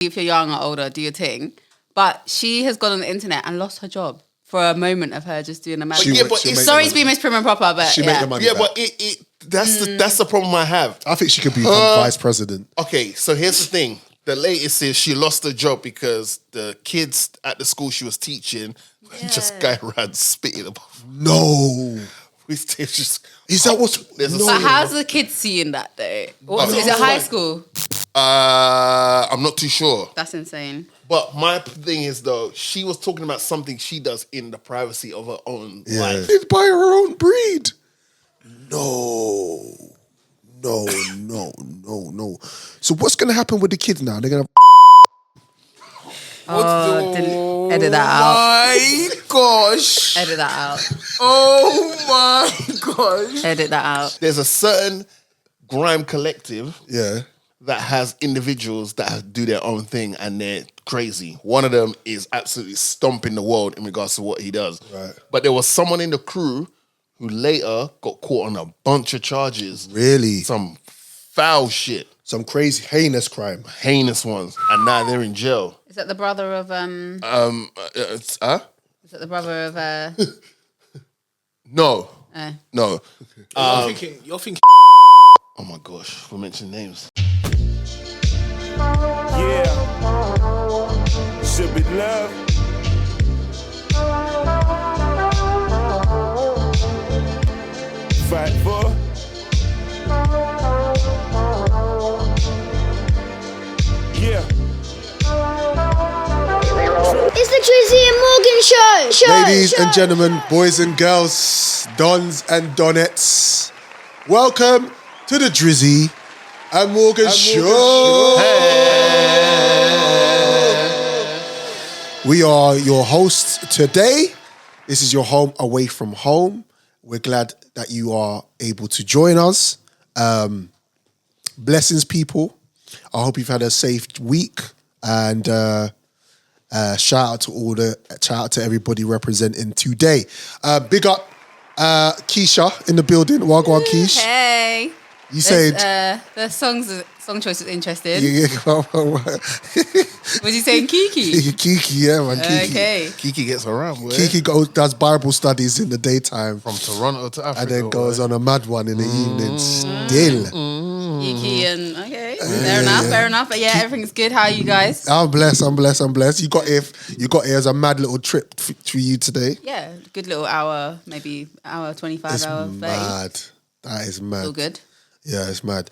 if you're young or older, do your thing. But she has gone on the internet and lost her job for a moment of her just doing a magic. Sorry to be Miss Prim and Proper, but she made the money back. But that's the problem I have. I think she could become vice president. Okay, so here's the thing. The latest is she lost her job because the kids at the school she was teaching just guy around spitting above. No. Is that what's... But how's the kids seeing that, though? Is it high school? I'm not too sure. That's insane. But my thing is, though, she was talking about something she does in the privacy of her own life. It's by her own breed. No. So what's going to happen with the kids now? They're going to... Didn't edit that out. My gosh. Edit that out. Oh my gosh. Edit that out. There's a certain grime collective Yeah. that has individuals that do their own thing and they're crazy. One of them is absolutely stomping the world in regards to what he does. Right. But there was someone in the crew who later got caught on a bunch of charges. Really? Some foul shit. Some crazy, heinous crime. Heinous ones. And now they're in jail. Is that the brother of Is Is that the brother of No. No. You're thinking. Oh my gosh, we're mentioning names. Yeah. Should be love. Fight for. Yeah. It's the Drizzy Morgan show. Ladies and gentlemen, boys and girls, dons and donettes, welcome to the Drizzy and Morgan show. We are your hosts today. This is your home away from home. We're glad that you are able to join us. Blessings, people. I hope you've had a safe week, and shout out to everybody representing today. Big up Keisha in the building. Wagwan Keish. Hey. You said the song choice was interesting. yeah. Was he saying Kiki? Kiki, yeah, man. Kiki. Okay. Kiki gets around, boy. Kiki does Bible studies in the daytime. From Toronto to Africa. And then goes on a mad one in the evening. Still. Kiki and okay. Fair enough. But yeah, everything's good. How are you guys? I'm blessed. You got here as a mad little trip for you today. Yeah, good little hour, maybe hour 25, It's hour 30. mad. That is mad. All good. Yeah, it's mad.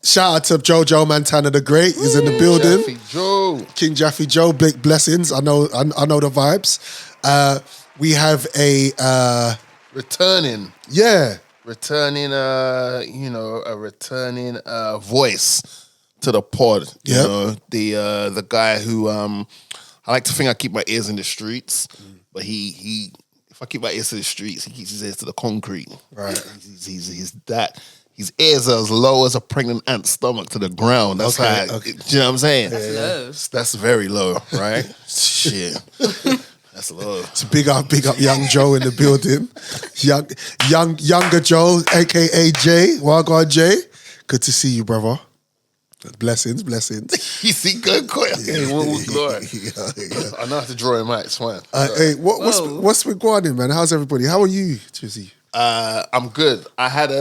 Shout out to Jojo Montana the Great. He's in the building. Jaffe Joe. King Jaffe Joe, big blessings. I know the vibes. We have a returning voice to the pod. You know, the guy who I like to think I keep my ears in the streets, but he if I keep my ears to the streets, he keeps his ears to the concrete. Right. He's that. His ears are as low as a pregnant ant's stomach to the ground. That's Okay. Do you know what I'm saying? That's low. That's very low, right? Shit. That's low. It's big up young Joe in the building. Younger Joe, aka Jay. Wagwan Jay. Good to see you, brother. Blessings. You see, good quick. I know how to draw him out. It's fine. Hey, what's been going on, man? How's everybody? How are you, Drizzy? I'm good. I had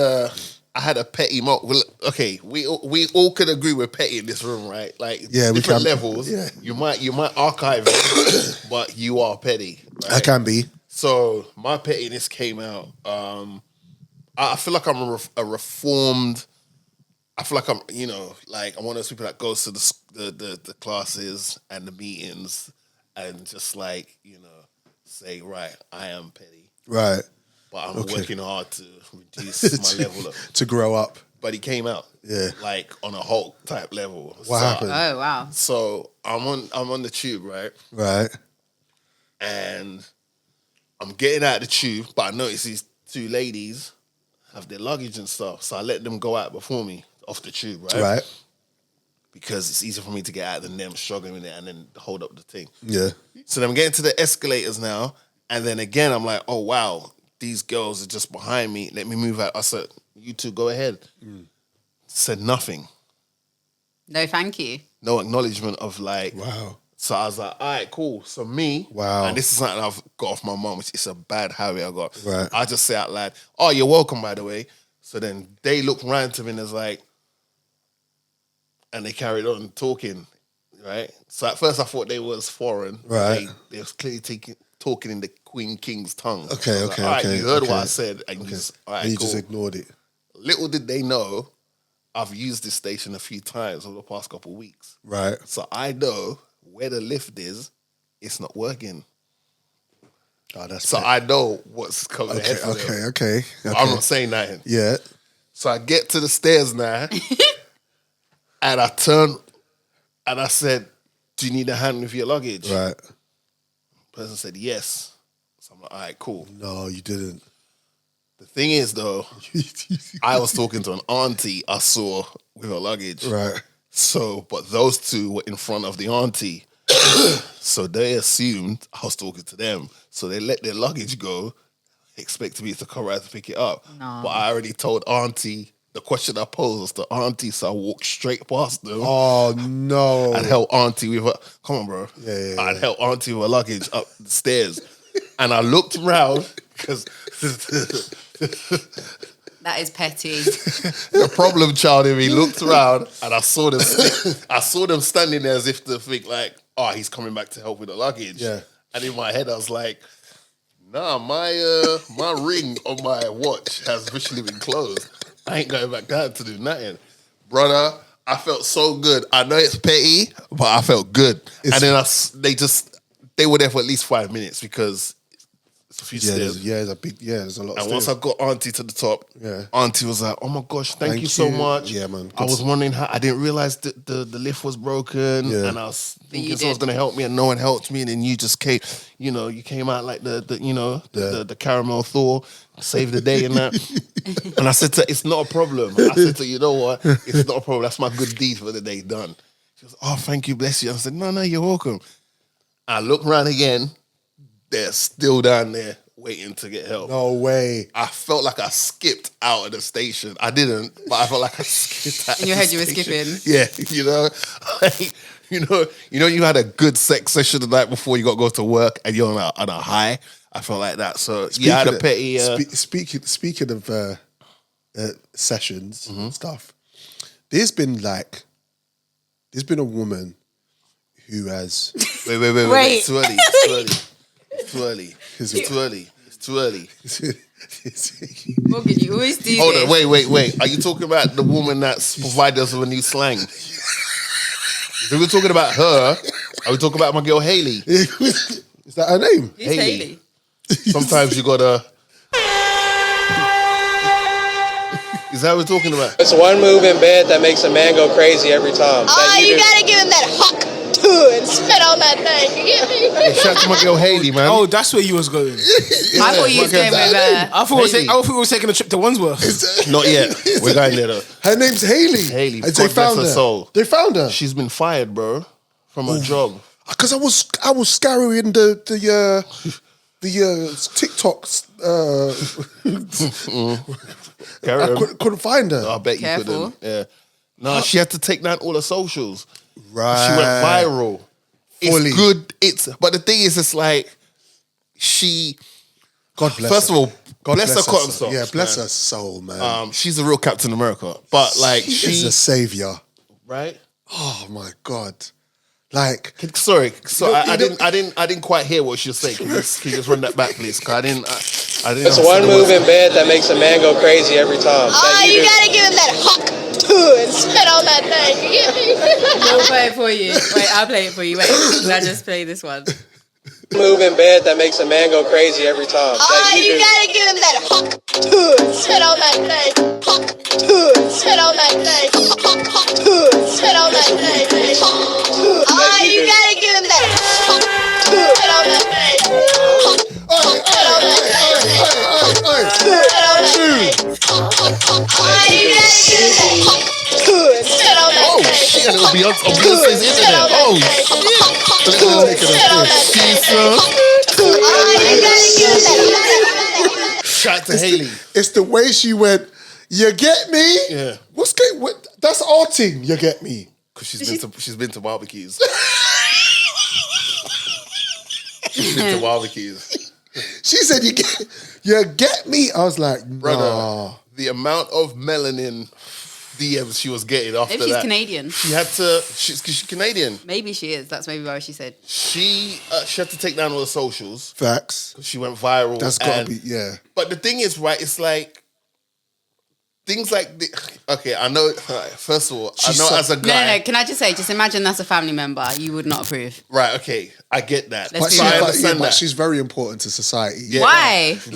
a petty moment. Well, okay, we all could agree we're petty in this room, right? Like different levels. Yeah. You might archive it, but you are petty. Right? I can be. So my pettiness came out. I feel like I'm a reformed. I feel like I'm one of those people that goes to the classes and the meetings and just say, right, I am petty. Right. But I'm working hard to reduce my level to grow up. But he came out, like on a Hulk type level. What happened? Oh wow! So I'm on the tube, right? Right. And I'm getting out of the tube, but I notice these two ladies have their luggage and stuff, so I let them go out before me off the tube, right? Right. Because it's easier for me to get out than them struggling with it and then hold up the thing. Yeah. So then I'm getting to the escalators now, and then again I'm like, oh wow. These girls are just behind me. Let me move out. I said, you two go ahead. Said nothing. No, thank you. no acknowledgement of like. Wow. So I was like, all right, cool. So me, and this is something I've got off my mum. It's a bad habit I got. Right. I just say out loud, oh, you're welcome, by the way. So then they look round to me and it's like, and they carried on talking, right? So at first I thought they was foreign. Right. They was clearly talking in the Queen King's tongue. Okay, like, all right, you heard what I said, and you just, all right, and you cool. just ignored it. Little did they know, I've used this station a few times over the past couple of weeks. Right. So I know where the lift is, it's not working. Oh, that's so I know what's coming ahead for them. Okay. I'm not saying nothing. Yeah. So I get to the stairs now, and I turn, and I said, do you need a hand with your luggage? Right. The person said, yes. So I'm like, all right, cool. No, you didn't. The thing is, though, I was talking to an auntie I saw with her luggage. Right. So, but those two were in front of the auntie. So they assumed I was talking to them. So they let their luggage go, expecting me to come right to pick it up. No. But I already told auntie the question I posed was to auntie, so I walked straight past them. Oh, no. I'd help auntie with her. Come on, bro. Yeah. I'd help auntie with her luggage up the stairs. And I looked around because that is petty. the problem child in me looked around and I saw them. I saw them standing there as if to think like, "Oh, he's coming back to help with the luggage." Yeah. And in my head, I was like, "Nah, my ring on my watch has officially been closed. I ain't going back down to do nothing, brother." I felt so good. I know it's petty, but I felt good. And then they were there for at least 5 minutes because it's a few stairs. There's a lot of And stairs. once I got auntie to the top, auntie was like, "Oh my gosh, thank you so much." Yeah, man. I was wondering how I didn't realize that the lift was broken, and I was thinking someone's gonna help me, and no one helped me, and then you just came. You came out like the caramel Thor, saved the day and that. And I said to her, "It's not a problem." I said to her, "You know what? It's not a problem. That's my good deed for the day done." She goes, "Oh, thank you, bless you." I said, "No, you're welcome." I looked around again. They're still down there waiting to get help. No way. I felt like I skipped out of the station. I didn't, but I felt like I skipped out. In your head, you were skipping. Yeah, like, you had a good sex session the night before you got to go to work, and you're on a high. I felt like that. So I had a petty. Speaking of sessions and stuff, there's been a woman who has. Wait. It's too early. It's too early. Morgan, you always do Hold this. on, wait. Are you talking about the woman that's provided us with a new slang? If we're talking about her, are we talking about my girl Hayley? Is that her name? Who's Hayley? Sometimes you gotta. Is that what we're talking about? It's one move in bed that makes a man go crazy every time. You gotta give him that hawktuah and spit on that thing. You get me? Hey, shout out to my girl Hayley, man. Oh, that's where you was going. I thought you was going with I thought we was taking a trip to Wandsworth. Not yet. We're going there though. Her name's Hayley. Hayley. And God they found bless her her. soul. They found her. She's been fired, bro, from her job. Because I was scouring the TikToks. Couldn't find her. I bet Careful. you couldn't. Yeah. No, she had to take down all the socials. Right. She went viral. Fully. It's good. But the thing is, it's like God bless First her. of all, God bless her cotton soul. socks. Yeah, bless man. her soul, man. She's a real Captain America. But like She's a savior. right? Oh my God. Like, Sorry, I didn't quite hear what she was saying. Can you just run that back, please? 'Cause I didn't. It's one move in bed that makes a man go crazy every time. You gotta give him that hawktuah and spit on that thing. You get me? I'll play it for you. Wait, I'll play it for you. Wait, I'll just play this one. Move in bed that makes a man go crazy every time. You gotta give him that hawktuah and spit on that thing. Hawktuah and spit on that thing. Hawktuah and spit on that thing. You gotta give him that hawktuah and spit on that thing. Spit on that thing. Spit on that thing. You gotta give him that hawktuah and spit on that thing. Oh shit! It'll be on Beyonce's internet. Oh shit! Shout out to Hayley. it's the way she went, you get me? Yeah. What? That's arting, you get me? Because she's been to barbecues. She's been to barbecues. She said, "You get me." I was like, "Nah." Brother, the amount of melanin DMs she was getting after that. Maybe she's Canadian. She had to. She's Canadian. Maybe she is. That's maybe why she said. She had to take down all the socials. Facts. She went viral. That's got to be, yeah. But the thing is, right, it's like, things like, okay, I know, first of all, as a guy. No, can I just say, just imagine that's a family member. You would not approve. Right, okay, I get that. Let's be I real. understand but that. she's very important to society. Yeah. Why? We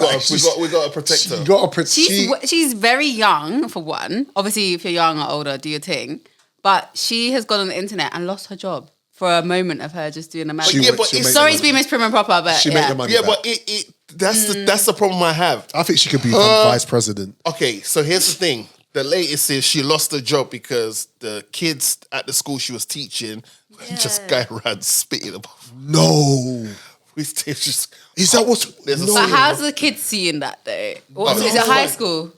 got to protect her. You got to protect. She's very young, for one. Obviously, if you're young or older, do your thing. But she has gone on the internet and lost her job for a moment of her just doing a magic. Sorry to be Miss Prim and Proper, but she made the money. Yeah, back. but that's the problem I have. I think she could be vice president. Okay, so here's the thing. The latest is she lost her job because the kids at the school she was teaching just guy ran spitting above. No. It's just, is that what's... No. But how's the kids seeing that, though? Is it high school?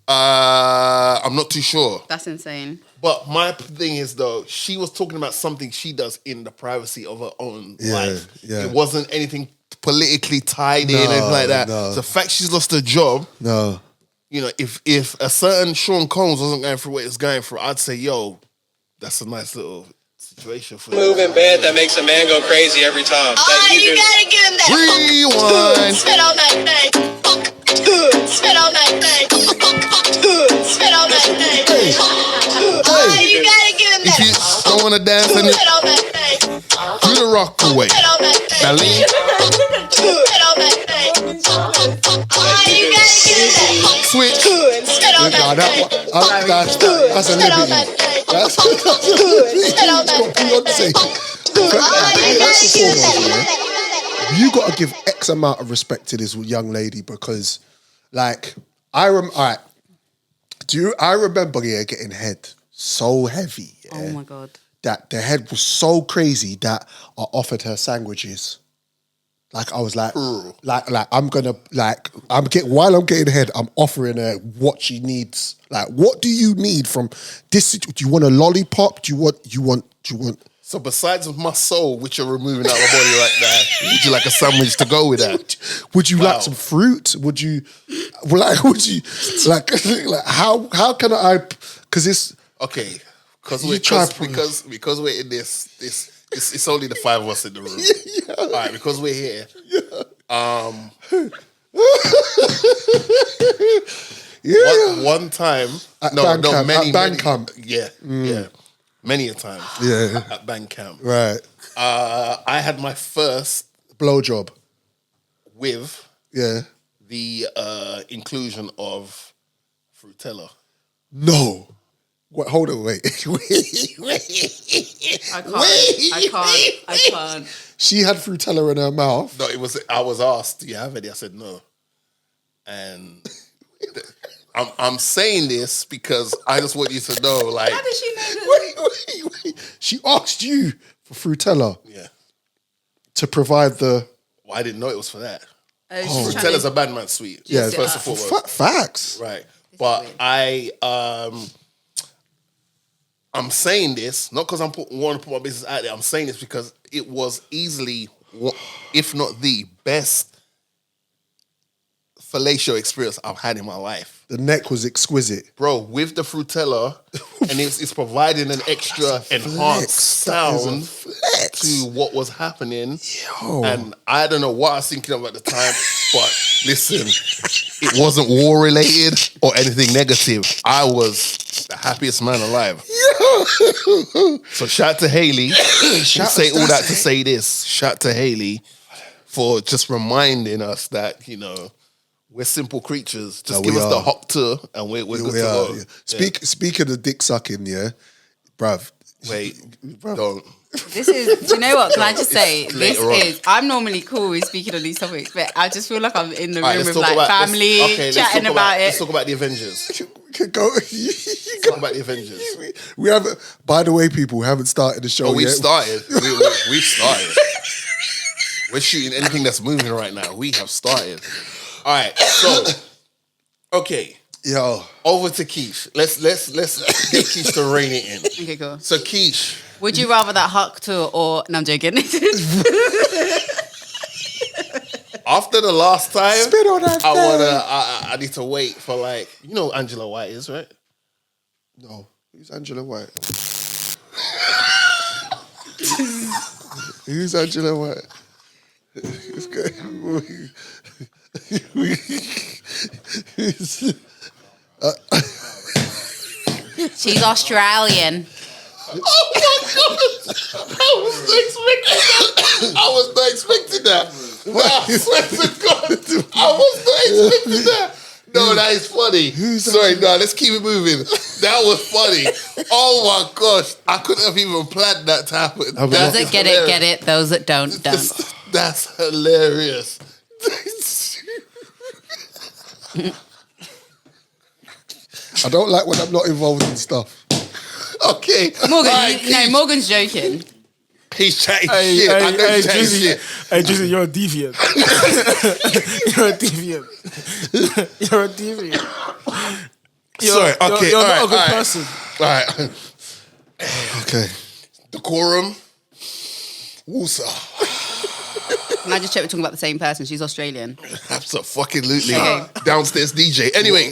I'm not too sure. That's insane. But my thing is, though, she was talking about something she does in the privacy of her own life. Yeah. It wasn't anything politically tied in, anything like that. No. The fact she's lost her job... No. You know, if a certain Sean Combs wasn't going through what he's going through, I'd say, yo, that's a nice little situation for you. Move in bed that makes a man go crazy every time. You gotta give him that. Rewind. Spit on that thing. Spit on that thing. Spit on that thing. You gotta give him that. If you don't want to dance, then Spit on that thing. do the rock away. Spit on that thing. Now leave. Spit on that thing. You gotta give him that. Switch. Spit on that thing. That's a Spit on liberty. that thing. That's Spit on that Beyonce. First and foremost, you got to give X amount of respect to this young lady because, like, I remember getting head so heavy. Yeah, Oh my God. that the head was so crazy that I offered her sandwiches. Like I was like while I'm getting head, I'm offering her what she needs. Like, what do you need from this? Do you want a lollipop? Do you want? So besides my soul, which you're removing out of my body right now, would you like a sandwich to go with that? Would you like some fruit? Would you like how can I? Because it's okay. Because we're in this. It's only the five of us in the room. Yeah. All right, because we're here. One time. At band camp. Yeah, yeah. Many a time. Yeah. At band camp. Right. I had my first blowjob with the inclusion of Frutella. No. Wait, hold on, wait. I can't. She had Frutella in her mouth. No, I was asked, do you have any? I said no. And I'm saying this because I just want you to know, like... How does she know this? Wait. She asked you for Frutella. Yeah. To provide the... Well, I didn't know it was for that. Oh. Frutella's a bad man sweet. Yeah, first and foremost. Facts. Right. But I'm saying this, not because want to put my business out there. I'm saying this because it was easily, if not the best fellatio experience I've had in my life. The neck was exquisite. Bro, with the Frutella, and it's providing an extra enhanced sound to what was happening. Yo. And I don't know what I was thinking of at the time, but listen, it wasn't war related or anything negative. I was the happiest man alive. Yo. So shout out to Hayley. Say all that to say this. Shout out to Hayley for just reminding us that, you know, we're simple creatures. Just give us the hawktuah and we're good to go. Yeah. Speaking of dick sucking, bruv. Wait, don't. This is, do you know what? Can I just say, I'm normally cool with speaking on these topics, but I just feel like I'm in the room with like family, chatting about it. Let's talk about the Avengers. Talk about the Avengers. We haven't, by the way, people, we haven't started the show yet. We've started. We've started. We're shooting anything that's moving right now. We have started. All right, so, okay. Yo. Over to Keish. Let's get Keish to rein it in. Okay, cool. So Keish, Would you rather that hawktuah or... No, I'm joking. after the last time, Spit on that I need to wait for like, you know who Angela White is, right? No. Who's Angela White? Who's Angela White? Who's good? She's Australian. Oh my god! I was not expecting that. I swear to God, I was not expecting that. No, that is funny. Sorry, no, let's keep it moving. That was funny. Oh my gosh, I couldn't have even planned that to happen. Those that get it, get it. Those that don't. That's hilarious. I don't like when I'm not involved in stuff. Okay. Morgan, right, Morgan's joking. He's chatting shit. I know he's chatting shit. Hey, Drizzy, you're a deviant. You're a deviant. You're a deviant. Sorry, okay. You're all not a good right, person. All right. Okay. Decorum. Sousa. Can I just check we're talking about the same person? She's Australian. Absolutely. Okay. Downstairs DJ. Anyway,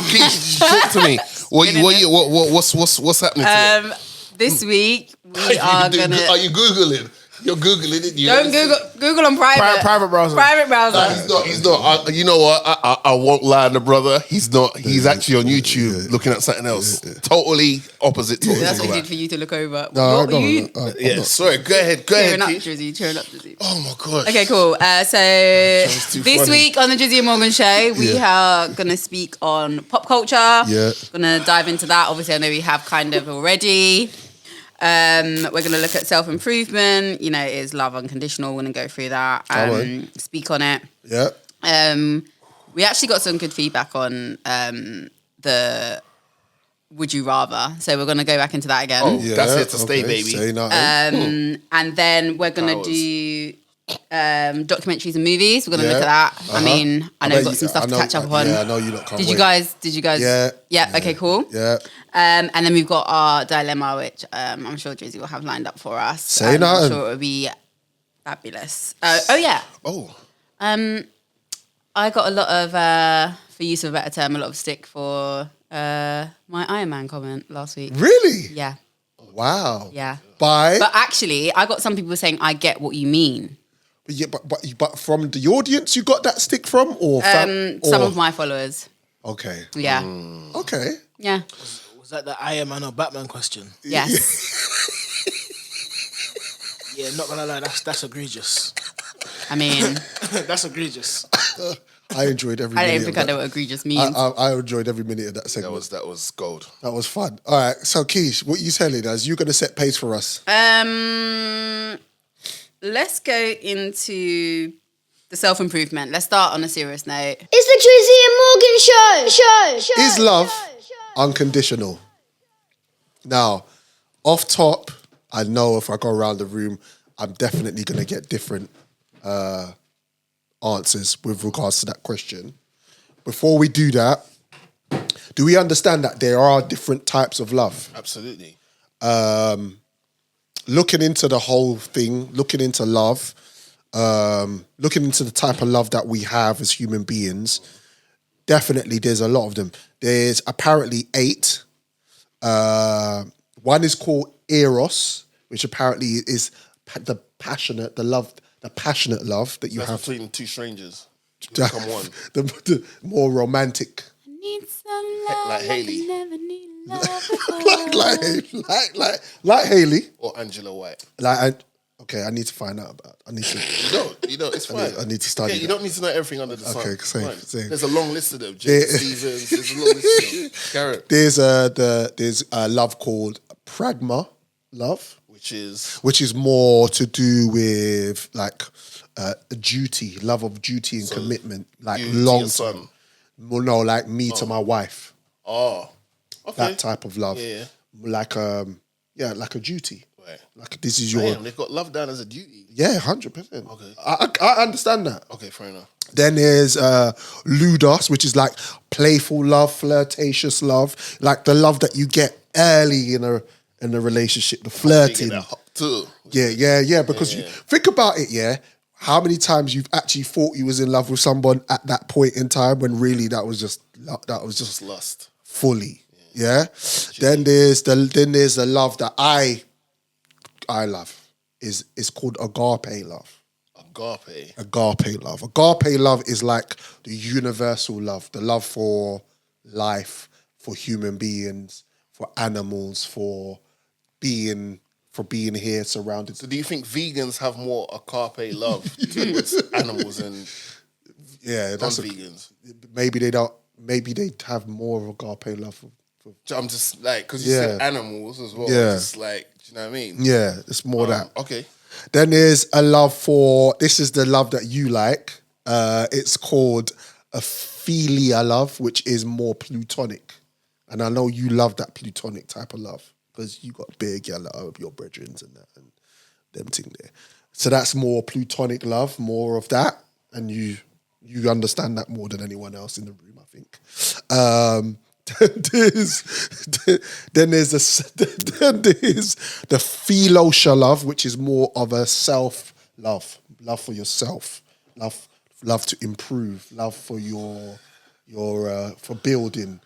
Keith, talk to me. What's happening today? This week we are gonna. Are you Googling? You're Googling it. Don't Google on private. Private browser. Private browser. No, he's not. You know what? I won't lie to brother. He's not. He's actually on YouTube looking at something else. Totally opposite. To That's what he did for you to look over. No, What were you? Yeah, sorry. Go ahead. Cheering up, Keith. Drizzy. Cheering up, Drizzy. Oh my gosh. Okay, cool. So too this funny. week on the Drizzy and Morgan show, we are gonna speak on pop culture. Yeah. Gonna dive into that. Obviously, I know we have kind of already. We're going to look at self-improvement. You know, is love unconditional? We're going to go through that. Speak on it. Yeah. We actually got some good feedback on the Would You Rather. So we're going to go back into that again. Oh, that's here to stay, baby. Say nothing. And then we're going to do documentaries and movies. We're going to look at that. I mean, I know we've got some stuff to catch up on. Yeah, I know you lot can't Did you wait. guys? Yeah. Okay, cool. Yeah. And then we've got our dilemma, which I'm sure Drizzy will have lined up for us. Say I'm nothing. sure it will be fabulous. Yeah. Oh. I got a lot of, for use of a better term, a lot of stick for my Iron Man comment last week. Really? Yeah. Wow. Yeah. By? But actually, I got some people saying, I get what you mean. Yeah, but from the audience you got that stick from? Or Some of my followers. Okay. Yeah. Okay. Yeah. Was that the Iron Man or Batman question? Yes. Yeah, not gonna lie, that's egregious. I mean, That's egregious. I enjoyed every I minute don't of think that. I know what egregious means. I enjoyed every minute of that segment. That was gold. That was fun. All right, so Keish, what you telling us? You're going to set pace for us. Let's go into the self-improvement. Let's start on a serious note. It's the Drizzy and Morgan show. Is love unconditional? Now, off top, I know if I go around the room, I'm definitely going to get different answers with regards to that question. Before we do that, do we understand that there are different types of love? Absolutely. Looking into the whole thing, looking into love, looking into the type of love that we have as human beings, definitely there's a lot of them. There's apparently 8. One is called Eros, which apparently is the passionate love that you That's have. between two strangers. Become one. The more romantic. Need some love Like Hayley. I never need love. like Hayley. Or Angela White. I need to find out about. I need to. You don't. It's fine. I need to study Yeah, you that. don't need to know everything under the sun. Okay, It's same, fine. same. There's a long list of them. James Stevens. There's a long list of them. Karen. There's a love called pragma love, Which is more to do with like duty, love of duty and commitment, like you to long your son. term. Well, no, like me to my wife. Oh. Okay. That type of love. Yeah. Like like a duty. Right. Like this is your. Damn, they've got love down as a duty. Yeah, 100%. Okay. I understand that. Okay, fair enough. Then there's ludos, which is like playful love, flirtatious love, like the love that you get early in a relationship, the flirting. Yeah. Because you think about it, yeah. How many times you've actually thought you was in love with someone at that point in time when really that was just lust fully. Yeah. Then there's the love that I love is called agape love. Agape love. Agape love is like the universal love, the love for life, for human beings, for animals, for being here surrounded. So do you think vegans have more agape love towards animals and non-vegans? Maybe they don't. Maybe they have more of agape love for I'm just like, because you said animals as well. Yeah. Just like, do you know what I mean? Yeah, it's more that. Okay. Then there's a love for, this is the love that you like. It's called a philia love, which is more plutonic. And I know you love that plutonic type of love because you got big yellow of your brethrens and that and them thing there. So that's more plutonic love, more of that. And you understand that more than anyone else in the room, I think. Then there's the philosia love, which is more of a self-love, love for yourself, love to improve, love for your for building,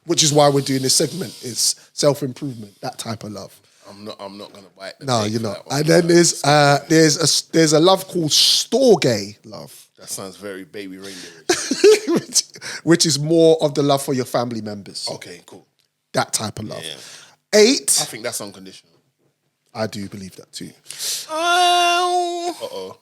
which is why we're doing this segment. It's self-improvement, that type of love. I'm not gonna bite. No, you're not. And then there's a love called storge love. That sounds very baby reindeer. which is more of the love for your family members. Okay, cool. That type of love. Yeah. 8. I think that's unconditional. I do believe that too. Uh-oh.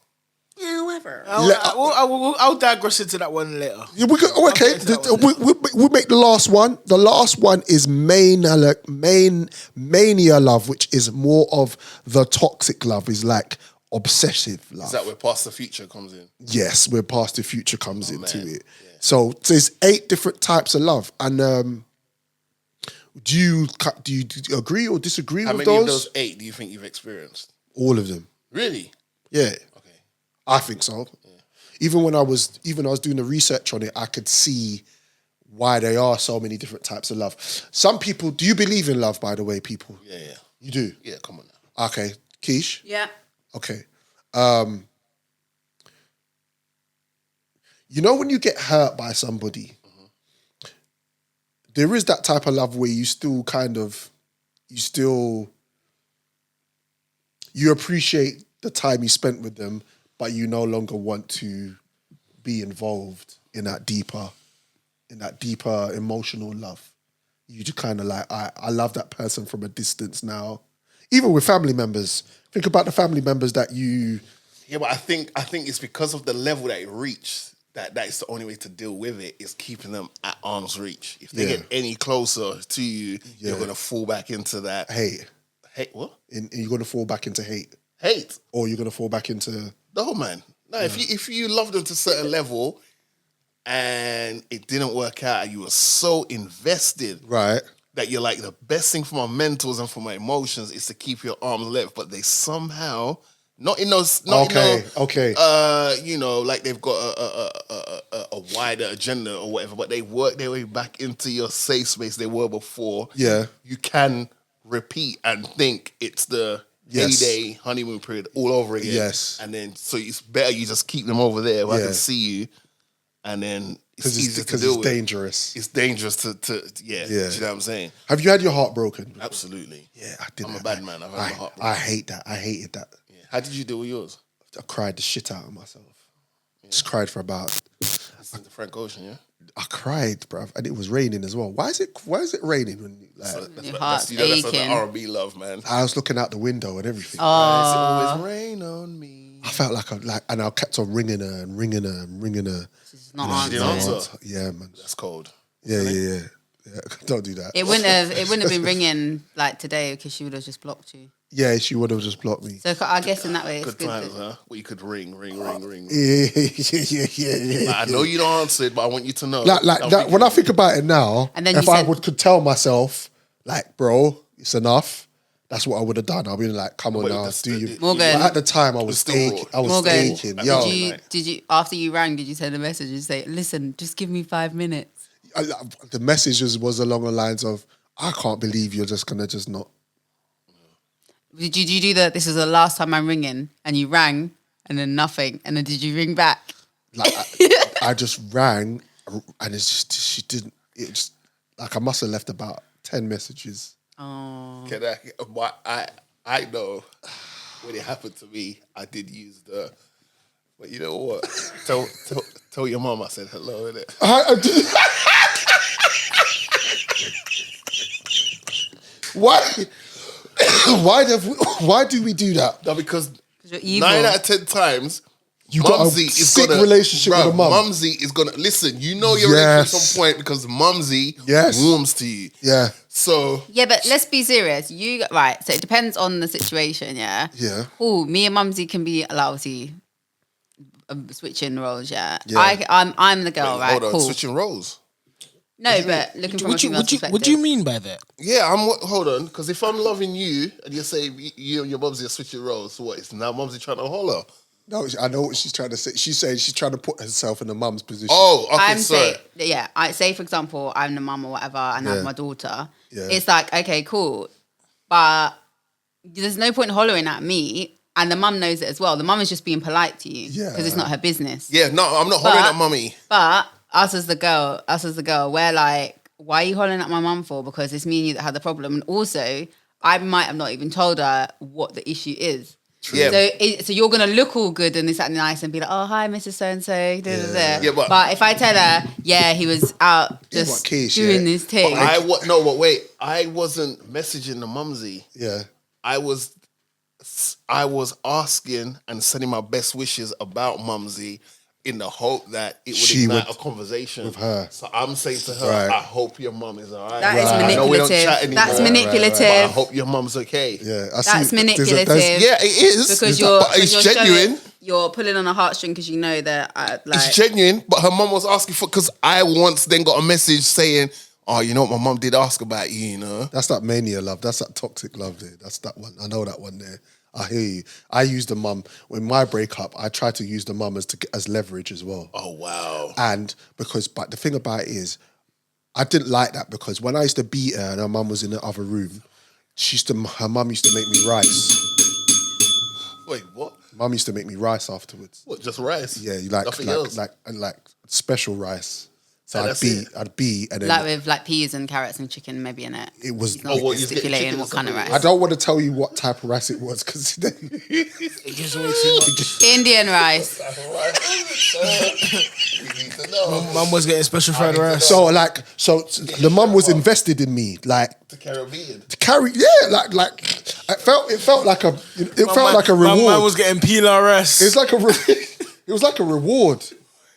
However, I'll digress into that one later. Yeah, we'll make the last one. The last one is mania love, which is more of the toxic love, is like obsessive love. Is that where past the future comes in? Yes, where past the future comes into man. it. Yeah. So there's 8 different types of love. And do you agree or disagree with those? How many of those 8 do you think you've experienced? All of them. Really? Yeah. Okay. I think so. Yeah. Even when I was doing the research on it, I could see why there are so many different types of love. Some people, do you believe in love, by the way, people? Yeah. You do? Yeah, come on now. Okay. Keish? yeah. Okay. You know when you get hurt by somebody, there is that type of love where you still you appreciate the time you spent with them, but you no longer want to be involved in that deeper emotional love. You just kind of like, I love that person from a distance now. Even with family members. Think about the family members that you... Yeah, but I think it's because of the level that it reached that is the only way to deal with it, is keeping them at arm's reach. If they get any closer to you, you're going to fall back into that... Hate. Hate what? You're going to fall back into hate. Hate? Or you're going to fall back into... No, man. No, if you love them to a certain level and it didn't work out and you were so invested... Right. That you're like, the best thing for my mentals and for my emotions is to keep your arms length, but they somehow like they've got a wider agenda or whatever, but they work their way back into your safe space they were before. Yeah, you can repeat and think it's the heyday honeymoon period all over again. Yes, and then so it's better you just keep them over there where I can see you, and then. Because it's dangerous. It's dangerous to do you know what I'm saying? Have you had your heart broken before? Absolutely. Yeah, I did. I'm a bad man. I've had my heart broken. I hate that. I hated that. Yeah. How did you deal with yours? I cried the shit out of myself. Just cried for about... That's in the Frank Ocean, yeah? I cried, bruv. And it was raining as well. Why is it raining when your heart's that's like the R&B love, man. I was looking out the window and everything. Oh. It's always rain on me. I felt and I kept on ringing her and ringing her and ringing her. She's not answer. Yeah, man. That's cold. Yeah. Don't do that. It wouldn't have been ringing like today because she would have just blocked you. Yeah, she would have just blocked me. So I guess in that way, it's good times, huh? Where you could ring. Yeah. Like, I know you don't answer it, but I want you to know. Like that, when I think about it now, and then if I could tell myself, like, bro, it's enough, that's what I would have done. I'd be like, come on now, do you? Morgan. But at the time, I was aching. Morgan, Yo. did you after you rang, did you send a message and say, listen, just give me 5 minutes? The message was along the lines of, I can't believe you're just gonna just not. Did you do this is the last time I'm ringing, and you rang and then nothing, and then did you ring back? Like I just rang, and it's just she didn't. It just like I must have left about 10 messages. Oh, I know when it happened to me, I did use the. But you know what? Tell your mom I said hello, innit? I did. Why? Why do we do that? No, because you're evil. 9 out of 10 times, You got a sick relationship with a mum. Mumsy is gonna listen. You know you're in from some point because Mumsy warms to you. Yeah. So yeah, but let's be serious. Right. So it depends on the situation. Yeah. Yeah. Oh, me and Mumsy can be obviously switching roles. Yeah. Yeah. I'm the girl. Right. Hold on, cool. switching roles. No, but looking from a female's perspective. What do you mean by that? Yeah, hold on, because if I'm loving you and you say you and your Mumsy are switching roles, so what? Is now Mumsy trying to holler? No, I know what she's trying to say. She's saying she's trying to put herself in the mum's position. Oh, okay, sorry. I say, for example, I'm the mum or whatever, and I have my daughter. Yeah. It's like, okay, cool. But there's no point hollering at me, and the mum knows it as well. The mum is just being polite to you because it's not her business. Yeah, no, I'm not hollering at mummy. But us as the girl, we're like, why are you hollering at my mum for? Because it's me and you that had the problem. And also, I might have not even told her what the issue is. True. Yeah. So you're going to look all good and this and nice and be like, oh, hi, Mrs. So-and-so. Yeah, but if I tell her, he was out just doing this thing. Wait. I wasn't messaging the Mumsy. Yeah. I was asking and sending my best wishes about Mumsy in the hope that it would ignite a conversation with her. So I'm saying to her, I hope your mum is all right. That is manipulative. I know we don't chat anymore. That's manipulative. But I hope your mum's okay. Yeah, that's manipulative. Yeah, it is. Because it's genuine. You're pulling on a heartstring because you know that. It's genuine, but her mum was asking for, because I once then got a message saying, oh, you know what, my mum did ask about you, you know. That's that mania love. That's that toxic love there. That's that one. I know that one there. I hear you. I use the mum. When my breakup, I try to use the mum as leverage as well. Oh, wow. And but the thing about it is, I didn't like that because when I used to beat her and her mum was in the other room, her mum used to make me rice. Wait, what? Mum used to make me rice afterwards. What, just rice? Yeah, like special rice. So I'd beat, and then with peas and carrots and chicken maybe in it. It was stipulating what kind of rice. I don't want to tell you what type of rice it was because it gives away too much. Indian rice. Mum was getting special fried rice. So the mum was invested in me, like to carry. Yeah, it felt like a reward. My mum was getting pilau rice. It was like a reward.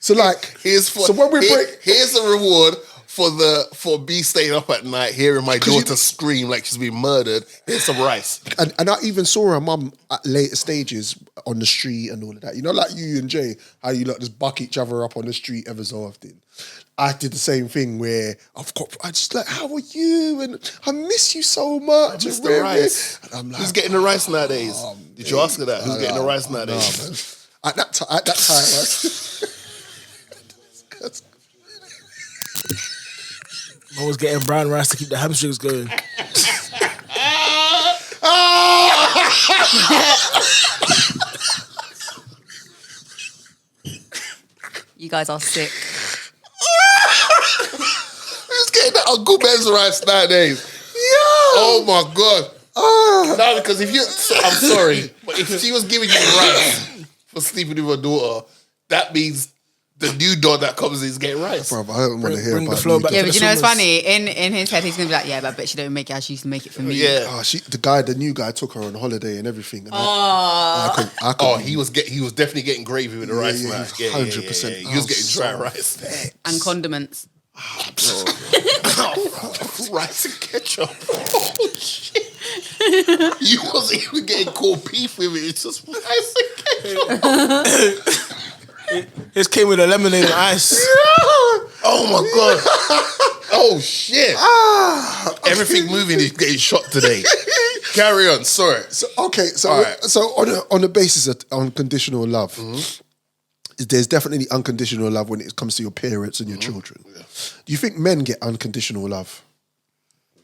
So here's a reward for me staying up at night hearing my daughter scream like she's been murdered. Here's some rice. And I even saw her mum at later stages on the street and all of that. You know, like you and Jay, how you just buck each other up on the street ever so often. I did the same thing where I just like, how are you? And I miss you so much. I miss the rice. And I'm like, who's getting the rice nowadays? Did you ask her that? Who's getting the rice nowadays? At that time, I was getting brown rice to keep the hamstrings going. You guys are sick. Who's getting that Uncle Ben's rice nowadays? Yeah. Oh my God. No, because I'm sorry, but if she was giving you rice for sleeping with her daughter, that means the new dog that comes in is getting rice. Bro, I don't want to hear about the flow back. Yeah, but you know what's funny? In his head, he's gonna be like, yeah, but I bet she don't make it how she used to make it for me. Yeah. The new guy took her on holiday and everything. And he was definitely getting gravy with the rice. Yeah, 100%. He was getting dry rice and condiments. Rice and ketchup. Oh shit! You wasn't even getting cold beef with it. It's just rice and ketchup. It came with a lemonade and ice. Yeah. Oh my God. Oh shit. Everything moving is getting shot today. Carry on. Sorry. So so All right. so on the basis of unconditional love, there's definitely unconditional love when it comes to your parents and your children. Yeah. Do you think men get unconditional love?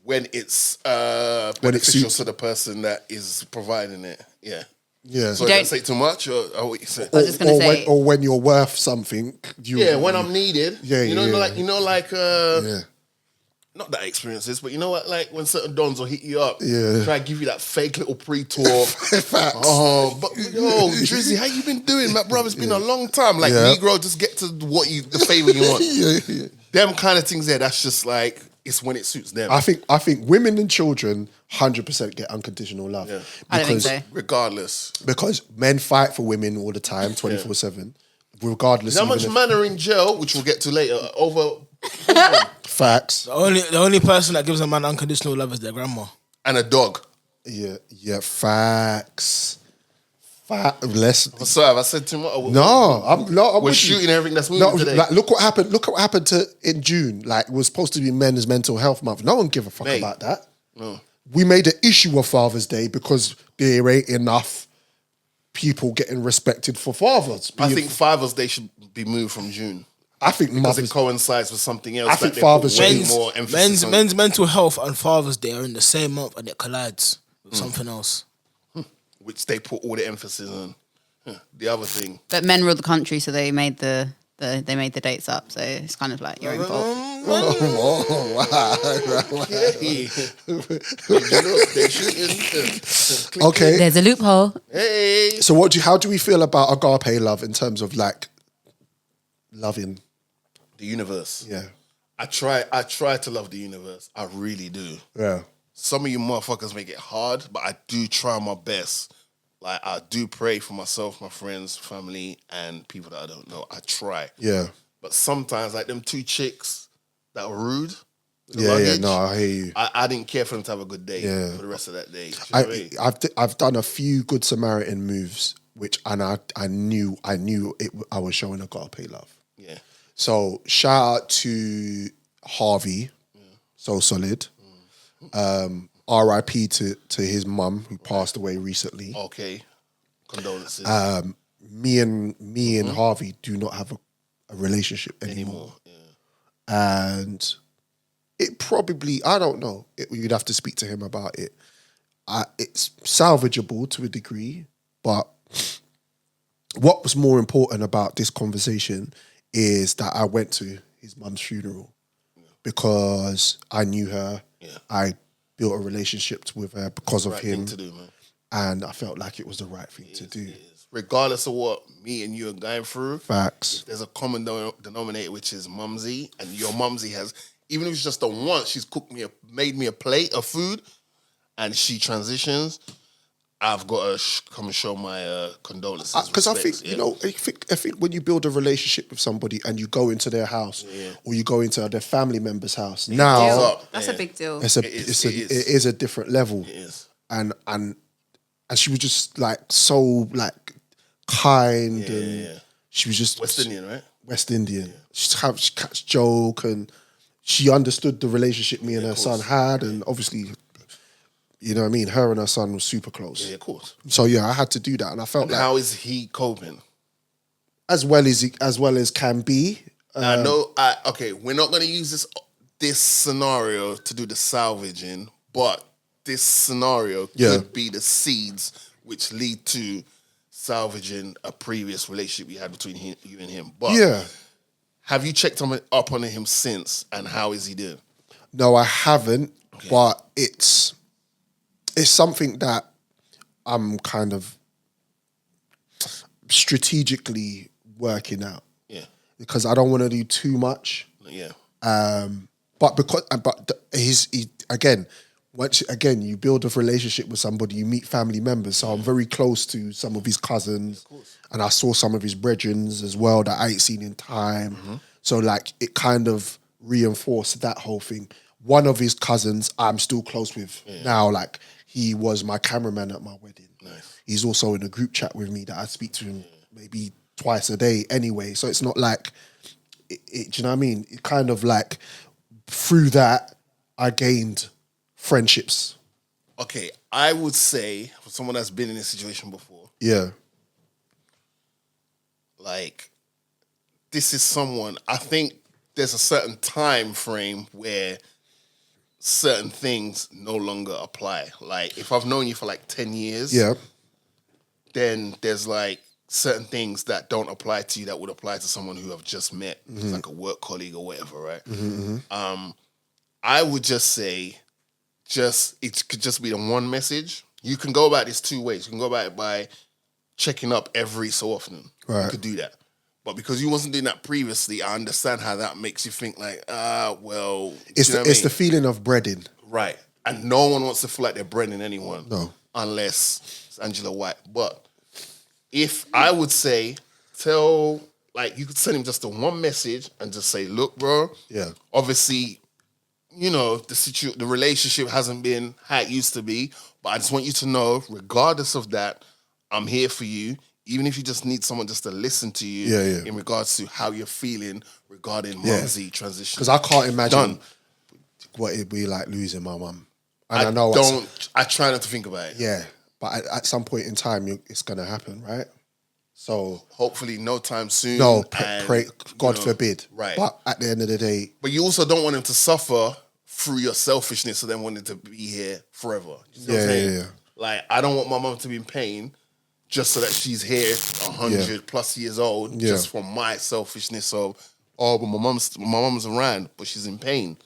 When it's beneficial to the person that is providing it, yeah. Yeah. So don't say too much, or what you say? I was just gonna say, when you're worth something. When I'm needed. Yeah, yeah. Not that I experience this, but you know what? Like when certain dons will hit you up, yeah, try to give you that fake little pre-talk. But Drizzy, how you been doing, my brother? It's been a long time. Like Negro, just get to the favor you want. Them kind of things there. That's just like it's when it suits them. I think women and children 100% get unconditional love. Yeah. I don't think so. Regardless, because men fight for women all the time, 24/7. Regardless, how much men are in jail, which we'll get to later, over. Facts. The only person that gives a man unconditional love is their grandma and a dog. Yeah. Facts. Sorry, have I said too much? We're shooting everything that's moving today. Like, look what happened in June. Like, it was supposed to be Men's Mental Health Month. No one give a fuck about that. No. We made an issue of Father's Day because there ain't enough people getting respected for fathers. I think Father's Day should be moved from June. I think because it coincides with something else. I think Father's Day more emphasis on. Men's mental health and Father's Day are in the same month, and it collides with something else, which they put all the emphasis on. The other thing, but men rule the country, so they made the dates up. So it's kind of like your own fault. Okay, there's a loophole. Hey. So how do we feel about agape love in terms of like loving the universe? Yeah. I try to love the universe. I really do. Yeah. Some of you motherfuckers make it hard, but I do try my best. Like, I do pray for myself, my friends, family, and people that I don't know. I try. Yeah. But sometimes, like them two chicks that were rude. I hear you. I didn't care for them to have a good day for the rest of that day. I've done a few good Samaritan moves, I knew I was showing agape love. Yeah. So shout out to Harvey, so solid. R.I.P. to his mum who passed away recently. Okay, condolences. Me and Harvey do not have a relationship anymore. Yeah. And it probably, I don't know, you'd have to speak to him about it. It's salvageable to a degree, but what was more important about this conversation is that I went to his mum's funeral because I knew her. Yeah. I built a relationship with her because of him. Thing to do, man. And I felt like it was the right thing to do. Regardless of what me and you are going through. Facts. There's a common denominator, which is mumsy. And your mumsy has, even if it's just the once, she's made me a plate of food and she transitions. I've got to come and show my condolences. Because I think, I think when you build a relationship with somebody and you go into their house or you go into their family member's house, that's a big deal. It is a different level. It is. And she was just like so like kind and she was just West Indian, right? West Indian. Yeah. She catch joke and she understood the relationship me and her son had, and obviously, you know what I mean, her and her son were super close. Yeah, of course. So I had to do that, and I felt how is he coping? As well as can be. I know. Okay, we're not going to use this scenario to do the salvaging, but this scenario could be the seeds which lead to salvaging a previous relationship you had between you and him. But have you checked up on him since, and how is he doing? No, I haven't, but it's something that I'm kind of strategically working out. Yeah. Because I don't want to do too much. Yeah. But once you build a relationship with somebody, you meet family members. So I'm very close to some of his cousins, and I saw some of his brethren as well that I ain't seen in time. Mm-hmm. So like it kind of reinforced that whole thing. One of his cousins I'm still close with now. Like he was my cameraman at my wedding. Nice. He's also in a group chat with me that I speak to him maybe twice a day anyway. So it's not like, do you know what I mean? It kind of like through that I gained friendships Okay, I would say for someone that's been in this situation before, Yeah. like this is someone. I think there's a certain time frame where certain things no longer apply. Like if I've known you for like 10 years, Yeah. then there's like certain things that don't apply to you that would apply to someone who I've just met, like a work colleague or whatever, right? I would just say, it could just be the one message. You can go about this two ways. You can go about it by checking up every so often. Right. You could do that. But because you wasn't doing that previously, I understand how that makes you think like, well... It's you know the feeling of breading. Right. And no one wants to feel like they're breading anyone. No. Unless it's Angela White. But if I would say, you could send him just the one message and just say, look, bro, Yeah. obviously, the relationship hasn't been how it used to be, but I just want you to know, regardless of that, I'm here for you. Even if you just need someone just to listen to you in regards to how you're feeling regarding Mumsy transition. Because I can't imagine what it'd be like losing my mum. And I try not to think about it. Yeah, but at some point in time, it's going to happen, right? So hopefully no time soon. No, pray, God forbid. Right. But at the end of the day... But you also don't want him to suffer through your selfishness of them wanting to be here forever. You know what I'm saying? Yeah. Like, I don't want my mum to be in pain just so that she's here 100 plus years old just from my selfishness of, but my mum's around, but she's in pain.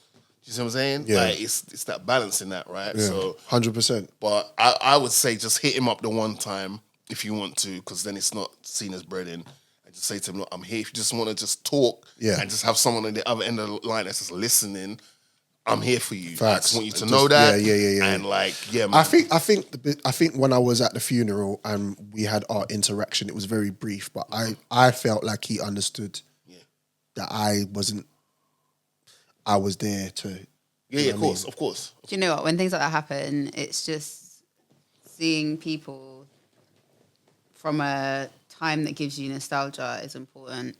You see what I'm saying? Yeah. Like, it's that balance in that, right? Yeah, So 100%. But I would say just hit him up the one time if you want to, because then it's not seen as breading. And just say to him, look, I'm here. If you just want to just talk and just have someone on the other end of the line that's just listening, I'm here for you. Facts. I just want you to know that. Yeah. And man. I think when I was at the funeral and we had our interaction, it was very brief, but I felt like he understood that I was there to. Yeah, of course. Do you know what? When things like that happen, it's just seeing people from a time that gives you nostalgia is important.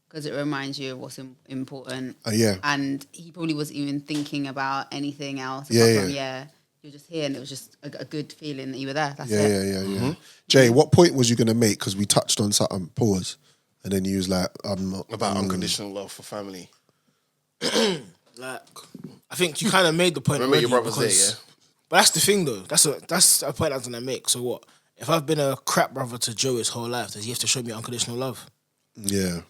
Because it reminds you of what's important. And he probably wasn't even thinking about anything else. You're just here, and it was just a good feeling that you were there. That's it. Yeah. Mm-hmm. Jay, what point was you going to make? Because we touched on something, pause. And then you was like, I'm not... About unconditional love for family. Like, I think you kind of made the point. Remember your brother's there, yeah? But that's the thing, though. That's a point I was going to make. So what? If I've been a crap brother to Joe his whole life, does he have to show me unconditional love? Yeah.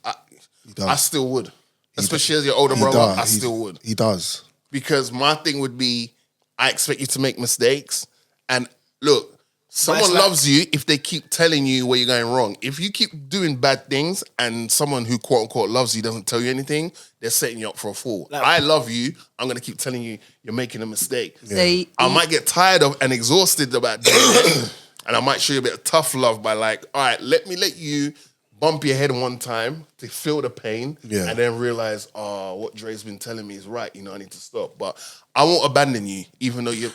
I still would. Especially as your older brother, I still would. He does. Because my thing would be, I expect you to make mistakes. And look, someone loves you if they keep telling you where you're going wrong. If you keep doing bad things and someone who quote unquote loves you doesn't tell you anything, they're setting you up for a fall. I love you. I'm going to keep telling you you're making a mistake. Yeah. I might get tired of and exhausted about doing it. And I might show you a bit of tough love by like, all right, let you bump your head one time to feel the pain and then realize, what Dre's been telling me is right. I need to stop. But I won't abandon you, even though you're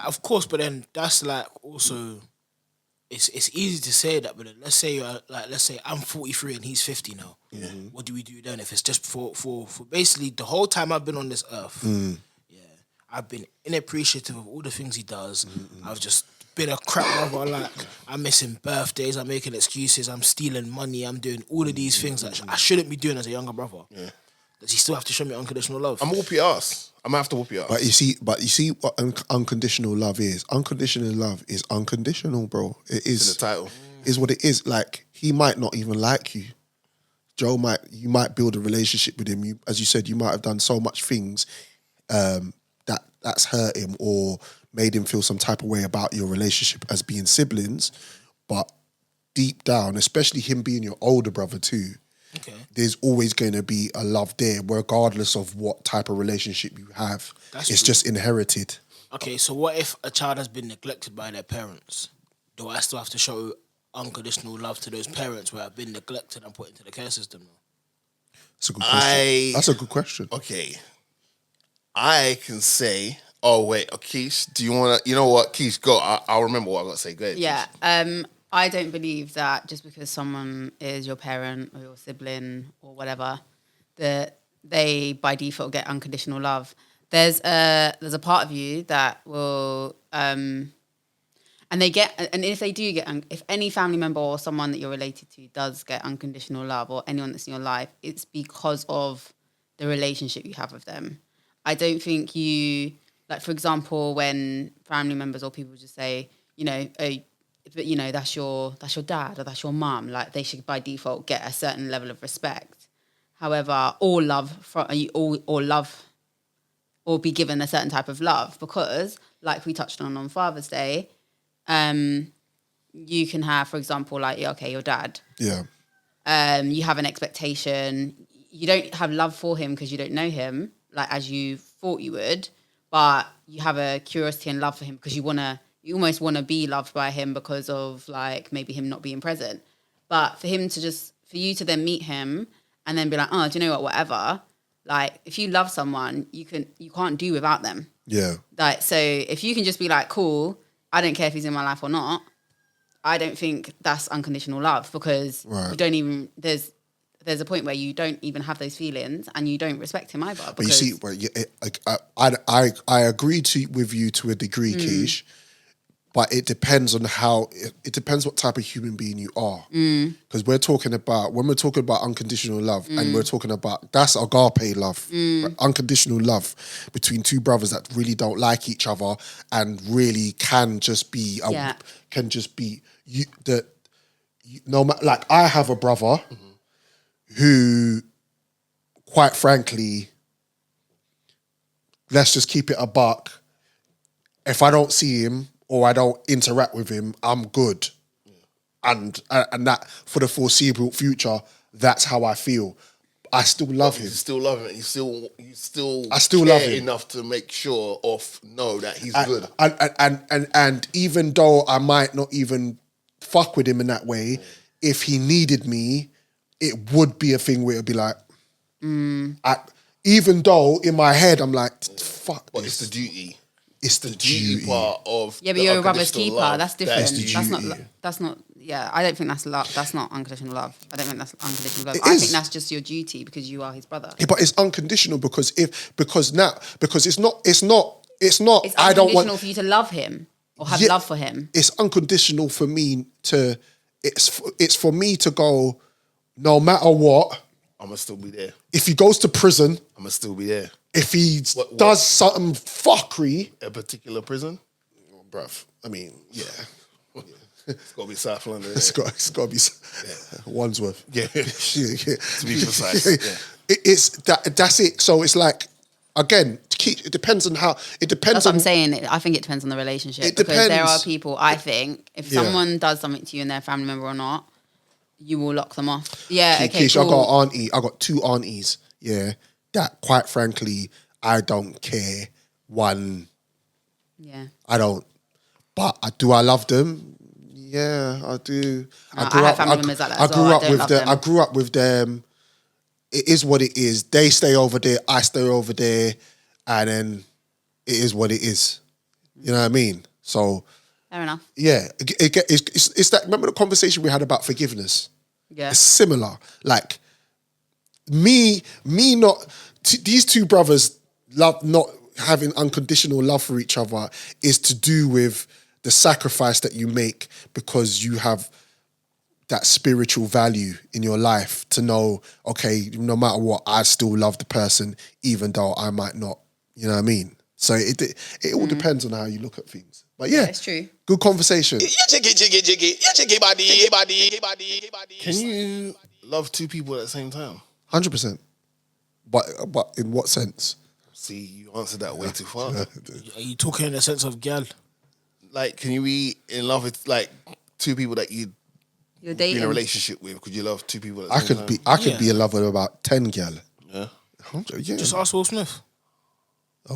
of course, but then that's like also, it's easy to say that, but then let's say I'm 43 and he's 50 now. Mm-hmm. What do we do then if it's just for basically the whole time I've been on this earth? I've been inappreciative of all the things he does. I've just been a crap brother. Like, I'm missing birthdays, I'm making excuses, I'm stealing money, I'm doing all of these things that I shouldn't be doing as a younger brother. Yeah. Does he still have to show me unconditional love? I'm gonna whoop your ass. I'm gonna have to whoop your ass. But you see what unconditional love is. Unconditional love is unconditional, bro. It is. It's in the title. Is what it is. Like, he might not even like you. You might build a relationship with him. As you said, you might have done so much things that's hurt him or made him feel some type of way about your relationship as being siblings. But deep down, especially him being your older brother too, there's always going to be a love there, regardless of what type of relationship you have. It's just inherited. Okay, so what if a child has been neglected by their parents? Do I still have to show unconditional love to those parents where I've been neglected and put into the care system? That's a good question. That's a good question. Okay. I can say, Keish, do you want to, you know what, Keish, go. I'll remember what I got to say. Go ahead, yeah, I don't believe that just because someone is your parent or your sibling or whatever, that they by default get unconditional love. there's a part of you that will and if they do get if any family member or someone that you're related to does get unconditional love, or anyone that's in your life, it's because of the relationship you have with them. I don't think you, like, for example, when family members or people just say, but that's your dad or that's your mum, like they should by default get a certain level of respect. However, all love or be given a certain type of love, because like we touched on Father's Day, you can have, for example, like, your dad. Yeah. You have an expectation. You don't have love for him because you don't know him, like as you thought you would, but you have a curiosity and love for him because you almost want to be loved by him because of like maybe him not being present. But for you to then meet him and then be like, oh, do you know what, whatever. Like, if you love someone, you can't do without them. Yeah. Like, so if you can just be like, cool, I don't care if he's in my life or not, I don't think that's unconditional love, because you don't even, there's a point where you don't even have those feelings and you don't respect him either. But you see, I agree with you to a degree, Keish, but it depends on it depends what type of human being you are. Because when we're talking about unconditional love, and we're talking about, that's agape love, right? Unconditional love between two brothers that really don't like each other and really can just be, no matter, like I have a brother who, quite frankly, let's just keep it a buck. If I don't see him or I don't interact with him, I'm good. And that, for the foreseeable future, that's how I feel. I still love him. You still love him. I still love him enough to make sure know that he's good. And even though I might not even fuck with him in that way, if he needed me, it would be a thing where it'd be like, even though in my head I'm like, fuck. But it's the duty. It's the duty part of. Yeah, but you're a brother's keeper. That's different. That's not. Yeah, I don't think that's love. That's not unconditional love. I don't think that's unconditional love. I think that's just your duty because you are his brother. Yeah, but it's unconditional because it's not. It's I don't want for you to love him or have love for him. It's unconditional for me to. It's for me to go. No matter what, I'ma still be there. If he goes to prison, I'ma still be there. If he does something fuckery, a particular prison, bruv. I mean, yeah. It's got to be South London. It's got to be Wandsworth. Yeah, to be precise. Yeah. It's that's it. So it's like, again, it depends on how. It depends. That's what I'm saying. I think it depends on the relationship. It because depends. There are people. I think if someone does something to you and they're a family member or not, you will lock them off. Yeah. Okay. Keish, cool. I got two aunties. Yeah. That, quite frankly, I don't care one. Yeah. I don't. But do I love them? Yeah, I do. No, I have family members like that as well. I grew up with them. It is what it is. They stay over there, I stay over there, and then it is what it is. You know what I mean? So fair enough. Yeah. It's that, remember the conversation we had about forgiveness? Yeah. It's similar. Like, these two brothers not having unconditional love for each other is to do with the sacrifice that you make because you have that spiritual value in your life to know, okay, no matter what, I still love the person even though I might not, you know what I mean? So it all depends on how you look at things. But yeah, it's true. Good conversation. Can you love two people at the same time? 100%. But in what sense? See, you answered that way too fast. Are you talking in the sense of girl? Like, can you be in love with like two people that you're dating, be in a relationship with? Could you love two people at the same time? I could be in love with about 10 girl. Yeah. Yeah. Just ask Will Smith.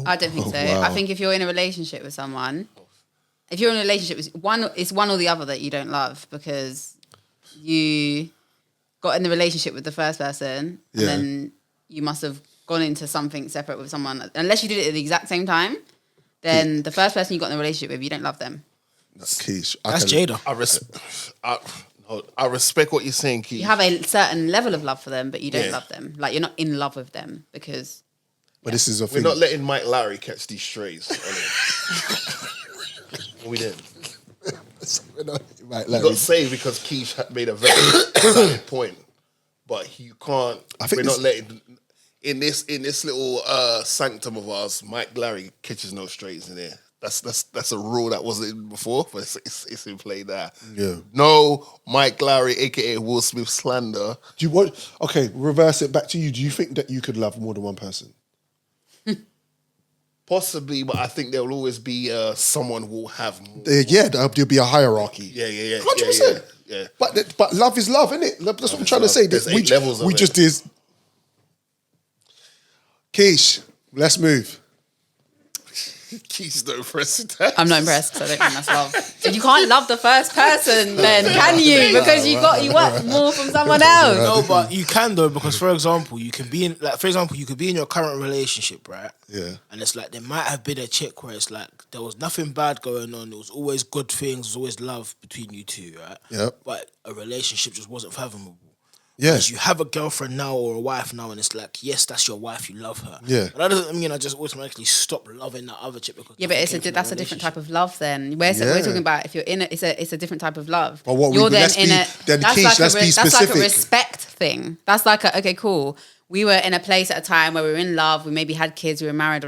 I don't think so. Wow. I think if you're in a relationship with someone, if you're in a relationship with one, it's one or the other that you don't love because you got in the relationship with the first person and then you must have gone into something separate with someone. Unless you did it at the exact same time, then the first person you got in a relationship with, you don't love them. That's Keish. That's Jada. I respect what you're saying, Keith. You have a certain level of love for them, but you don't love them. Like, you're not in love with them because But this is a We're thing. not letting Mike Lowry catch these strays. We didn't. We're not, right, He got saved because Keish had made a very valid point. But you can't. We're not letting in this little sanctum of ours. Mike Larry catches no strays in there. That's a rule that wasn't in before, but it's in play there. Yeah. No Mike Larry, aka Will Smith slander. Do you want? Okay, reverse it back to you. Do you think that you could love more than one person? Possibly, but I think there will always be someone who will have more. Yeah, there'll be a hierarchy. Yeah. 100%. Yeah. But love is love, isn't it? That's what I'm trying to say. There's 8 levels of we it. just did. Keish, let's move. Keith's not impressed with that. I'm not impressed because I don't think that's love. If you can't love the first person, then can you? Because you want more from someone else. No, but you can though, because for example, you could be in your current relationship, right? Yeah. And it's like there might have been a chick where it's like there was nothing bad going on. There was always good things. There was always love between you two, right? Yep. But a relationship just wasn't fathomable. Yeah. Because you have a girlfriend now or a wife now, and it's like, yes, that's your wife. You love her. Yeah. But that doesn't mean I just automatically stop loving that other chick because Yeah, but that's a different type of love. Then we're talking about if you're in it, it's a different type of love. But what you're then let's be specific. That's like a respect thing. That's like okay, cool. We were in a place at a time where we were in love. We maybe had kids. We were married.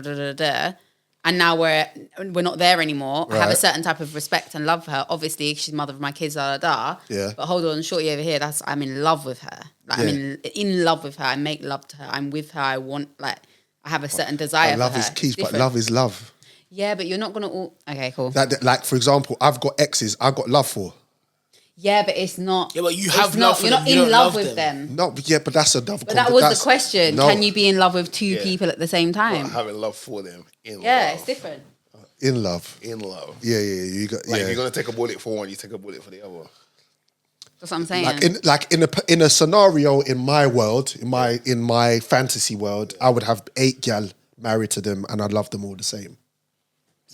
And now we're not there anymore. I have a certain type of respect and love for her. Obviously, she's mother of my kids, Yeah. But hold on, shorty over here, I'm in love with her. Like, I'm in love with her. I make love to her. I'm with her. I have a certain desire for her. Love is key, but love is love. Yeah, but you're not going to Okay, cool. Like, for example, I've got exes I've got love for. Yeah, but it's not. Yeah, but you have not. You're not in love with them. No, yeah, but that's a love. But that was the question. No. Can you be in love with two people at the same time? Not having love for them. Yeah, it's different. In love. In love. Yeah. You got. Like yeah. if you're gonna take a bullet for one, you take a bullet for the other. That's what I'm saying. In a scenario in my world, in my fantasy world, I would have 8 gal married to them, and I'd love them all the same.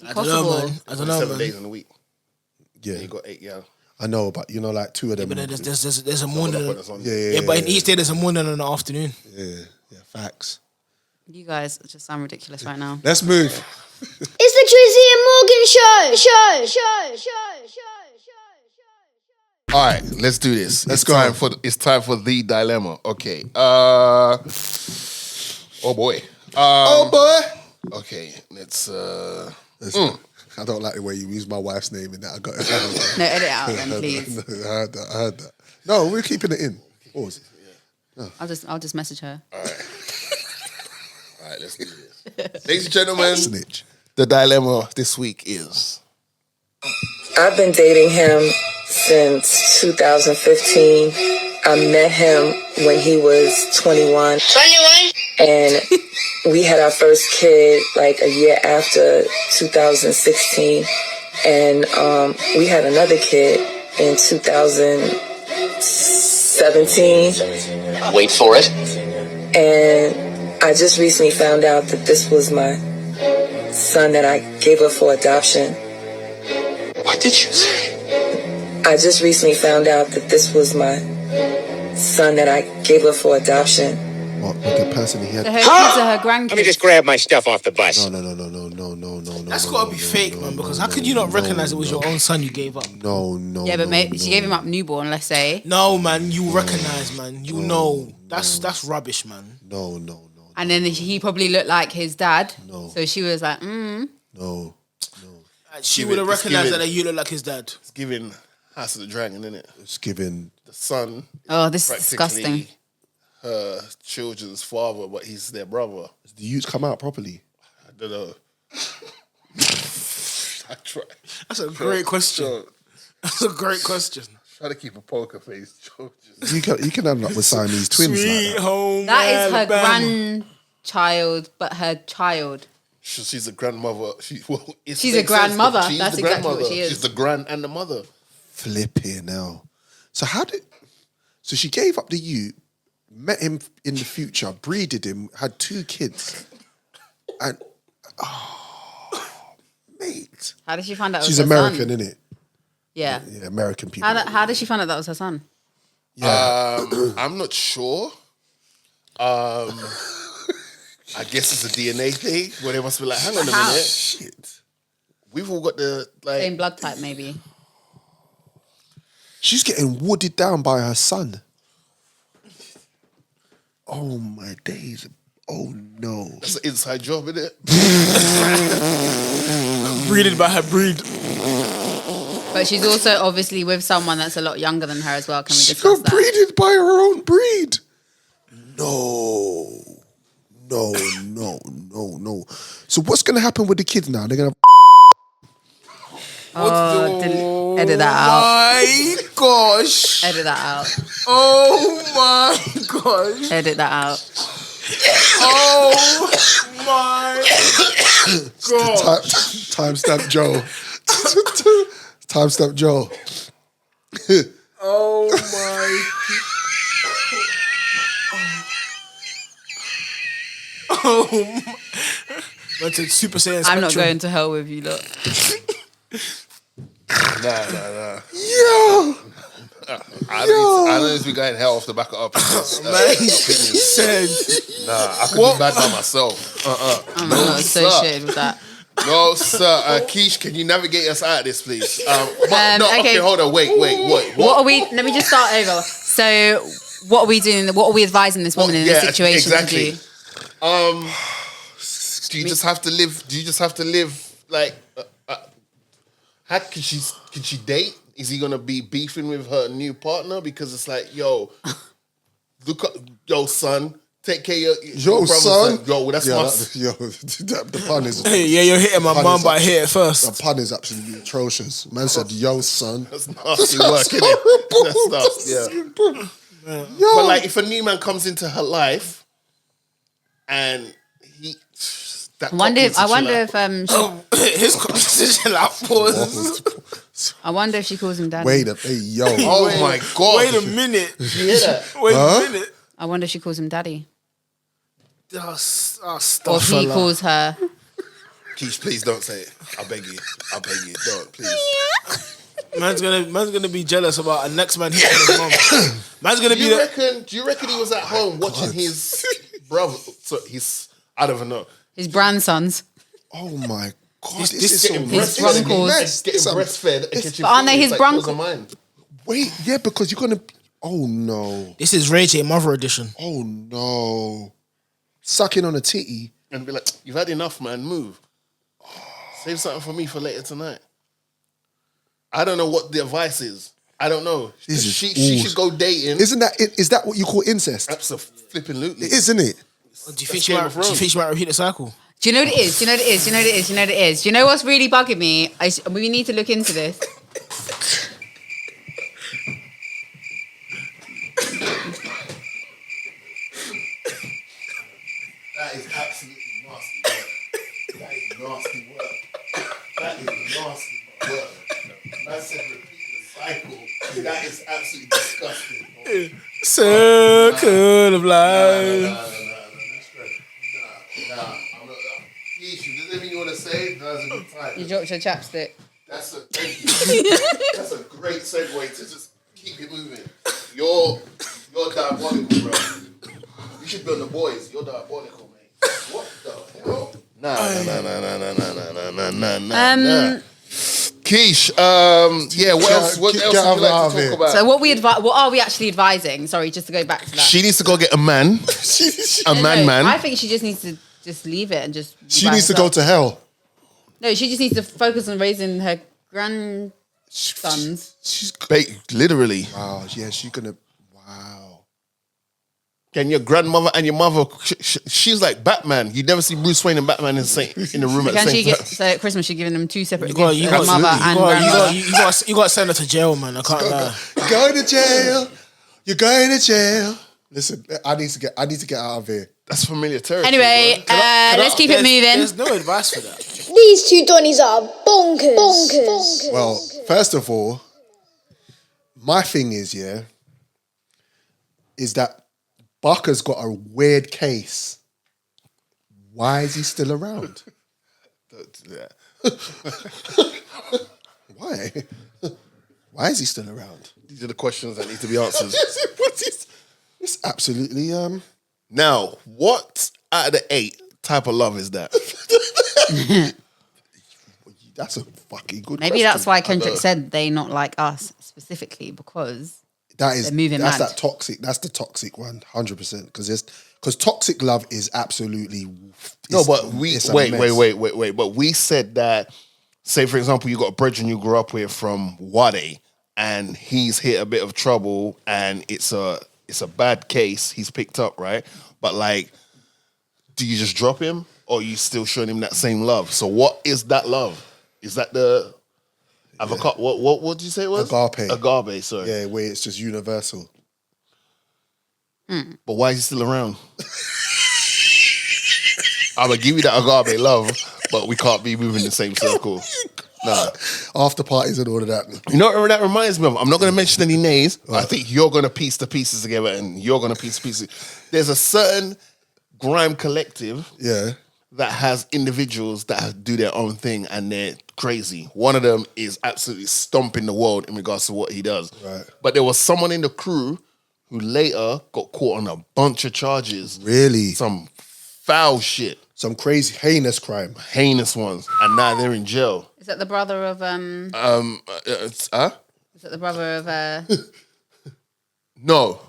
I don't know, man. 7 days in a week. Yeah, you got 8 gal. I know, but like 2 of them. But then there's a morning. Yeah, but in each day there's a morning and an afternoon. Yeah, facts. You guys just sound ridiculous right now. Let's move. It's the Drizzy and Morgan show. All right, let's do this. Let's go. It's time for the dilemma. Okay. Oh boy. Okay, let's. I don't like the way you use my wife's name in that. I got it. No, edit it out then, please. I heard that. No, we're keeping it in. Pause. I'll just message her. All right, let's do this. Ladies and gentlemen, Snitch. the dilemma this week is. I've been dating him since 2015. I met him when he was 21. 21? And we had our first kid like a year after 2016. And we had another kid in 2017. Wait for it. And I just recently found out that this was my son that I gave up for adoption. What did you say? I just recently found out that this was my son that I gave up for adoption. What, with the person he had? So her kids are her grandkids. Let me just grab my stuff off the bus. No. That's gotta be fake, man. Because how could you not recognize it was your own son you gave up? No. Yeah, but she gave him up newborn, let's say. No, man. You recognize, man. You know that's rubbish, man. No. And then he probably looked like his dad. No. So she was like, No. She would have recognized that you look like his dad. It's giving House of the Dragon, isn't it? It's giving. The son. Oh, this is practically disgusting. Her children's father, but he's their brother. Does the youths come out properly? I don't know. I try. That's a great question. That's a great question. Try to keep a poker face. You can end up with Siamese twins. Sweet like that. home That is her Alabama. grandchild, but her child. She's a grandmother. She's a grandmother. That's exactly what she is. She's the grand and the mother. Flipping hell. So so she gave up the youth, met him in the future, breeded him, had 2 kids. And, mate. How did she find out it was She's her American, son? innit? Yeah. Yeah, American people. How did she find out that was her son? I'm not sure. I guess it's a DNA thing where they must be like, hang on a How? minute. Shit. We've all got the like. Same blood type, maybe. She's getting wooded down by her son. Oh my days. Oh no. That's an inside job, isn't it? Breeded by her breed. But she's also obviously with someone that's a lot younger than her as well. Can we She discuss got that? breeded by her own breed. No. No. So what's going to happen with the kids now? They're going to... Edit that out. My gosh. Edit that out. Oh my gosh. Edit that out. Oh my god. Timestamp Joe. Timestamp Joe. Oh my. Oh my. That's a Super Saiyan I'm not Spectrum. going to hell with you, look. Nah. Yo. I don't need to be going hell off the back of our opinions. Said. Nah, I could be bad by myself. I'm not associated with that. No, sir. Keish, can you navigate us out of this, please? Okay, hold on. Wait. What are we? Let me just start over. So, what are we doing? What are we advising this woman in this situation to do? Do you just have to live? Do you just have to live like? How can she date? Is he gonna be beefing with her new partner because it's like, yo, son, take care of your brother's son. Yo, that's my. The pun is. Yeah, you're hitting my mum, but I hit it first. The pun is absolutely atrocious. Man said, "Yo, son." That's nasty work, isn't it? That's nasty. Yeah. But like, if a new man comes into her life, and he, I wonder if his conversation like pause. I wonder if she calls him daddy. Wait a yo. Oh my god! Wait a minute. You hear that? Wait a minute. I wonder if she calls him daddy. Stop. Or if he calls her. Keish, please don't say it. I beg you, don't, please. Man's gonna be jealous about a next man hitting his mum. Man's gonna be. Do you reckon he was at home watching his brother? So I don't even know. His grandsons. Oh my god! This is getting his broncos. getting breastfed. And But aren't they his broncos? Wait, yeah, because you're gonna. Oh no! This is Ray J Mother edition. Oh no! Sucking on a titty and be like, "You've had enough, man. Move. Save something for me for later tonight." I don't know what the advice is. I don't know. She should go dating. Isn't that it? Is that what you call incest? Absolutely. Isn't it? Do you think she might repeat the cycle? Do you know what it is? Do you know what it is? Do you know what it is? Do you know what it is? Do you know what's really bugging me? We need to look into this. That is absolutely nasty work. That is nasty work. Man said repeat the cycle. That is absolutely disgusting. Circle of life. Nah, I'm not. Yeesh, if there's anything you want to say, now's a good time. You dropped your chapstick. Thank you. That's a great segue to just keep it moving. You're diabolical, bro. You should be on the boys. You're diabolical, mate. What the hell? Nah. Keish, what else would you like to talk about? So what are we actually advising? Sorry, just to go back to that. She needs to go get a man. Man. I think she just needs to just leave it and just... She needs to go to hell. No, she just needs to focus on raising her grandsons. She's literally. Wow, yeah, she's gonna... Wow. Can your grandmother and your mother... She's like Batman. You never see Bruce Wayne and Batman in the room at the same time. So at Christmas, she's giving them two separate You gifts. Mother and grandmother. You got to send her to jail, man. I can't lie. You're going to jail. You're going to jail. Listen, I need to get out of here. That's familiar territory. Anyway, let's keep it moving. There's no advice for that. These two Donnies are bonkers. Well, first of all, my thing is that Barker's got a weird case. Why is he still around? Don't do that. Why? Why is he still around? These are the questions that need to be answered. It's absolutely Now, what out of the 8 type of love is that? That's a fucking good Maybe question. that's why Kendrick said they not like us specifically, because they're moving that's mad. that toxic. That's the toxic one, 100%. Because toxic love is absolutely No, but wait. But we said that. Say for example, you got a brethren you grew up with from Wade, and he's hit a bit of trouble, and it's a bad case. He's picked up, right? But like, do you just drop him, or are you still showing him that same love? So what is that love? Is that the avocado? What did you say it was? Agape, sorry. Yeah, where it's just universal. But why is he still around? I'm gonna give you that agape love, but we can't be moving in the same circle. Nah. After parties and all of that. You know what that reminds me of? I'm not gonna mention any names. I think you're gonna piece the pieces together, and you're gonna piece the pieces. There's a certain grime collective. Yeah. That has individuals that do their own thing and they're crazy. One of them is absolutely stomping the world in regards to what he does. Right. But there was someone in the crew who later got caught on a bunch of charges. Really? Some foul shit. Some crazy, heinous crime. Heinous ones. And now they're in jail. Is that the brother of Huh? Is that the brother of No.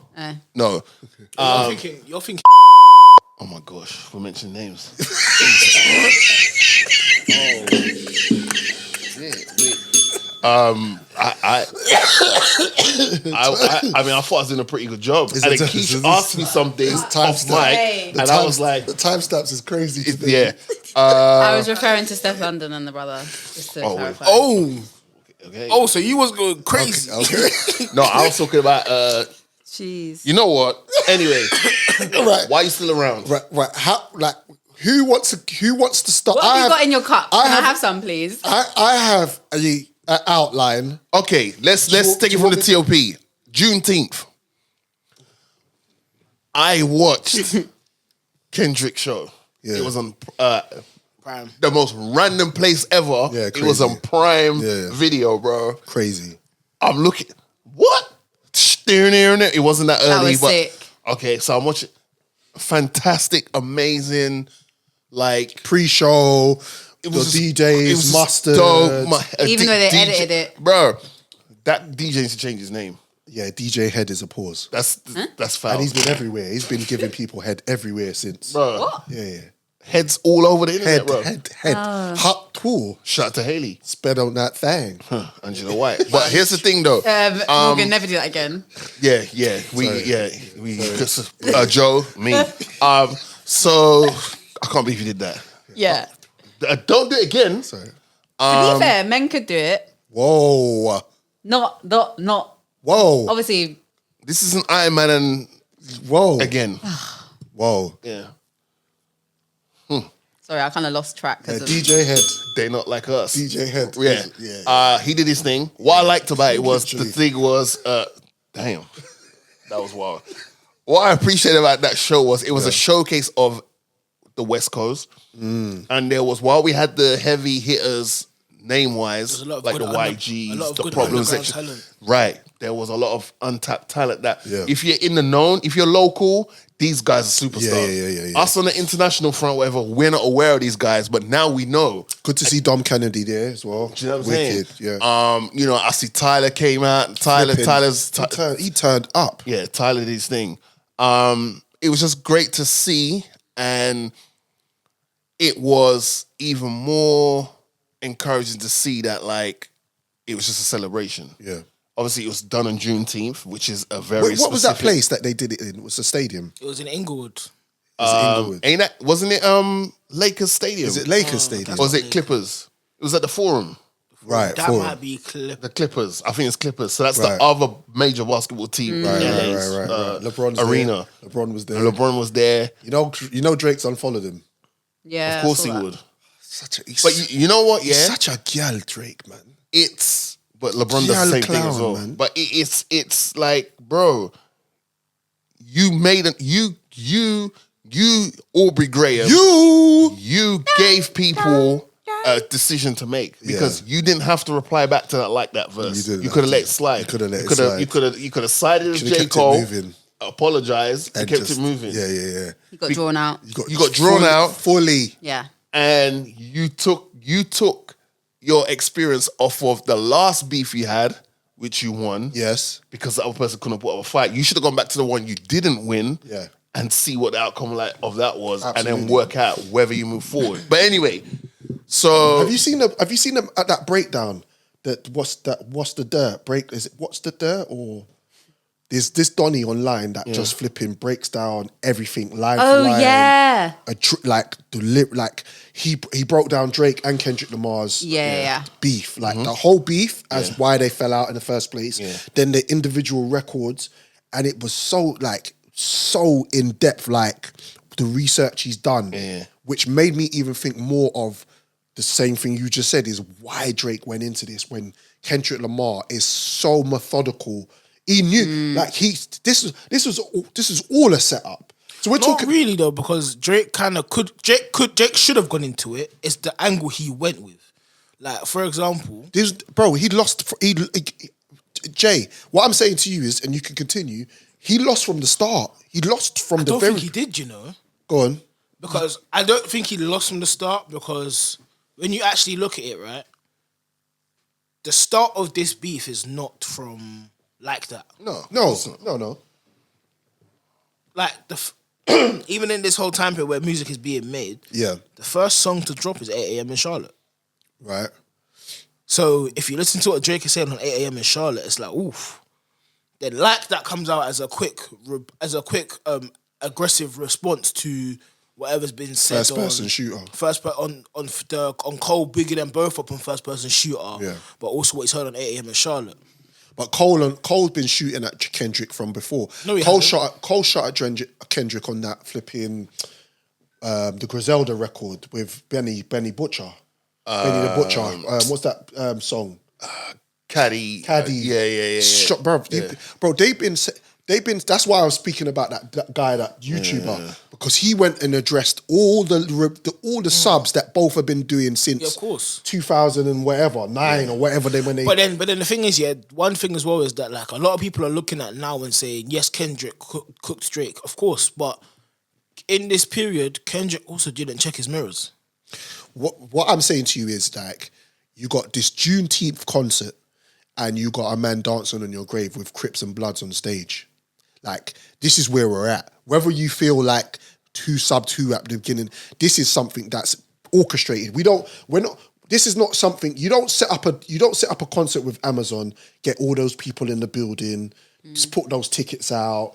No. You're thinking. Oh my gosh, we're mentioning names. I mean, I thought I was doing a pretty good job. And then Keisha asked me something off mic, and I was like, the timestamps is crazy. Yeah. I was referring to Steph London and the brother, just to clarify. Okay. Oh, so you was going crazy. Okay. No, I was talking about Jeez. you know what? Anyway, Right. why are you still around? Right. How? Like, who wants to start? What have you got in your cup? Can I have some, please? I have an outline. Okay, let's take it from the TOP. Juneteenth. I watched Kendrick show. Yeah. It was on Prime. the most random place ever. Yeah, it was on Prime Video, bro. Crazy. I'm looking. What? It wasn't that early, was but sick. okay. So I'm watching. Fantastic, amazing, like Pre-show. it was the just- DJs, it was mustard. dope. Even though they edited it. bro. That DJ needs to change his name. Yeah, DJ Head is a pause. That's foul. And he's been everywhere. He's been giving people head everywhere since. Bro, What? Yeah. heads all over the internet, bro. Head. Hawktuah. Shout out to Hayley. Sped on that thing. Angela White. But here's the thing, though. Morgan, never do that again. Yeah, Joe, me. So I can't believe you did that. Yeah. Don't do it again. Sorry. To be fair, men could do it. Whoa. Not. Whoa. Obviously, This is an Iron Man and Whoa. again. Whoa. Yeah. sorry, I kind of lost track. Yeah, 'cause of- DJ Head. They not like us. DJ Head. Yeah. Yeah. He did his thing. What I liked about it was Literally. the thing was, damn, that was wild. What I appreciated about that show was it was a showcase of the West Coast, and there was, while we had the heavy hitters name wise, There's a lot of like the good YGs, a lot of the good problem underground section, talent. right? There was a lot of untapped talent that Yeah. if you're in the known, if you're local, these guys are superstars. Yeah. Us on the international front, whatever, we're not aware of these guys, but now we know. Good to see Dom Kennedy there as well. Do you know what I'm Wicked. saying? Yeah. You know, I see Tyler came out. Flipping. He turned up. Yeah, Tyler did his thing. It was just great to see, and it was even more encouraging to see that, like, it was just a celebration. Yeah. Obviously, it was done on Juneteenth, which is a very Wait, what was that specific- place that they did it in? It was the stadium. It was in Inglewood. Inglewood. Ain't that, wasn't it Lakers Stadium? Is it Lakers Stadium? Or was it Clippers? It was at the Forum. Right. That Forum. might be Clip. The Clippers. I think it's Clippers. So that's Right. the other major basketball team. Right. in LA's, LeBron's arena. There. LeBron was there. And LeBron was there. You know Drake's unfollowed him. yeah. Of course I he saw that. would. He's But you know what? he's Yeah, such a gal, Drake, man. but LeBron does the Girl same clown, thing as well. man. But it's like, bro, you made you Aubrey Graham. You gave people a decision to make because you didn't have to reply back to that like that verse. You didn't You have could have to. let it slide. You could have let it slide. You could have sided with Should've J. kept it Cole. moving. apologized, and kept just- it moving. Yeah. He got drawn out. You got drawn out fully. Yeah. and you took your experience off of the last beef you had, which you won. Yes. Because the other person couldn't put up a fight. You should have gone back to the one you didn't win. Yeah. And see what the outcome of that was, and Absolutely. then work out whether you move forward. But anyway, so Have you seen them at that breakdown? What's the dirt break? Is it what's the dirt or? There's this Donny online that just flipping breaks down everything line for Oh line. yeah. He broke down Drake and Kendrick Lamar's Yeah. beef, like the whole beef as why they fell out in the first place. Yeah. Then the individual records, and it was so in depth, like the research he's done, which made me even think more of the same thing you just said is why Drake went into this when Kendrick Lamar is so methodical. He knew this was all a setup. So we're Not talking really though, because Drake Drake should have gone into it. It's the angle he went with. Like for example, he lost. Jay, what I'm saying to you is, and you can continue. He lost from the start. He lost from I the don't very. think he did. You know, Go on. because I don't think he lost from the start. Because when you actually look at it, right, the start of this beef is not from like that. No. Like even in this whole time period where music is being made, Yeah. the first song to drop is 8 a.m. in Charlotte. Right. So if you listen to what Drake is saying on 8 a.m. in Charlotte, it's like, oof. Then like that comes out as a quick aggressive response to whatever's been said First person shooter. On Cole bigging them both up on first person shooter. Yeah. But also what he's heard on 8 a.m. in Charlotte. But Cole's been shooting at Kendrick from before. No, he Cole hasn't. shot at Kendrick on that flipping the Griselda record with Benny Butcher. Benny the Butcher. What's that song? Caddy. Yeah. Shot, bro. They've been. That's why I was speaking about that guy, that YouTuber, because he went and addressed all the subs that both have been doing since of course. 2000 and whatever 9 or whatever when they. But then the thing is, one thing as well is that like a lot of people are looking at now and saying, yes, Kendrick cooked Drake, of course, but in this period, Kendrick also didn't check his mirrors. What I'm saying to you is like, you got this Juneteenth concert, and you got a man dancing on your grave with Crips and Bloods on stage. Like, this is where we're at. Whether you feel like who subbed who at the beginning, this is something that's orchestrated. This is not something, you don't set up a concert with Amazon, get all those people in the building, just put those tickets out,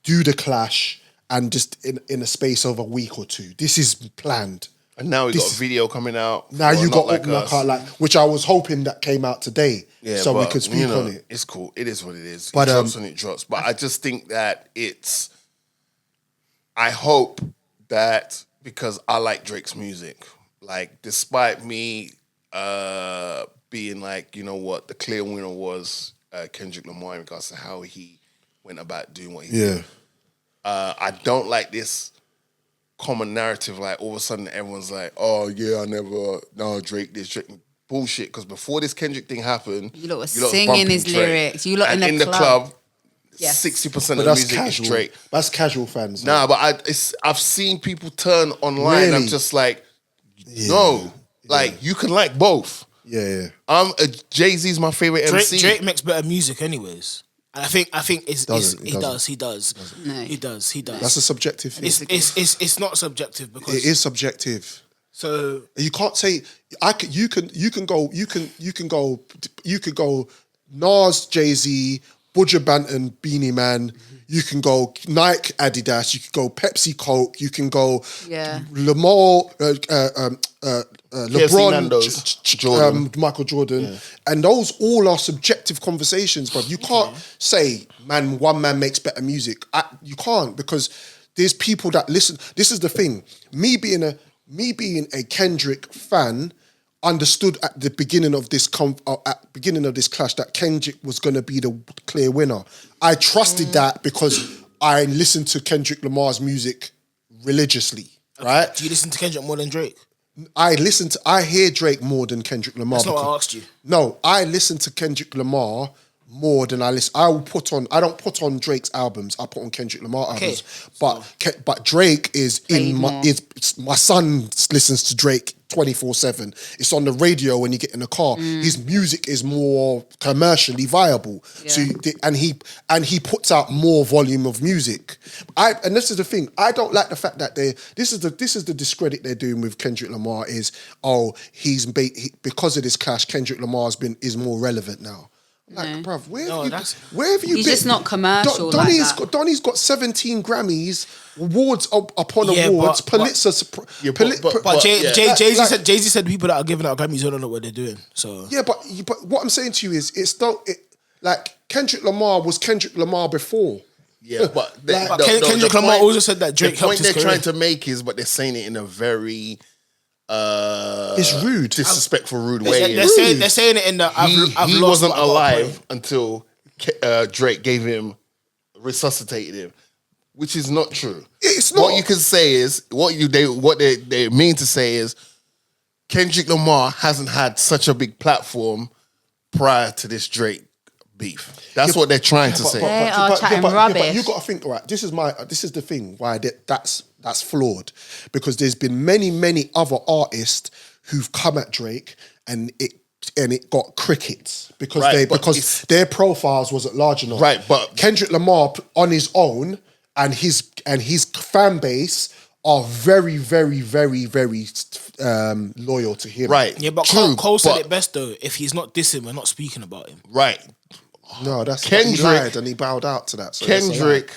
do the clash, and just in a space of a week or two. This is planned. And now we got a video coming out. Now you got Us. which I was hoping that came out today, so we could speak on it. It's cool. It is what it is. But, it drops when it drops. But I just think that I hope that because I like Drake's music, like despite me being like, you know what, the clear winner was Kendrick Lamar in regards to how he went about doing what he did. I don't like this common narrative, like all of a sudden everyone's like, oh yeah, Drake this, Drake bullshit. Because before this Kendrick thing happened, You lot were was singing bumping his Drake. lyrics. You lot and in the club. Yes. 60% But of the that's music casual. is Drake. That's casual fans. Nah, but I've seen people turn online. Really? I'm just like, no, like you can like both. Yeah. Jay-Z's my favorite MC. Drake makes better music anyways. And I think he does. No. He does. That's a subjective thing. It's not subjective because It is subjective. So You can't say you can go Nas, Jay-Z, Buju Banton, Beanie Man. You can go Nike, Adidas. You can go Pepsi, Coke. You can go Lamar, LeBron, Nando's, Jordan. Michael Jordan, and those all are subjective conversations. But you can't say one man makes better music. You can't, because there's people that listen. This is the thing. Me being a Kendrick fan, understood at the beginning of this clash that Kendrick was going to be the clear winner. I trusted that because I listened to Kendrick Lamar's music religiously, right? do you listen to Kendrick more than Drake? I hear Drake more than Kendrick Lamar. That's not what I asked you. No, I listen to Kendrick Lamar more than I listen. I don't put on Drake's albums. I put on Kendrick Lamar albums. But Drake is my son listens to Drake 24/7. It's on the radio when you get in the car. His music is more commercially viable. Yeah. So he puts out more volume of music. And this is the thing. I don't like the fact that this is the discredit they're doing with Kendrick Lamar is because of this clash, Kendrick Lamar is more relevant now. Like, bruv, where have you been? He's just not commercial Donnie's got 17 Grammys, awards upon awards, Pulitzer. But Jay-Z said people that are giving out Grammys don't know what they're doing. So yeah, but what I'm saying to you is like Kendrick Lamar was Kendrick Lamar before. Yeah, but Kendrick Lamar also said that Drake helped his career. The point they're trying to make is, but they're saying it in a very it's rude, disrespectful, rude way. They're saying it in the he wasn't alive until Drake resuscitated him, which is not true. It's not. What you can say is what they mean to say is Kendrick Lamar hasn't had such a big platform prior to this Drake beef. That's what they're trying to say. They are chatting rubbish. But you got to think, right? This is the thing why that's flawed, because there's been many other artists who've come at Drake and it got crickets because their profiles wasn't large enough. Right, but Kendrick Lamar on his own and his fan base are very loyal to him. Right. Yeah, but Cole said it best though. If he's not dissing, we're not speaking about him. Right. No, that's Kendrick, he lied and he bowed out to that. So Kendrick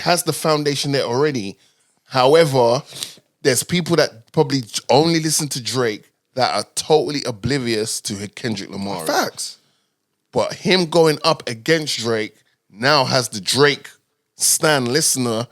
has the foundation there already. However, there's people that probably only listen to Drake that are totally oblivious to Kendrick Lamar. Facts. But him going up against Drake now has the Drake stan listener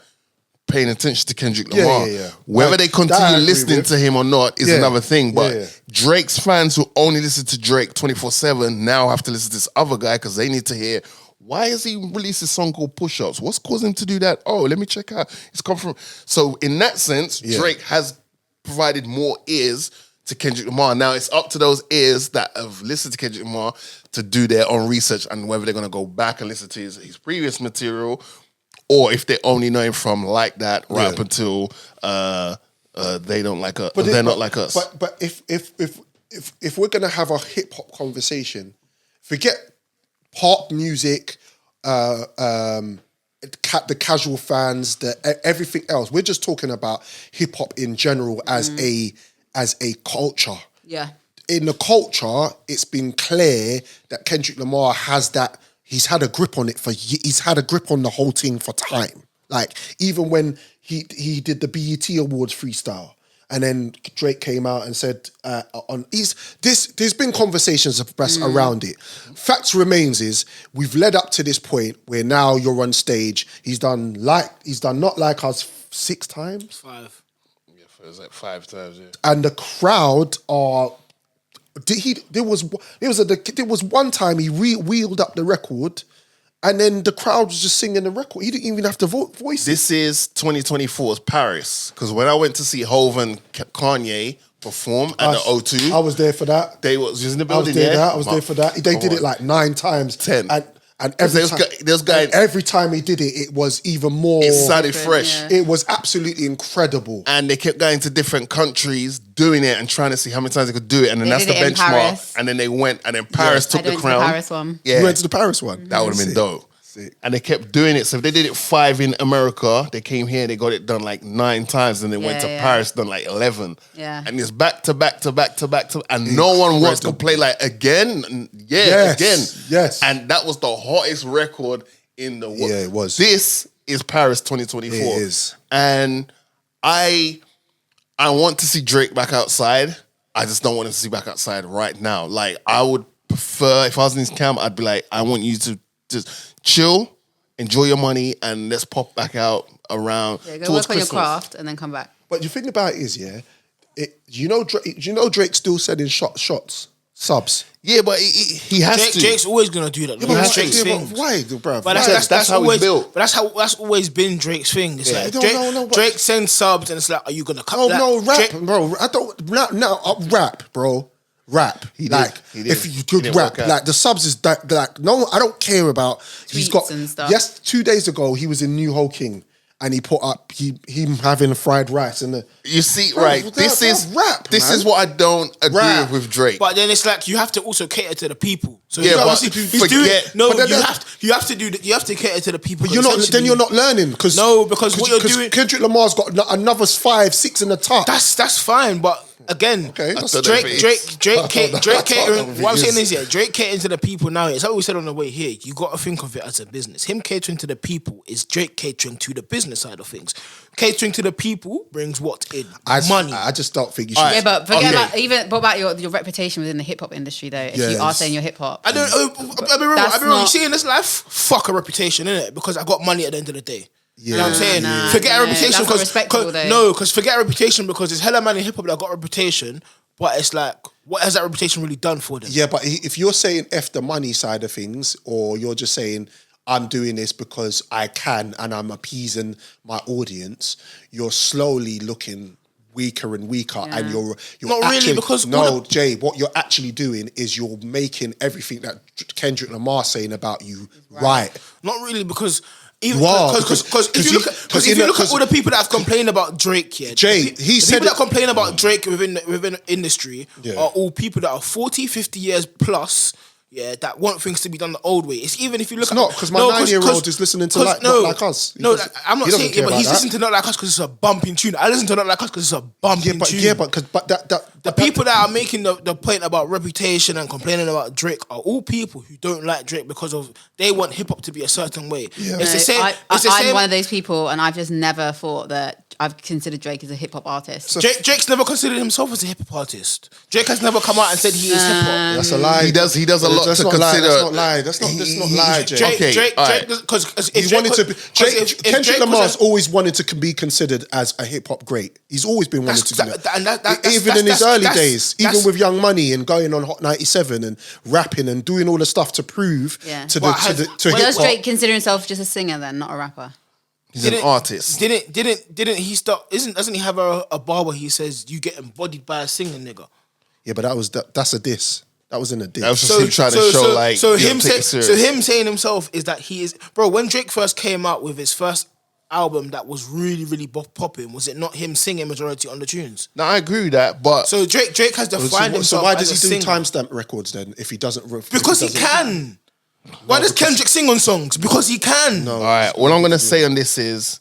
paying attention to Kendrick Lamar. Yeah. Whether they continue listening to him or not is another thing. But Drake's fans who only listen to Drake 24/7 now have to listen to this other guy because they need to hear, why has he released a song called Push-Ups? What's causing him to do that? Oh, let me check out. It's come from... So in that sense, Drake has provided more ears to Kendrick Lamar. Now it's up to those ears that have listened to Kendrick Lamar to do their own research and whether they're going to go back and listen to his previous material, or if they only know him from Like That right up until they don't like us. They're not like us. But if we're gonna have a hip hop conversation, forget pop music, the casual fans, everything else. We're just talking about hip hop in general as a culture. Yeah. In the culture, it's been clear that Kendrick Lamar has that. He's had a grip on it he's had a grip on the whole thing for time. Like, even when he did the BET Awards freestyle, and then Drake came out and said, there's been conversations around it. Facts remains is, we've led up to this point where now you're on stage. He's done Not Like Us 6 times? 5. Yeah, it was like 5 times, yeah. And the crowd are... There was one time he wheeled up the record, and then the crowd was just singing the record. He didn't even have to voice it. This is 2024's Paris, because when I went to see Hov and Kanye perform at the O2, I was there for that. They was in the building. I was there for that. They did it like 9 times, 10, and every time he did it, it was even more. It sounded fresh. Yeah. It was absolutely incredible. And they kept going to different countries, doing it and trying to see how many times they could do it. And then that's the benchmark. And then they went, and then Paris took the crown. The Paris one. Yeah. You went to the Paris one? That would have been dope. And they kept doing it. So if they did it 5 in America, they came here, they got it done like 9 times, and they went to Paris, done like 11. Yeah. And it's back to back to back to back to, and no one wants to play like again. Again. Yes. And that was the hottest record in the world. Yeah, it was. This is Paris 2024. It is. And I want to see Drake back outside. I just don't want him to see back outside right now. Like, I would prefer, if I was in his camp, I'd be like, I want you to just chill, enjoy your money, and let's pop back out around Go towards work on your Christmas. craft and then come back. But the thing about it is, Drake's still selling subs. Yeah, but he has to. Drake's always gonna do that. That's Drake's thing. Why, bro? But that's how he's built. But that's always been Drake's thing. It's like Drake sends subs, and it's like, are you gonna cut that? No, rap, bro. I don't. Now, rap, bro. rap. He did. Like, He did. if you He could didn't rap, work out. like the subs is that, like, no, I don't care about. He's Tweets got, and stuff. yes, 2 days ago, he was in New Ho King and he put up, him having fried rice and the. You see, Bro, right? that- This is that's rap, This man. is what I don't agree Rap. with Drake. But then it's like you have to also cater to the people. So Yeah, he's but obviously he's forget- doing, no, but then you have to do you have to cater to the people. But then you're not learning because No, because what you're doing- Kendrick Lamar's got another 5, 6 in the top. That's fine, but again, Okay, that's- don't know if it is. I don't know catering. if What I'm it saying is. is, Drake catering to the people now. It's like we said on the way here. You got to think of it as a business. Him catering to the people is Drake catering to the business side of things. Catering to the people brings what in money. I just don't think you should. Alright. Yeah, but forget Okay. about your reputation within the hip hop industry though. If you are Yes. saying you're hip hop, I don't. I mean, That's you not- see in this life, fuck a reputation, innit? Because I got money at the end of the day. You know what I'm saying? Nah, forget a no, reputation that's not respectable, though. because forget a reputation because there's hella man in hip hop that got a reputation, but it's like, what has that reputation really done for them? Yeah, but if you're saying F the money side of things, or you're just saying I'm doing this because I can and I'm appeasing my audience, you're slowly looking weaker and weaker, and you're Not really, actually, because no, all the- Jay, what you're actually doing is you're making everything that Kendrick Lamar's saying about you right. Not really, because even You are, because because if you look at, because if in you a- look at because- all the people that have complained about Drake, Jay, the he said people that it- complain about Drake within the industry Yeah. are all people that are 40, 50 years plus. Yeah, that want things to be done the old way. It's even if you look It's at not, 'cause my 9-year-old is listening to Not Like Us. He No, doesn't- I'm not he doesn't saying. care Yeah, but about he's that. listening to Not Like Us because it's a bumping tune. I listen to Not Like Us because it's a bumping tune. But The people that are making the point about reputation and complaining about Drake are all people who don't like Drake because of they want hip hop to be a certain way. Yeah. It's the same. It's the I'm same. one of those people, and I've just never thought that I've considered Drake as a hip hop artist. Drake's never considered himself as a hip hop artist. Drake has never come out and said he is hip hop. That's a lie. He does a lot That's to not lie. consider. That's not lie. That's not lie, Jay. Okay, all right. Because He wanted to be. Kendrick Lamar's always wanted to be considered as a hip hop great. He's always been wanting to do that. Even in his early days, even with Young Money and going on Hot 97 and rapping and doing all the stuff to prove to Does hip Drake hop. consider himself just a singer then, not a rapper? He's an artist. Didn't he start? Doesn't he have a bar where he says you get embodied by a singer, nigga? Yeah, but that's a diss. That was in a diss. That was just him trying to show like. so you know, him take it serious. him saying himself is that he is, bro. When Drake first came out with his first album that was really popping, was it not him singing majority on the tunes? No, I agree with that, but So Drake has defined himself. So why as does a he do singer. timestamp records then if he doesn't? Because he can. Why does Kendrick sing on songs? Because he can. all right. All I'm gonna say on this is,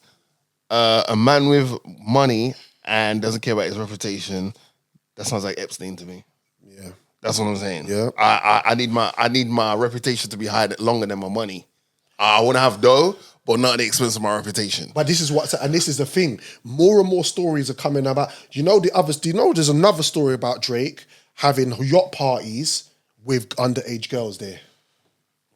a man with money and doesn't care about his reputation. That sounds like Epstein to me. Yeah, that's what I'm saying. Yeah, I need my reputation to be higher longer than my money. I want to have dough, but not at the expense of my reputation. But this is and this is the thing. More and more stories are coming about. Do you know there's another story about Drake having yacht parties with underage girls there.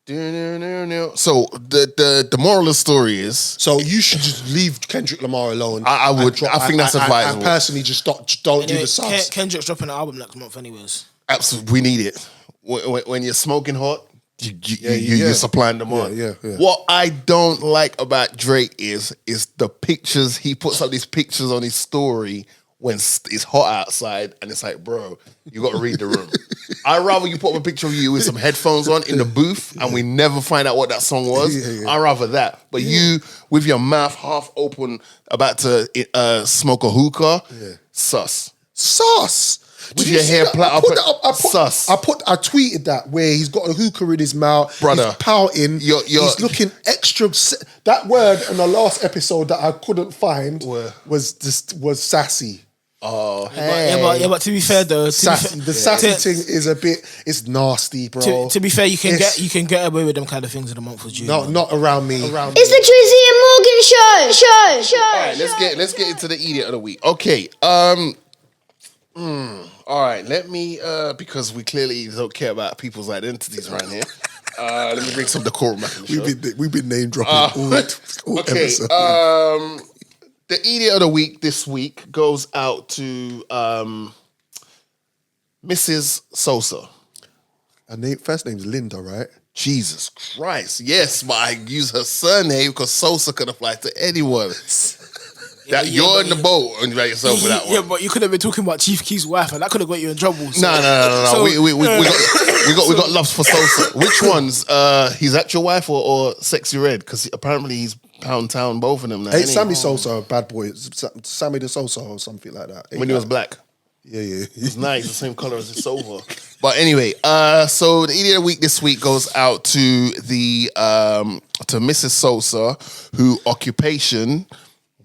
So the moral of the story is, so you should just leave Kendrick Lamar alone. I would. I think that's advisable. I personally just don't do the subs. Kendrick's dropping an album next month, anyways. Absolutely, we need it. When you're smoking hot, you're supplying the more. Yeah. What I don't like about Drake is the pictures. He puts up these pictures on his story when it's hot outside, and it's like, bro, you got to read the room. I'd rather you put up a picture of you with some headphones on in the booth, and we never find out what that song was. I'd rather that. But you, with your mouth half open, about to smoke a hookah, sus. With your hair plait up, sus. I tweeted that where he's got a hookah in his mouth, brother. He's pouting. He's looking extra. That word in the last episode that I couldn't find was sassy. Oh, yeah, but to be fair though, the sassy thing is it's nasty, bro. To be fair, you can get away with them kind of things in the month of June. No, not around me. It's the Drizzy and Morgan show. All right, let's get into the idiot of the week. Okay, all right, let me because we clearly don't care about people's identities around here. Let me bring some decorum back in the show. We've been name dropping all okay, episode. The idiot of the week this week goes out to Mrs. Sousa. Her first name's Linda, right? Jesus Christ, yes, but I use her surname because Sousa can apply to anyone. That you're in the boat and you by yourself with that one. Yeah, but you could have been talking about Chief Keef's wife, and that could have got you in trouble. So. No. So- we got loves for Sousa. Which ones? His actual wife or Sexy Red? Because apparently he's pound town both of them now. Hey, innit? Sammy Sousa, bad boy. Sammy the Sousa or something like that. When he was black. Yeah. It's nice, the same color as his silver. But anyway, so the Idiot of the Week this week goes out to the to Mrs. Sousa, who occupation,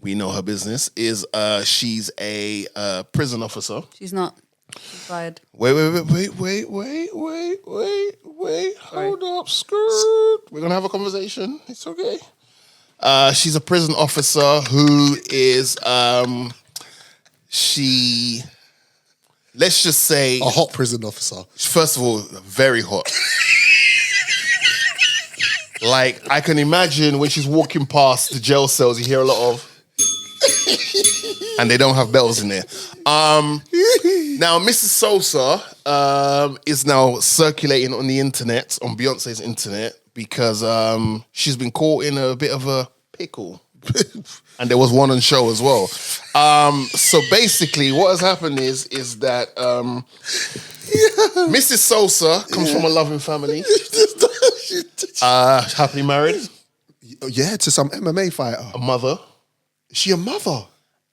we know her business, is she's a prison officer. She's not. She's fired. Wait. Hold up, skirt. We're gonna have a conversation. It's okay. She's a prison officer who is let's just say A hot prison officer. first of all, very hot. Like, I can imagine when she's walking past the jail cells, you hear a lot of, and they don't have bells in there. Now, Mrs. Sousa is now circulating on the internet, on Beyonce's internet, because she's been caught in a bit of a pickle. And there was one on show as well. So basically, what has happened is that Mrs. Sousa comes from a loving family. Happily married. Yeah, to some MMA fighter. A mother. Is she a mother?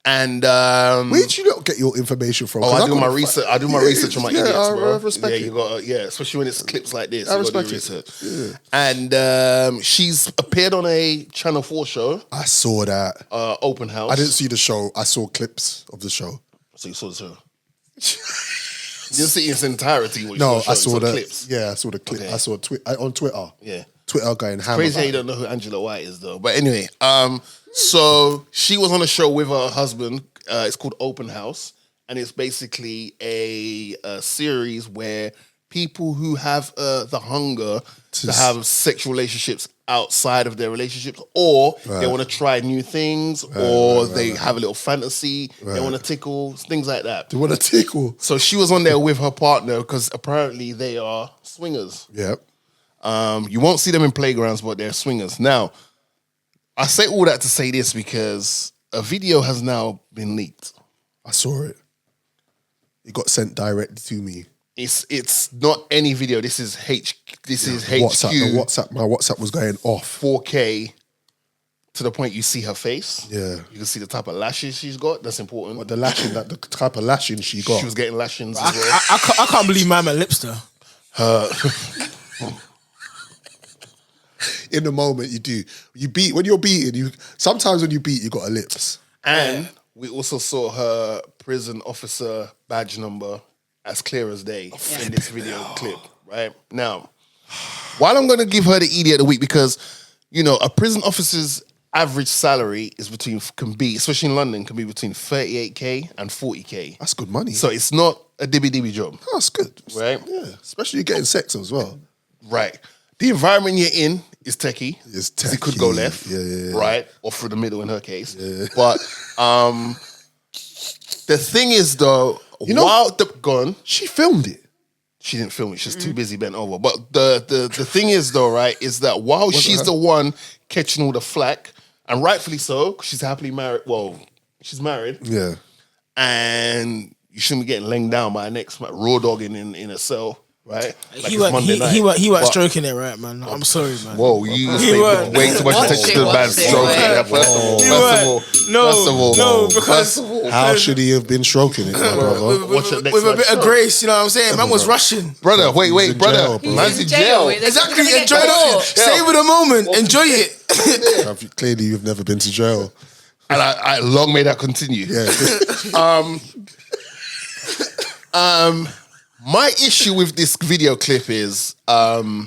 And Where did you not get your information from? I do my couldn't research. find- I do my research on my Yeah, idiots, I bro. respect yeah, it. you got especially when it's clips like this. I You got to do respect it. research. And she's appeared on a Channel 4 show, I saw that. Open House. I didn't see the show. I saw clips of the show. So you saw the show. You didn't see it in its entirety. What you No, saw I the show. saw You the clips. Yeah, I saw the clip. Okay. I saw on Twitter. Yeah. Twitter going hammer. Crazy how you don't know who Angela White is, though. But anyway, so she was on a show with her husband. It's called Open House, and it's basically a series where people who have the hunger to have sexual relationships outside of their relationships, or they want to try new things, or they have a little fantasy, they want to tickle, things like that. They want to tickle. So she was on there with her partner because apparently they are swingers. Yep. You won't see them in playgrounds, but they're swingers. Now, I say all that to say this because a video has now been leaked. I saw it. It got sent directly to me. It's not any video. This is HQ. My WhatsApp was going off. 4K to the point you see her face. Yeah. You can see the type of lashes she's got. That's important. But the lashing, the type of lashing she got. She was getting lashings as well. I can't believe my man lips though. In the moment, you do. When you're beating, sometimes when you beat, you got a lips. And we also saw her prison officer badge number as clear as day in this video clip, right? Now, while I'm going to give her the Idiot of the Week because, a prison officer's average salary can be, especially in London, can be between 38k and 40k. That's good money. So it's not a dibby job. Oh, that's good. Right? Yeah. Especially getting sex as well. Right. The environment you're in is techie. It's 'Cause it could go techie. left, Yeah. right, or through the middle in her case. Yeah. But the thing is, though, gone, she filmed it. She didn't film it. She's too busy bent over. But the thing is, though, right, is that while she's the one catching all the flack, and rightfully so, 'cause she's happily married. Well, she's married. Yeah. And you shouldn't be getting laying down by an ex, raw dogging in a cell. Right? Like He it's Monday night. weren't stroking it right, man. I'm sorry, man. Whoa, you just He paid weren't. way too much attention to the bad stroking. Yeah, First of all, No, because How should he have been stroking it, my brother? Watch it next with a man bit of stroke. grace, you know what I'm saying? Man was rushing. Brother, He's wait, in brother. jail, bro. Man's in jail. Exactly, enjoy it. Savor the moment, enjoy it. Clearly, you've never been to jail. And I long may that continue. Yeah. My issue with this video clip is,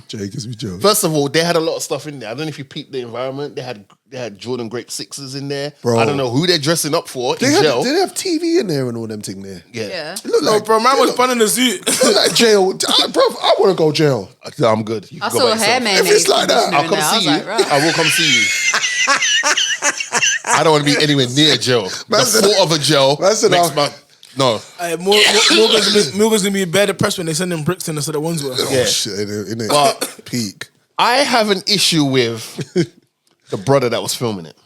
Jay gives me joke. first of all, they had a lot of stuff in there. I don't know if you peeped the environment. They had Jordan Grape Sixes in there. Bro. I don't know who they're dressing up for in They jail. have TV in there and all them thing there. Yeah. It look No, like, bro, man was bunning the suit. look like jail. Bro, I want to go jail. I'm good. You I can go saw by a hair yourself. man. If it's like that, I'll come see you. I will come see you. I don't want to be anywhere near jail. The thought of a jail Man said, makes my... No. Morgan's gonna be bad depressed when they send him Brixton instead of Wandsworth. Yeah. Oh, shit, innit? But- Peak. I have an issue with the brother that was filming it.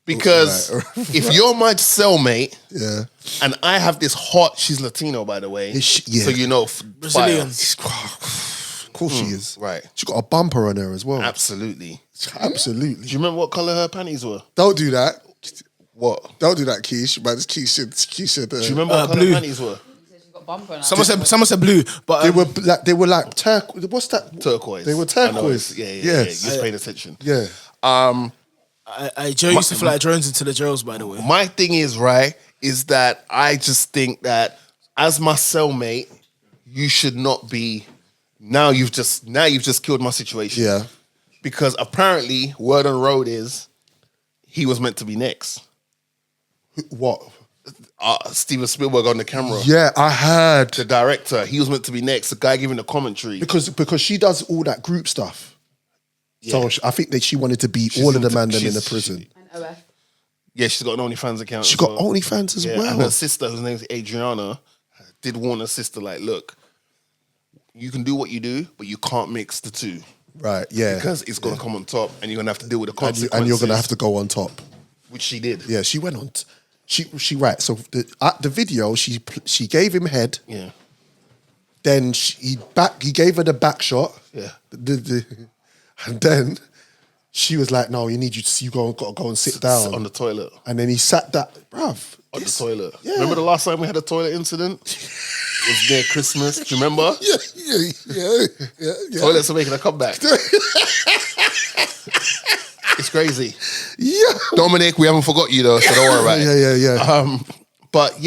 Because if you're my cellmate, Yeah. and I have this hot, she's Latino, by the way. So you know, Brazilian. Of course she is. Right. She got a bumper on her as well. Absolutely. Absolutely. Do you remember what color her panties were? Don't do that. What? Don't do that, Keish. Man, this Keish should. Do you remember what color blue. her panties were? Someone said blue, but They were like turquoise. What's that? Turquoise. They were I know turquoise. it's- Yeah. Yes. You just paying attention. Yeah. Joe used to fly drones into the jails, by the way. My thing is, right, is that I just think that as my cellmate, you should not be. Now you've just killed my situation. Yeah. Because apparently, word on the road is he was meant to be next. What? Steven Spielberg on the camera. Yeah, I heard. The director, he was meant to be next. The guy giving the commentary. Because she does all that group stuff. So I think that she wanted to be all of the man them in the prison. Yeah, she's got an OnlyFans account. She got OnlyFans as well. And her sister, whose name's Adriana, did warn her sister, like, look, you can do what you do, but you can't mix the two. Right, yeah. Because it's going to come on top and you're going to have to deal with the consequences. And you're going to have to go on top. Which she did. Yeah, she went on. She right. So the video, she gave him head. Yeah. Then he gave her the back shot. Yeah. And then she was like, "No, you got to go and sit down on the toilet." And then he sat that, bruv, on the toilet. Yeah. Remember the last time we had a toilet incident? It was near Christmas. Do you remember? Yeah. Toilets are making a comeback. It's crazy. Yeah. Dominic, we haven't forgot you though, so don't worry about it. Yeah. But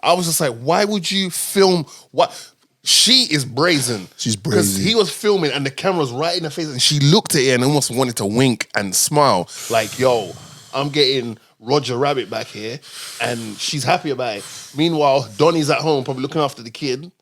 I was just like, why would you film what? She is brazen. She's Because brazen. he was filming and the camera's right in her face and she looked at it and almost wanted to wink and smile. Like, yo, I'm getting Roger Rabbit back here and she's happy about it. Meanwhile, Donnie's at home probably looking after the kid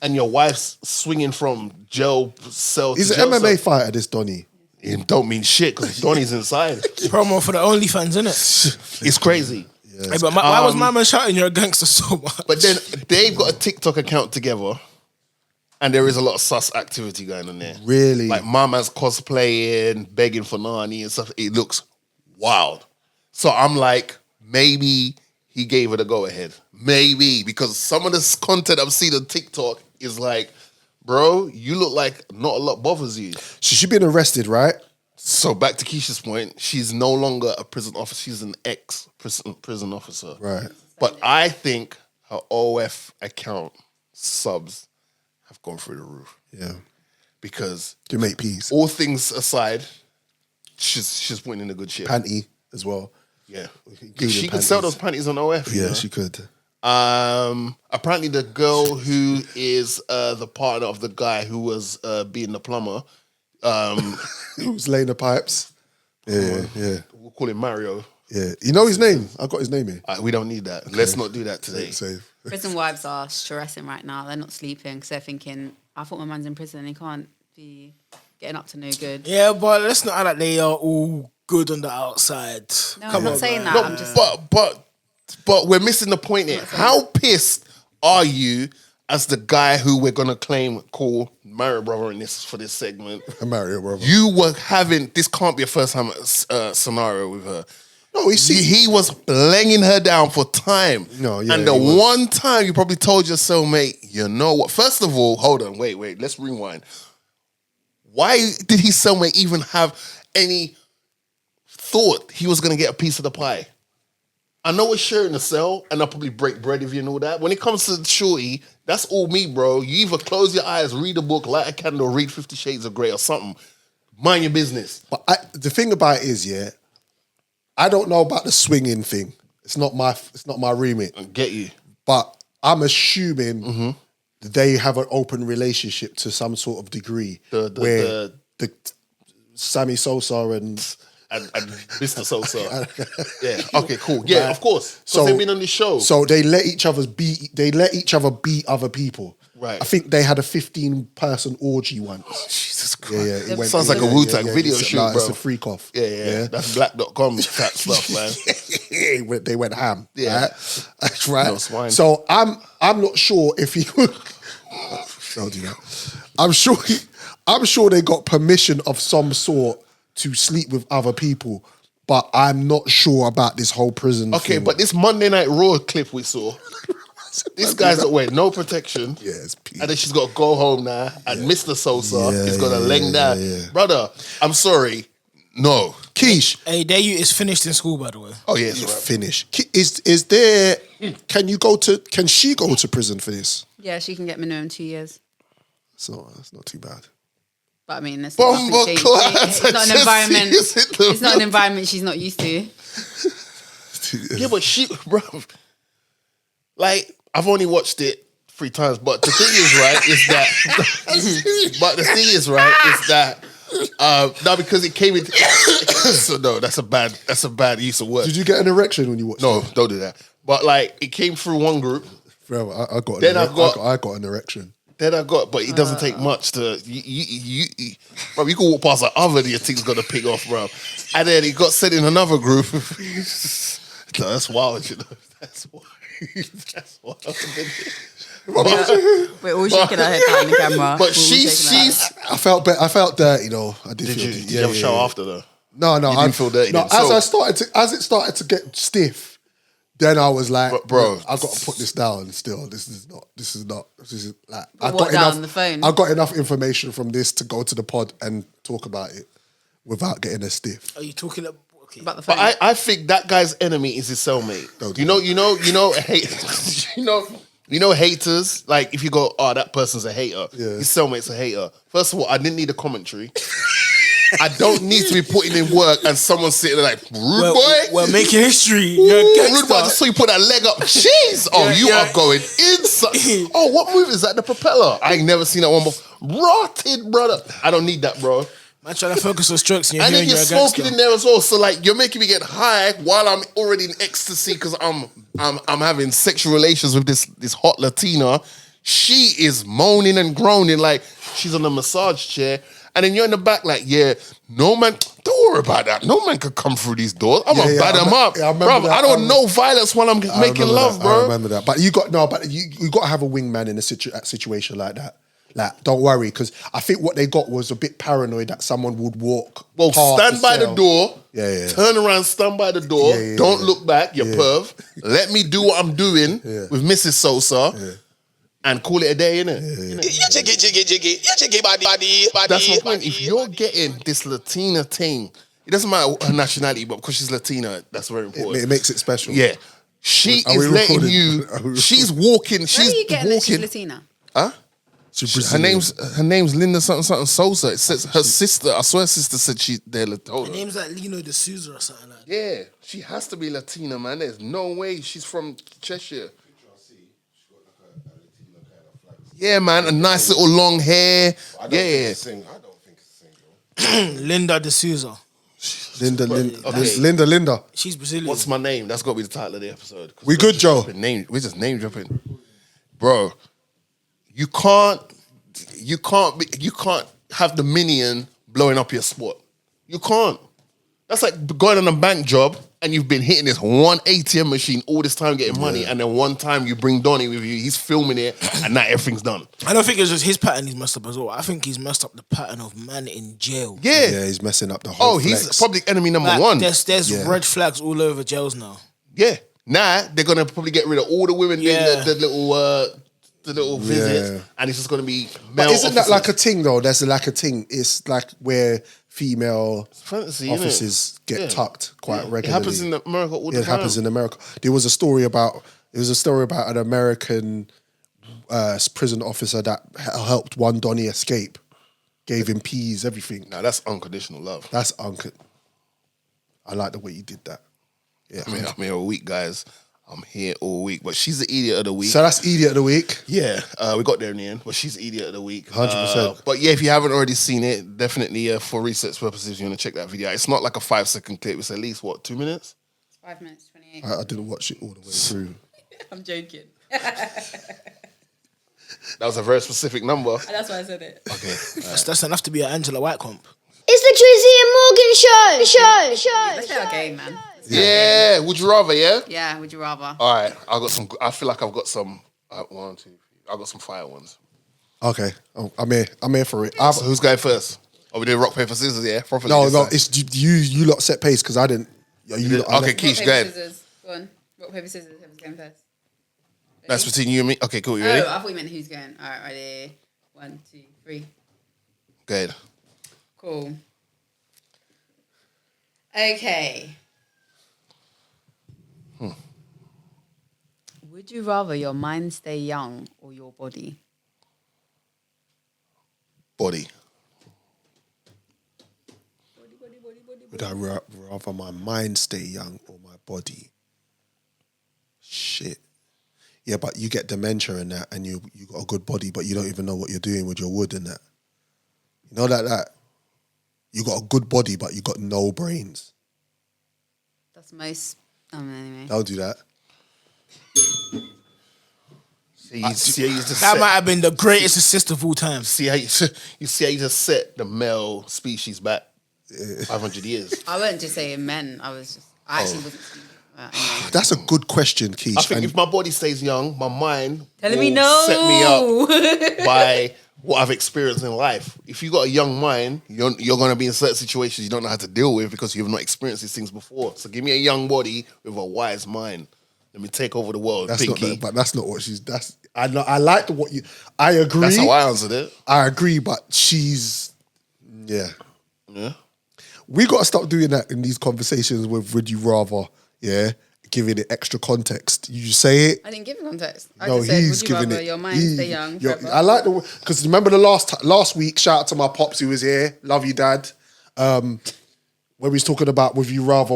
and your wife's swinging from jail cell to He's an jail MMA cell. fighter, this Donnie. It don't mean shit because Donnie's inside. Promo for the OnlyFans, innit? It's crazy. Hey, but why was my man shouting you're a gangster so much? But then they've got a TikTok account together and there is a lot of sus activity going on there. Really? Like Mama's cosplaying, begging for Nani and stuff. It looks wild. So I'm like, maybe he gave her the go ahead. Maybe. Because some of this content I've seen on TikTok is like, bro, you look like not a lot bothers you. She's been arrested, right? So back to Keisha's point, she's no longer a prison officer. She's an ex-prison officer. Right. But I think her OF account subs have gone through the roof. Yeah. Because To make peace. all things aside, she's putting in a good shit. Panty as well. Yeah. Including She could sell panties. those panties on OF. you Yeah, know? she could. Apparently the girl who is the partner of the guy who was being the plumber, He was laying the pipes. Yeah. we'll call him Mario. Yeah. You know his name? I got his name here. We don't need that. Let's not do that today. Safe. Prison wives are stressing right now. They're not sleeping because they're thinking, I thought my man's in prison and he can't be getting up to no good. Yeah, but let's not act like they are all good on the outside. No, I'm not saying that. No, I'm just but we're missing the point here. How pissed are you as the guy who we're gonna call Mario Brother in this for this segment? Mario, brother. You were having this can't be a first time scenario with her. No, He was blanging her down for time. No, yeah, and the he was. one time you probably told your cellmate, you know what? First of all, hold on, wait, let's rewind. Why did his cellmate even have any thought he was gonna get a piece of the pie? I know we're sharing a cell and I'll probably break bread with you and all that. When it comes to shorty, that's all me, bro. You either close your eyes, read a book, light a candle, read 50 Shades of Grey or something. Mind your business. But the thing about it is, yeah, I don't know about the swinging thing. It's not my remit. I get you. But I'm assuming that they have an open relationship to some sort of degree where the Sammy Sousa and Mr. Sousa. Yeah. Okay, cool. Yeah, of course. So they've been on this show. So they let each other beat other people. Right. I think they had a 15-person orgy once. Jesus Christ. Yeah. It Sounds like a Wu-Tang video shoot, bro. It's a freak off. Yeah. That's black.com type stuff, man. They went ham. Yeah. Right? That's right. No, swine. So I'm not sure if he would. Don't do that. I'm sure they got permission of some sort to sleep with other people. but I'm not sure about this whole prison Okay, thing. but this Monday Night Raw clip we saw, this guy's got wear no protection. Yeah, it's peak. And then she's got to go home now, and Mr. Sousa is going to laying down. yeah. Brother, I'm sorry. No. Keish. Hey, is finished in school, by the way. Oh, yeah, it's It's all right. finished. Is there? Can she go to prison for this? Yeah, she can get minimum 2 years. So that's not too bad. But I mean, that's Bomber nothing class. it's not an environment. It's It's not an environment she's not used to. Yeah, but bro, like, I've only watched it 3 times, but the thing is, right, is that, now because it came in, so no, that's a bad use of words. Did you get an erection when you watched? No, it? don't do that. But like, it came through one group. Bro, I got. Then I got an erection. But it doesn't take much to bro. You can walk past the oven, your thing's gonna pick off, bro. And then it got sent in another group. No, that's wild, you know. That's wild. That's wild. We're all shaking our head behind the camera. But We're all shaking our she's. head. I felt dirty though. I did. Did feel you? dirty. Did you have a shower after though? No, You didn't feel dirty No, then, as it started to get stiff, then I was like, Bro. I got to put this down. Still, this is like I What, got down enough. the phone? I got enough information from this to go to the pod and talk about it without getting a stiff. Are you talking about... Okay. About the phone. But I think that guy's enemy is his cellmate. Don't You know, haters. Like if you go, oh, that person's a hater. Yeah. His cellmate's a hater. First of all, I didn't need a commentary. I don't need to be putting in work and someone sitting there like, rude boy. We're making history. Ooh, You're a rude boy. I gangster. just saw you put that leg up. Jeez. Oh, you are going inside. Oh, what move is that? The propeller. I ain't never seen that one before. Rotted, brother. I don't need that, bro. Man, trying to focus on strokes and you're And then hearing you're you're a smoking gangster. in there as well. So like you're making me get high while I'm already in ecstasy because I'm having sexual relations with this hot Latina. She is moaning and groaning like she's on a massage chair. And then you're in the back like, yeah, no man, don't worry about that. No man could come through these doors. I'm gonna bat them up. I remember Bro, that. I don't know violence while I'm making love, I bro. remember that. But you got to have a wingman in a situation like that. Like, don't worry, because I think what they got was a bit paranoid that someone would walk. Well, past stand by the cell. door. Yeah. Turn around, stand by the door. Yeah, Don't yeah. look back, you perv. Let me do what I'm doing Yeah. with Mrs. Sosa and call it a day, innit? Jiggy, body. That's my point. If you're getting this Latina thing, it doesn't matter her nationality, but because she's Latina, that's very important. It makes it special. Yeah. She Are we is letting recording? you, Are we she's walking, Where she's are you getting that she's walking. Latina? Huh? She's Her Brazilian. name's Linda something Sousa. It says her sister, I swear her sister said they're Her Latina. name's like Lino de Sousa or something like that. Yeah, she has to be Latina, man. There's no way she's from Cheshire. Yeah, man, a nice little long hair. Yeah. Linda de Sousa. Linda. She's Brazilian. What's my name? That's got to be the title of the episode. 'Cause We good, Joe? We're just name dropping. Bro, you can't have the minion blowing up your spot. You can't. That's like going on a bank job and you've been hitting this one ATM machine all this time getting money, and then one time you bring Donnie with you, he's filming it, and now everything's done. I don't think it's just his pattern he's messed up as well. I think he's messed up the pattern of man in jail. Yeah. Yeah, he's messing up the whole He's flex. probably enemy number Like, one. There's Yeah. red flags all over jails now. Yeah. Now they're gonna probably get rid of all the women doing Yeah. the little visits, Yeah. and it's just gonna be male. But isn't that like a officers. thing though? There's like a thing. It's like where female fantasy, innit? officers get Yeah. tucked quite It regularly. happens in America all the Yeah, it time. happens in America. There was a story about an American prison officer that helped one Donnie escape, gave him peas, everything. Now that's unconditional love. That's uncle. I like the way you did that. Yeah. I'm here all week, guys. I'm here all week. But she's the idiot of the week. So that's idiot of the week. Yeah, we got there in the end. But she's the idiot of the week. 100%. But yeah, if you haven't already seen it, definitely for research purposes, you want to check that video. It's not like a 5-second clip. It's at least, 2 minutes? 5 minutes, 28. I didn't watch it all the way through. I'm joking. That was a very specific number. That's why I said it. Okay. That's enough to be an Angela White comp. It's the Drizzy and Morgan show. Let's play our game, man. Yeah, would you rather, yeah? Yeah, would you rather? All right, I feel like I've got some, 1, 2, 3. I've got some fire ones. Okay, I'm here for it. So who's going first? Are we doing rock, paper, scissors, yeah? Properly No, this no, time. it's you lot set pace because I didn't. Okay, Keish, go ahead. Scissors. Go on. Rock, paper, scissors. Whoever's going first. That's between you and me. Okay, cool. You Oh, ready? I thought you meant who's going. All right, ready. 1, 2, 3. Go ahead. Cool. Okay. Would you rather your mind stay young or your body? Body. Would I rather my mind stay young or my body? Shit. Yeah, but you get dementia and that, and you got a good body, but you don't even know what you're doing with your wood and that. You know that you got a good body, but you got no brains. That's most. Anyway. Don't do that. That might have been the greatest assist of all time. See how you see how you just set the male species back 500 years. I wasn't just saying men. I actually wasn't. Anyway. That's a good question, Keish. I think if my body stays young, my mind Telling will me no. set me up by what I've experienced in life. If you got a young mind, you're going to be in certain situations you don't know how to deal with because you've not experienced these things before. So give me a young body with a wise mind. Let me take over the world, Pinky. But that's not what she's. I like what you. I agree. That's how I answered it. I agree, but she's. Yeah. Yeah. We got to stop doing that in these conversations with Would You Rather. Yeah, giving it extra context. You say it. I didn't give context. I No, just said, he's would you giving rather it. your mind stay young forever? I like because remember the last week. Shout out to my pops who was here. Love you, Dad. When we was talking about would you rather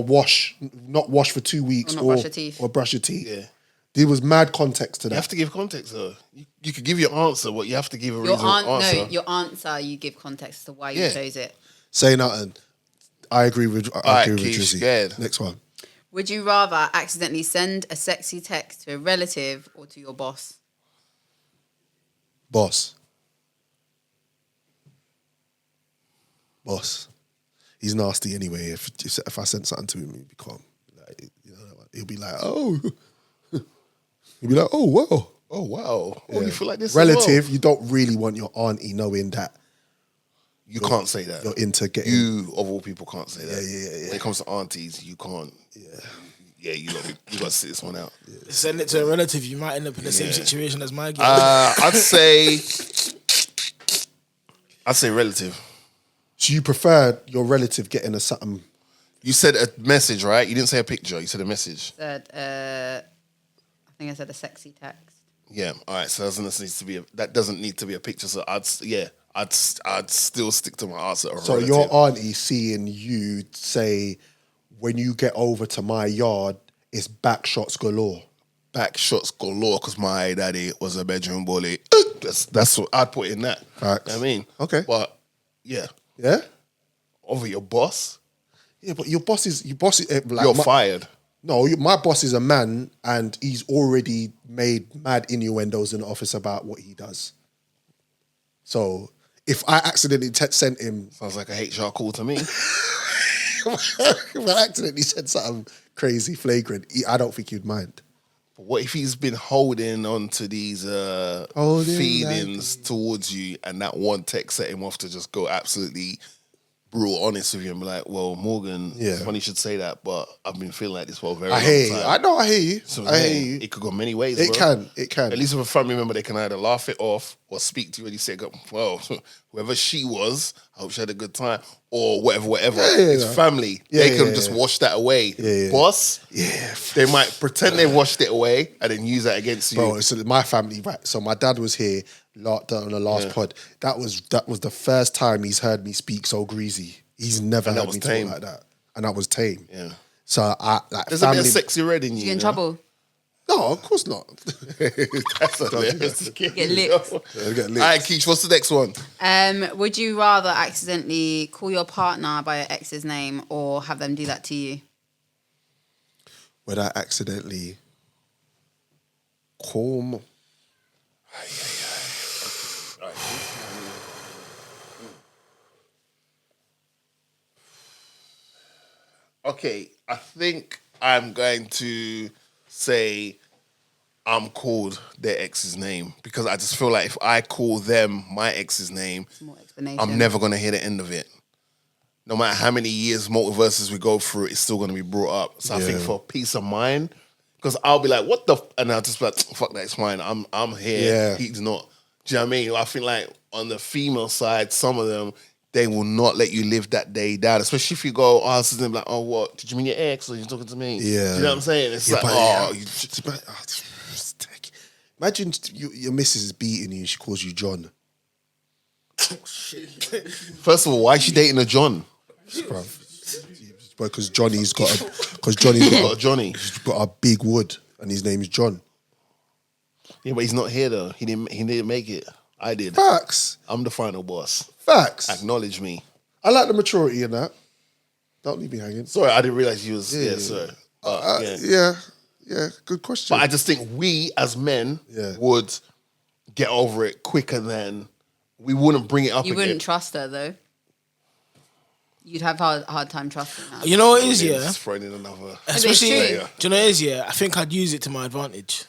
not wash for 2 weeks Or not brush your teeth. or brush your teeth. Yeah. There was mad context to that. You have to give context, though. You could give your answer, but you have to give a reasonable answer. No, your answer, you give context to why you chose it. Say nothing. I agree with Keish, Drizzy. go ahead. Next one. Would you rather accidentally send a sexy text to a relative or to your boss? Boss. He's nasty anyway. If I send something to him, he'd be calm. Like, he'll be like, oh. He'll be like, oh, wow. Oh, wow. Oh, you feel like this relative, as well? you don't really want your auntie knowing that You can't say that. you're into getting... You, of all people, can't say that. Yeah. When it comes to aunties, you can't. Yeah, you got to sit this one out. Send it to a relative, you might end up in the same situation as my girl. I'd say relative. So you prefer your relative getting a something... You said a message, right? You didn't say a picture. You said a message. I think I said a sexy text. Yeah. All right. So that doesn't need to be a picture. So I'd still stick to my answer. So relative. your auntie seeing you say, when you get over to my yard, it's back shots galore. Back shots galore because my daddy was a bedroom bully. That's what I'd put in that. Facts. I mean, Okay. But yeah, Yeah? over your boss, Yeah, but your boss is like you're fired. No, my boss is a man and he's already made mad innuendos in the office about what he does. So if I accidentally sent him... Sounds like a HR call to me. if I accidentally said something crazy, flagrant, I don't think he'd mind. But what if he's been holding on to these feelings towards you and that one text set him off to just go absolutely brutal honest with you and be like, well, Morgan, it's funny you should say that, but I've been feeling like this for a very long time. I hear you. So I hear you. It could go many ways, It bro. can. At least with a family member, they can either laugh it off or speak to you and you say, well, whoever she was, I hope she had a good time, or whatever. It's family. They can just wash that away. Boss, they might pretend they washed it away and then use that against you. Bro, so my family, right? So my dad was here on the last pod. That was the first time he's heard me speak so greasy. He's never heard me talk like that. And that was tame. Yeah. So there's a bit of sexy red in you. You get in trouble? No, of course not. That's hilarious. Get licked. All right, Keish, what's the next one? Would you rather accidentally call your partner by your ex's name or have them do that to you? Would I accidentally call... Okay, I think I'm going to say I'm called their ex's name because I just feel like if I call them my ex's name, More explanation. I'm never going to hear the end of it. no matter how many years multiverses we go through, it's still going to be brought up. So I think for peace of mind, because I'll be like, what the, and I'll just be like, fuck that, it's fine. I'm here. Yeah. He's not. Do you know what I mean? I think like on the female side, some of them, they will not let you live that day down, especially if you go, ask them like, oh, what? Did you mean your ex or you talking to me? Yeah. Do you know what I'm saying? It's like, imagine your missus is beating you and she calls you John. First of all, why is she dating a John? Because Johnny's got a Johnny. He's got a big wood and his name's John. Yeah, but he's not here though. He didn't make it. I did. Facts. I'm the final boss. Facts. Acknowledge me. I like the maturity in that. Don't leave me hanging. Sorry, I didn't realize you was. Yeah, sorry. Yeah. Good question. But I just think we as men would get over it quicker than we wouldn't bring it up. You again. wouldn't trust her though. You'd have hard time trusting her. You know what it is, yeah? It's throwing in another. Especially, true. do you know what it is, yeah? I think I'd use it to my advantage.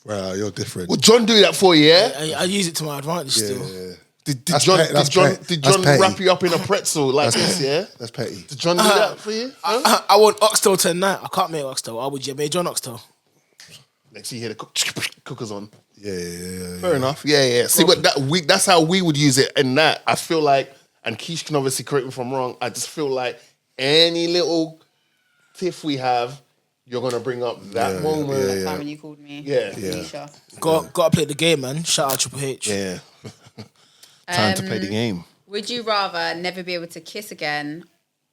Wow, you're different. Would John do that for you, yeah? I use it to my advantage still. Yeah. Did That's John, petty, that's did John, petty. did That's John petty. wrap you up in a pretzel like this, yeah? That's petty. Did John do that for you? Huh? I want oxtail tonight. I can't make oxtail. I would you made John oxtail? Next you hear the cookers on. Yeah. Fair enough. Yeah. See, but that's how we would use it. And that, I feel like, and Keish can obviously correct me if I'm wrong, I just feel like any little tiff we have, you're going to bring up that moment. That time when you called me. Yeah. Nisha. Got to play the game, man. Shout out Triple H. Yeah. Time to play the game. Would you rather never be able to kiss again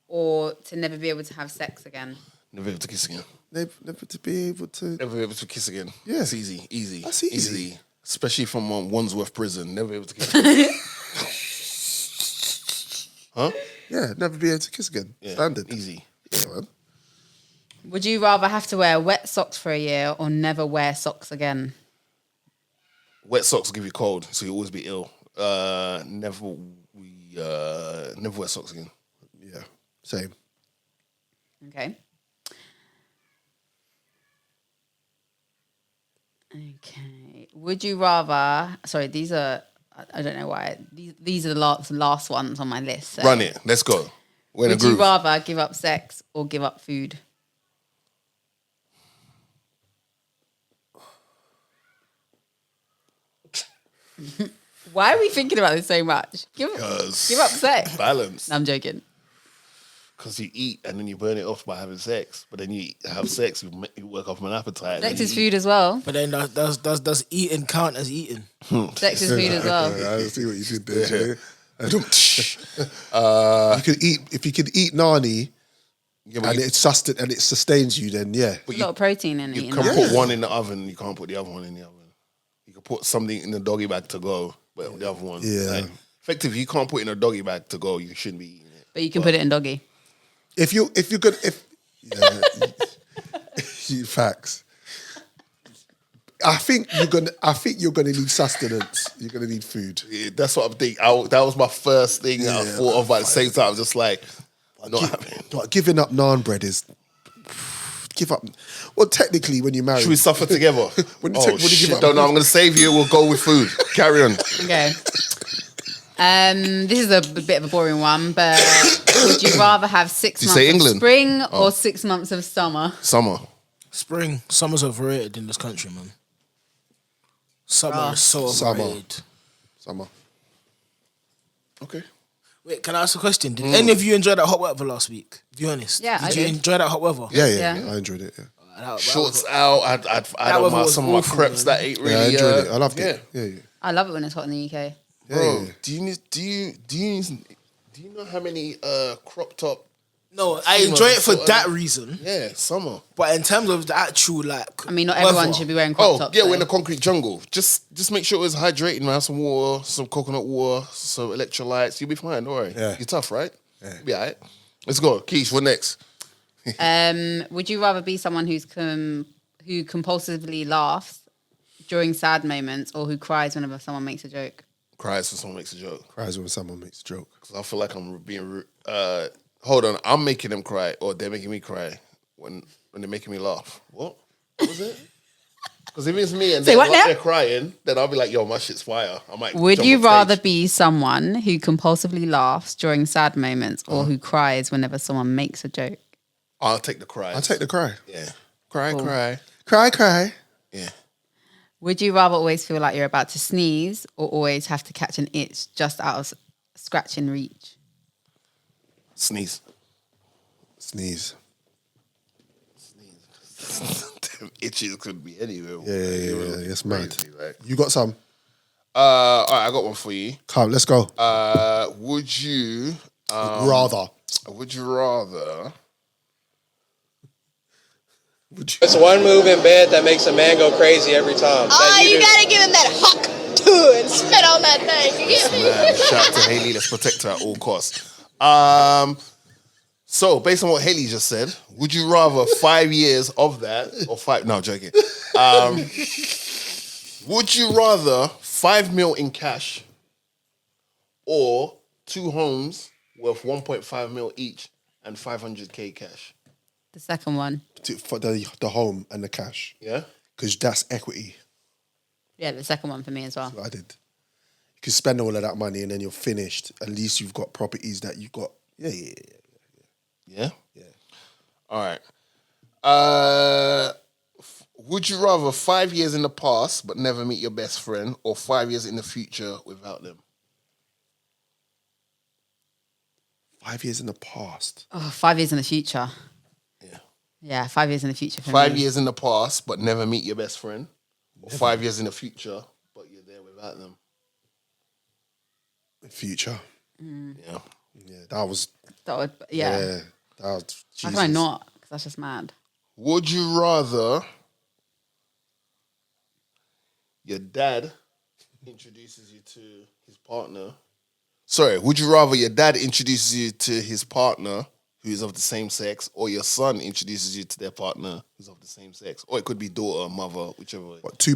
or to never be able to have sex again? Never be able to kiss again. Never to be able to. Never be able to kiss again. Yeah. It's easy. That's easy. Especially from Wandsworth prison. Never be able to kiss again. Huh? Yeah, never be able to kiss again. Yeah. Standard. Easy. Yeah, man. Would you rather have to wear wet socks for a year or never wear socks again? Wet socks give you cold, so you always be ill. Never wear socks again. Yeah, same. Okay. Okay. Would you rather? Sorry, these are. I don't know why. These are the last ones on my list. So. Run it. Let's go. We're in a Would you groove. rather give up sex or give up food? Why are we thinking about this so much? Give up sex. Balance. No, I'm joking. Because you eat and then you burn it off by having sex. But then you have sex, you work off an appetite. Sex is food as well. But then does eating count as eating? Sex is food as well. I see what you did there, Jay. You could eat if you could eat nani, and it sustains you. Then yeah, There's a lot of protein in You eating can that. put one in the oven. You can't put the other one in the oven. You can put something in the doggy bag to go, but the other one, effectively, you can't put in a doggy bag to go. You shouldn't be eating it. But you can put it in doggy. if you're facts. I think you're gonna need sustenance. You're gonna need food. Yeah, that's what I'm thinking. That was my first thing I thought of. But at the same time, just like Giving up naan bread is give up. Well, technically, when you marry, should we suffer together? when you give up, don't know. I'm going to save you. We'll go with food. Carry on. Okay. This is a bit of a boring one, but would you rather have 6 you months say of England? spring or 6 months of summer? Summer. Spring. Summer's overrated in this country, man. Summer is so overrated. Summer. Okay. Wait, can I ask a question? Did any of you enjoy that hot weather last week? Be honest. Yeah, I did. You did. enjoy that hot weather? Yeah. I enjoyed it. Yeah. Shorts out. I had weather on was some of my awful, crepes man. that ain't really. Yeah, I enjoyed it. I loved it. Yeah. I love it when it's hot in the UK. Bro, Yeah. do you know how many crop top? No, I enjoy it for that reason. Yeah, summer. But in terms of the actual I mean, not everyone should be wearing crop tops. yeah, though. we're in the concrete jungle. Just make sure it's hydrating, man. Some water, some coconut water, some electrolytes. You'll be fine. Don't worry. Yeah. You're tough, right? Yeah. You'll be all right. Let's go. Keish, what next? Would you rather be someone who compulsively laughs during sad moments or who cries whenever someone makes a joke? Cries when someone makes a joke. Cries when someone makes a joke. Because I feel like I'm being... hold on. I'm making them cry or they're making me cry when they're making me laugh. What was it? Because if it's me and Say they're, what now? they're crying, then I'll be like, yo, my shit's fire. I might. Would jump you off rather stage. be someone who compulsively laughs during sad moments or who cries whenever someone makes a joke? I'll take the cry. I'll take the cry. Yeah. Cry. Cry. Yeah. Would you rather always feel like you're about to sneeze or always have to catch an itch just out of scratching reach? Sneeze. Damn, itches could be anywhere. Yeah. It's mad. Crazy, like. You got some? All right, I got one for you. Come, let's go. Would you rather. It's one move in bed that makes a man go crazy every time. Oh, you gotta give him that hawktuah and spit on that thing. You get me? Man, shout out to Hayley. Let's protect her at all costs. So, based on what Hayley just said, would you rather 5 years of that or 5? No, joking. Would you rather 5 mil in cash or 2 homes worth 1.5 mil each and 500k cash? The second one. For the home and the cash. Yeah. Because that's equity. Yeah, the second one for me as well. That's what I did. You can spend all of that money and then you're finished. At least you've got properties that you've got. Yeah. Yeah. All right. Would you rather 5 years in the past but never meet your best friend, or 5 years in the future without them? 5 years in the past. Oh, 5 years in the future. Yeah. Yeah, 5 years in the future for 5 me. years in the past but never meet your best friend, or 5 years in the future but you're there without them? Future. Yeah. Yeah, that was. That would, yeah. That was. How can I not? Because that's just mad. Would you rather your dad introduces you to his partner? Sorry, would you rather your dad introduces you to his partner who is of the same sex, or your son introduces you to their partner who's of the same sex? Or it could be daughter, mother, whichever way. What, 2?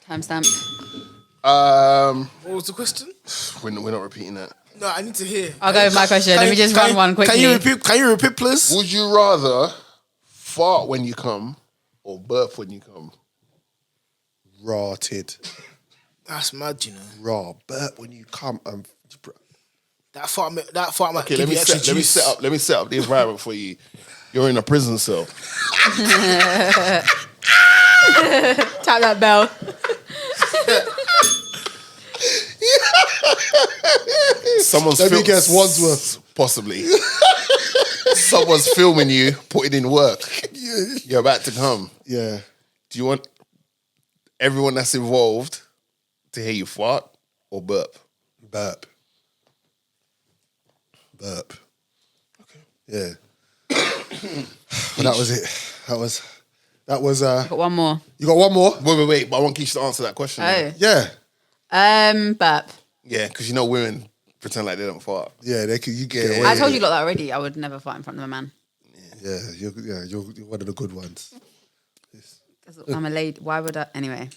Timestamp. What was the question? We're not repeating that. No, I need to hear. I'll go with my question. Let me just run one quickly. Can you repeat, please? Would you rather fart when you come or burp when you come? Rotted. That's mad, you know. Raw. Burp when you come. That fart might Okay, give you extra juice. let me set up the environment for you. You're in a prison cell. Tap that bell. Let me guess, Wandsworth. Possibly. Someone's filming you, putting in work. You're about to come. Yeah. Do you want everyone that's involved to hear you fart or burp? Burp. Okay. Yeah. But that was it. That was. Got one more. You got one more? Wait. But I want Keisha to answer that question. Oh. Yeah. Burp. Yeah, because you know women pretend like they don't fart. Yeah, they could. You get away. I with told it. you lot that already. I would never fight in front of a man. Yeah, you're one of the good ones. 'Cause I'm a lady. Why would I? Anyway.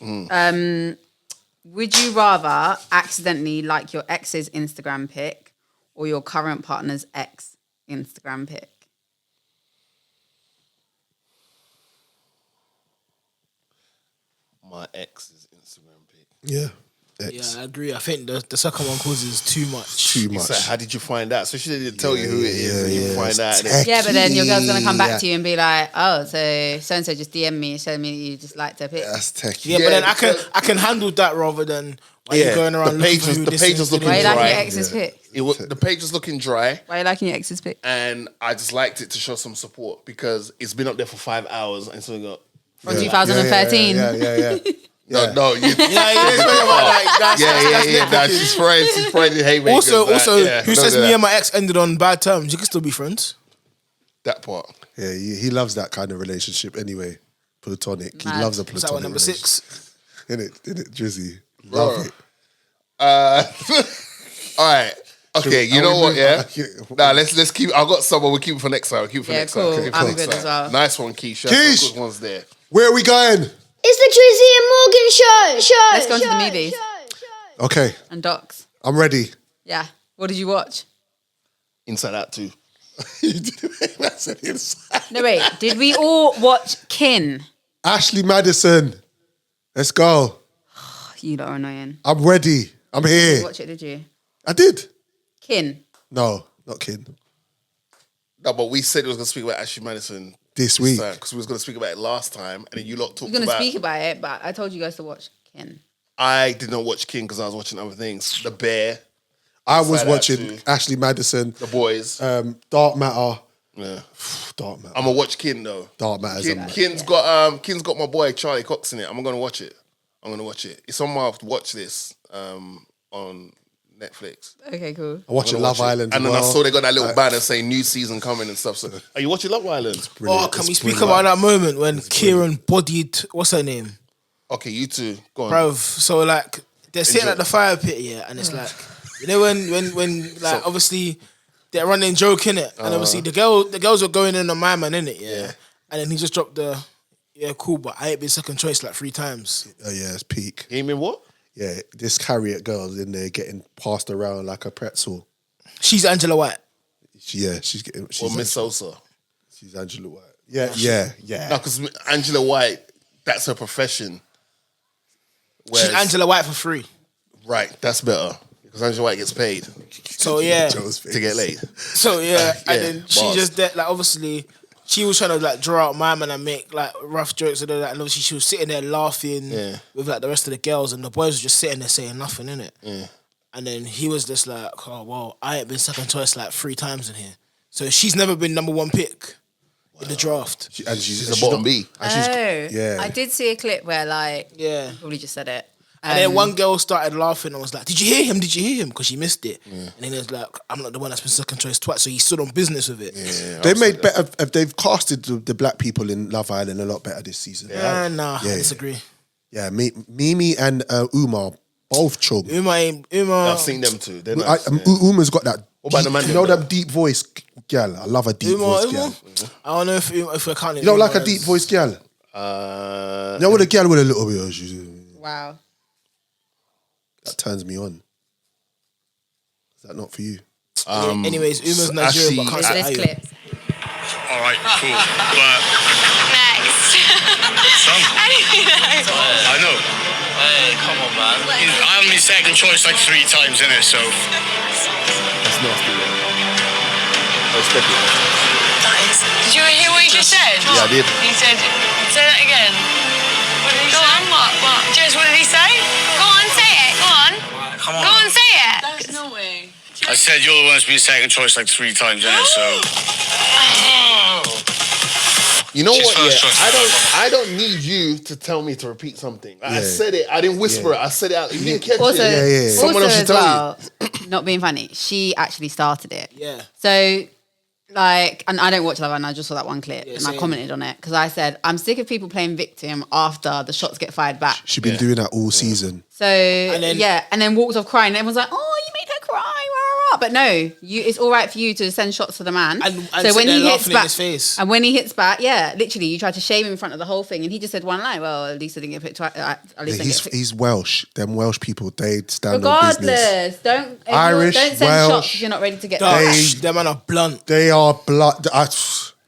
Would you rather accidentally like your ex's Instagram pic or your current partner's ex Instagram pic? My ex's Instagram pic. Yeah. Yeah, I agree. I think the second one causes too much. Too It's much. like, how did you find out? So she didn't tell you who it is, and you find out. Tech. Yeah, but then your girl's gonna come back Yeah. to you and be like, "Oh, so and so just DM me, showing me that you just liked her pic." That's techie. Yeah, but then because- I can handle that rather than why you going around the page looking for who the this page is, was looking Why are you dry. liking your ex's pic? The page was looking dry, Why are you liking your ex's pic? and I just liked it to show some support because it's been up there for 5 hours, and so we got From 2013. Yeah. no, you, Yeah, it's talking about like that's Nah, she's probably haymakers. Also, who says that. me and my ex ended on bad terms? You can still be friends. That part. Yeah, he loves that kind of relationship anyway. Platonic. Mad. He loves a Is that platonic one number 6? Isn't it, Drizzy? Bro. Love it. All right. Okay, you Are know we what? Yeah. moving? Nah, let's keep. I got someone. We'll keep it for next time. Keep it for Yeah, next cool. time. Keep it for I'm next good time. as well. Nice one, Keisha. Keish. Some good ones there. Where are we going? It's the Drizzy and Morgan show. Let's go to the movies Okay, and docs. I'm ready. Yeah. What did you watch? Inside Out 2. You did it. I said inside. No, wait. Did we all watch Kin? Ashley Madison. Let's go. You lot are annoying. I'm ready. I'm You here. watch it, did you? I did. Kin. No, not kidding. No, but we said we was going to speak about Ashley Madison This week. because we was going to speak about it last time, and then you lot I talked was going to about. speak about it, but I told you guys to watch Kin. I did not watch King because I was watching other things. The Bear, I was Inside Out watching 2. Ashley Madison, The Boys. Dark Matter. Yeah, Dark Matter. I'm gonna watch King though. Dark Matter's Kin, on that. Kin's got my boy Charlie Cox in it. I'm gonna watch it. It's on my watch list on Netflix. Okay, cool. I'm watching I'm gonna Love watch it. Island. and as then I well. saw they got that little banner saying new season coming and stuff. So, are you watching Love Island? Brilliant. Oh, can It's we speak brilliant. about that moment when Kieran bodied, what's her name? Okay, you two, go on. Bruv, so like, they're sitting Enjoy. at the fire pit, yeah, and it's like, you know when like, obviously, they're running joke, innit? And obviously, the girls were going in on my man, innit? Yeah. And then he just dropped the, yeah, cool, but I ain't been second choice like 3 times. Oh yeah, it's peak. You mean what? Yeah, this Harriet girl's in there getting passed around like a pretzel. She's Angela White. She's getting. Or She's Miss Sousa? She's Angela White. Yeah. No, because Angela White, that's her profession. She's Whereas- Angela White for free. Right, that's better because Angela White gets paid So yeah, Joe's face. to get laid. so yeah, Yeah, and then she bars. just like obviously she was trying to like draw out my man and make like rough jokes and all that, and obviously she was sitting there laughing Yeah. with like the rest of the girls, and the boys were just sitting there saying nothing in it. And then he was just like, "Oh well, I ain't been second choice like 3 times in here, so she's never been number 1 pick in the draft." She's a bottom B. And she's, Oh, I did see a clip where like, Yeah. probably just said it. And then one girl started laughing and was like, "Did you hear him? Did you hear him?" Because she missed it. And then he was like, "I'm not the one that's been second choice twice." So he stood on business with it. They made better. They've casted the black people in Love Island a lot better this season. Nah, I Yeah. disagree. Yeah, Mimi and Umar both chum. Umar. I've seen them too. They're nice. Uma's got that. What about the man You know them, that deep voice, girl. I love a deep Umar. voice, girl. I don't know if we're counting. You don't like Umar a deep as- voice, girl. yeah. You know what a girl with a little bit of she's, Wow. that turns me on. Is that not for you? Anyways, Uma's Nigerian, but can't There's say this Ayo. clip. All right, cool. But Next. son, Anyway, I know. Hey, come on, man. I'm the second choice like 3 times in it, so That's nasty. Yeah. Respect it. did you hear what he just said? Yeah, I did. He said, say that again. What did he say? On, what? Jess, what did he say? Go on, say it. Go on. come Go on. on, say it. That's no way. I said you're the one that's been second choice like 3 times in it, so. You know She's what? first Yeah, choice. I don't need you to tell me to repeat something. Like, I Yeah. said it. I didn't whisper it. I said it out. You didn't catch Also, it. Yeah. Someone else also should as tell well, not being funny, she actually started it. Yeah. So, like, and I don't watch Love Island, I just saw that one clip and I same. commented on it because I said, I'm sick of people playing victim after the shots get fired back. She's been doing that all season. So, then- and then walked off crying. And everyone's like, oh, you made her cry. Rah, rah, rah. But no, it's all right for you to send shots to the man. And so sit when there he hits laughing in back, his face. and when he hits back, yeah, literally, you tried to shame him in front of the whole thing, and he just said one line. Well, at least I didn't get picked twice. At least I didn't get picked. He's Welsh. Them Welsh people, they stand on business. Regardless, don't Irish, don't send Welsh, shots if you're not ready to get Dog, that. them man are blunt. They are blood.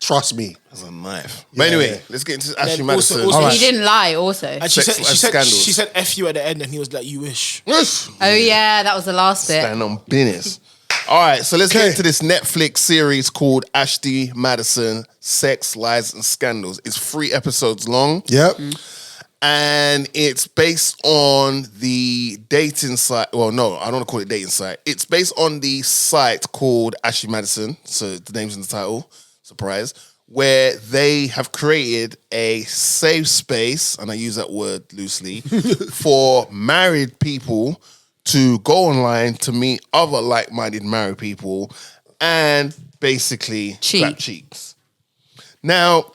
Trust me. That's a knife. But anyway, let's get into Ashley Then Madison. also- All right. He didn't lie. Also, And she Sex said, and scandals. she said F you at the end, and he was like, "You wish." Yes. oh yeah, that was the last bit. Stand on business. All right, so let's get Okay. into this Netflix series called Ashley Madison, Sex, Lies, and Scandals. It's 3 episodes long. Yep. And it's based on the dating site. Well, no, I don't want to call it dating site. It's based on the site called Ashley Madison. So the name's in the title. Surprise. Where they have created a safe space, and I use that word loosely, for married people to go online to meet other like-minded married people and basically Cheat. clap cheeks. Now,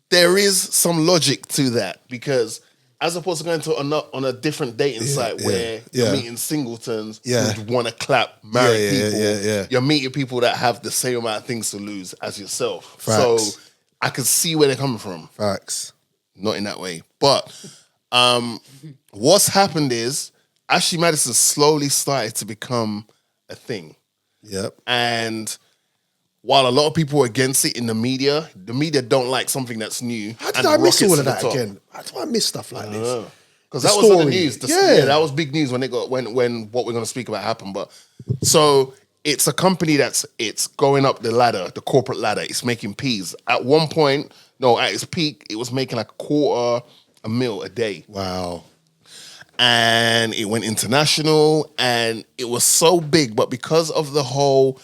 there is some logic to that because as opposed to going to on a different dating site where you're meeting singletons who want to clap married people, you're meeting people that have the same amount of things to lose as yourself. Facts. So I can see where they're coming from. Facts. Not in that way. But what's happened is Ashley Madison slowly started to become a thing. Yep. And while a lot of people are against it in the media don't like something that's new. How did I miss all of that again? How do I miss stuff like this? Because The that was on the story. news. Yeah. That was big news when when what we're going to speak about happened. But so it's a company it's going up the ladder, the corporate ladder. It's making peas. At one point, at its peak, it was making like $250,000 a day. Wow. And it went international, and it was so big. But because of the whole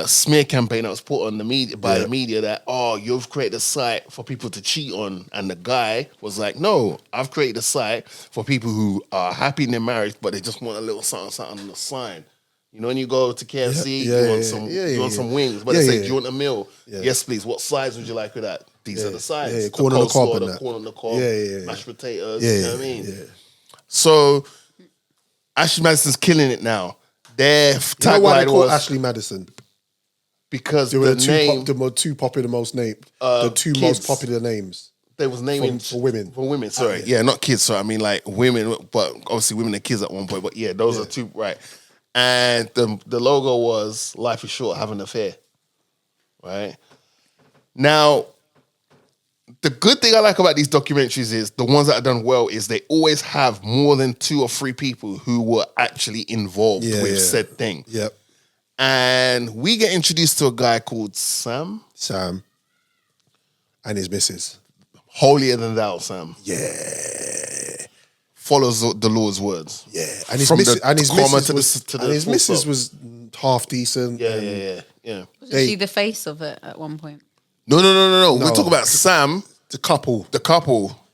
smear campaign that was put on the media by the media that you've created a site for people to cheat on, and the guy was like, no, I've created a site for people who are happy in their marriage but they just want a little something on the sign. You know, when you go to KFC, you want some wings, but they say, do you want a meal? Yes, please. What size would you like with that? These are the sides. Corn on the cob, corn on the cob, mashed potatoes. Yeah, you know what I mean? Yeah. So Ashley Madison's killing it now. Their tagline why they call was Ashley Madison, because they were the name, the two popular most named, the two most popular names. They was naming for women. For women, sorry, not kids. So I mean, like women, but obviously women and kids at one point. But those are two, right? And the logo was "Life is short, have an affair." Right now, the good thing I like about these documentaries is the ones that are done well is they always have more than 2 or 3 people who were actually involved with said thing. Yep. And we get introduced to a guy called Sam. Sam. And his missus. Holier than thou, Sam. Yeah. Follows the Lord's words. Yeah. And his missus was half decent. Yeah. Was she the face of it at one point? No. We're talking about Sam. The couple.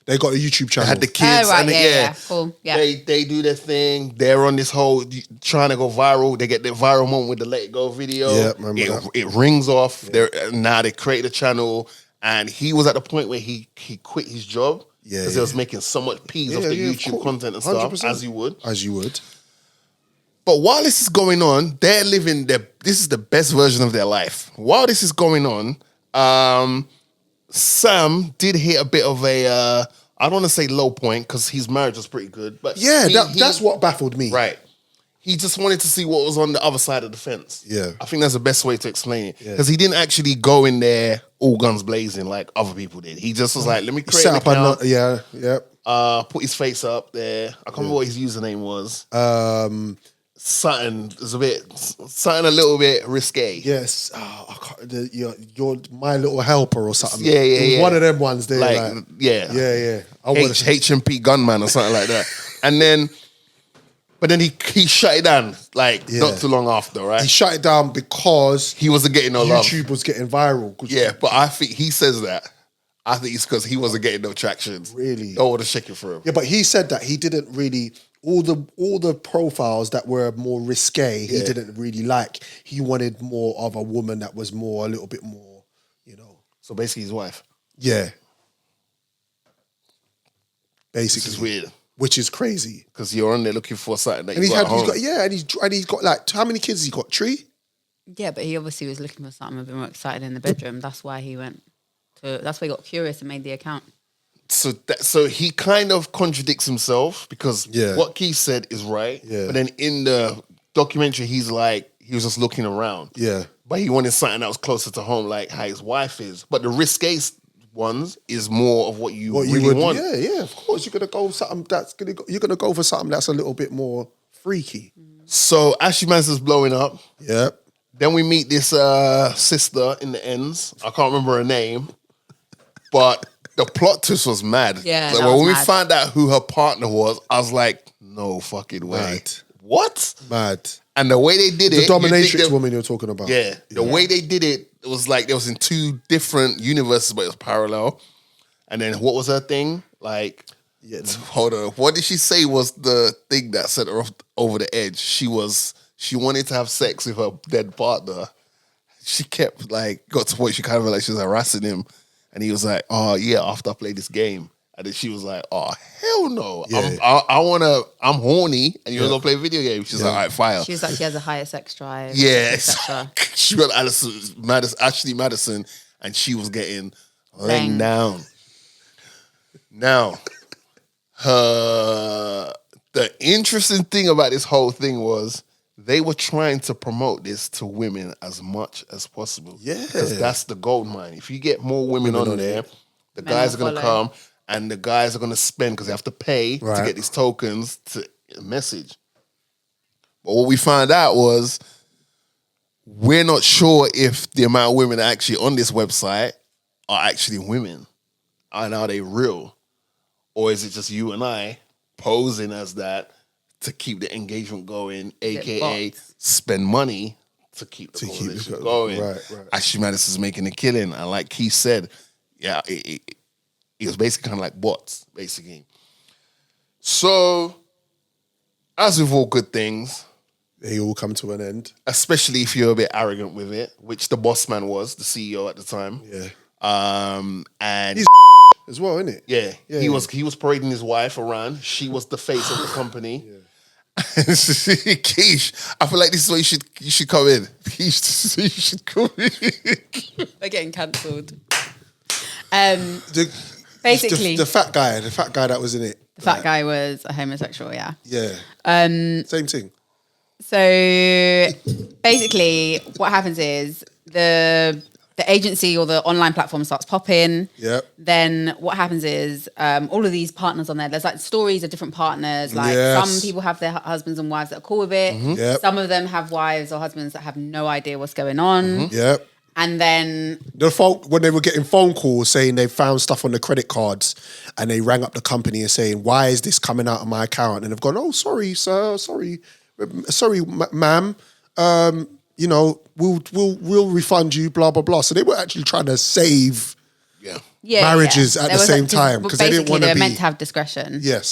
They got a YouTube channel. They had the kids. Oh, right, cool. Yeah. They do their thing. They're on this whole trying to go viral. They get the viral moment with the Let It Go video. Yeah, remember that. It rings off. Now they create a channel, and he was at the point where he quit his job because he was making so much peas off the YouTube content and stuff, 100%. as you would. But while this is going on, they're living this is the best version of their life. While this is going on, Sam did hit a bit of a I don't want to say low point because his marriage was pretty good, but that's what baffled me. Right, he just wanted to see what was on the other side of the fence. Yeah, I think that's the best way to explain it because he didn't actually go in there all guns blazing like other people did. He just was like, "Let me create an account." Put his face up there. I can't remember what his username was. Something a little bit risque. Yes, you're my little helper or something. Yeah. One of them ones there. H&P gunman or something like that. And then, but then he shut it down not too long after, right? He shut it down because he wasn't getting no love. YouTube was getting viral. Yeah, but I think he says that. I think it's because he wasn't getting no traction. Really? No one to shake it for him. Yeah, but he said that he didn't really all the profiles that were more risque. He didn't really like. He wanted more of a woman that was a little bit more, So basically, his wife. Yeah. Basically, which is weird. Which is crazy because you're on there looking for something that and he's got like how many kids has he got? 3? Yeah, but he obviously was looking for something a bit more exciting in the bedroom. That's why he went. That's why he got curious and made the account. So he kind of contradicts himself because what Keith said is right. Yeah. But then in the documentary, he's like, he was just looking around. Yeah. But he wanted something that was closer to home, like how his wife is. But the risque ones is more of what you really want. Yeah, of course. You're gonna go for something that's a little bit more freaky. So Ashley Madison's blowing up. Yeah. Then we meet this sister in the ends. I can't remember her name. But the plot twist was mad. Yeah. When we found out who her partner was, I was like, no fucking way. Mad. What? Mad. And the way they did it. The dominatrix woman you're talking about. Yeah. The way they did it, it was like it was in 2 different universes, but it was parallel. And then what was her thing? Hold on. What did she say was the thing that set her off over the edge? She wanted to have sex with her dead partner. She kept got to the point she kind of like she was harassing him. And he was like, "Oh yeah, after I play this game," and then she was like, "Oh hell no, Yeah. I'm horny, and you're gonna play video games." She's like, "All right, fire." She was like, she has a higher sex drive. Yeah, she got Ashley Madison, and she was getting laying down. Now, the interesting thing about this whole thing was they were trying to promote this to women as much as possible. Yeah. Because that's the gold mine. If you get more women on there, the Men guys are will going to follow. come and the guys are going to spend because they have to pay to Right. get these tokens to message. But what we found out was we're not sure if the amount of women actually on this website are actually women. And are they real? Or is it just you and I posing as that to keep the engagement going, aka bots? spend money to keep the conversation going? Right. Ashley Madison's making a killing. And like Keith said, yeah, it was basically kind of like bots, basically. So, as with all good things, They all come to an end. especially if you're a bit arrogant with it, which the boss man was, the CEO at the time. Yeah. And He's as well, isn't it? yeah, Yeah, he yeah. was parading his wife around. She was the face of the company. Keish, I feel like this is where you should come in. Keish, you should come in. They're getting cancelled. The, Basically, the fat guy that was in it. the fat guy was a homosexual, yeah. Yeah. Same thing. So basically, what happens is the agency or the online platform starts popping. Yep. Then what happens is all of these partners on there. There's like stories of different partners. Like Yes. some people have their husbands and wives that are cool with it. Yep. Some of them have wives or husbands that have no idea what's going on. Yep. And then When they were getting phone calls saying they found stuff on the credit cards and they rang up the company and saying, why is this coming out of my account? And they've gone, oh, sorry, sir, sorry, ma'am. You know, we'll refund you, blah, blah, blah. So they were actually trying to save marriages at There the was same time because they didn't basically want to they were be meant to have discretion. Yes.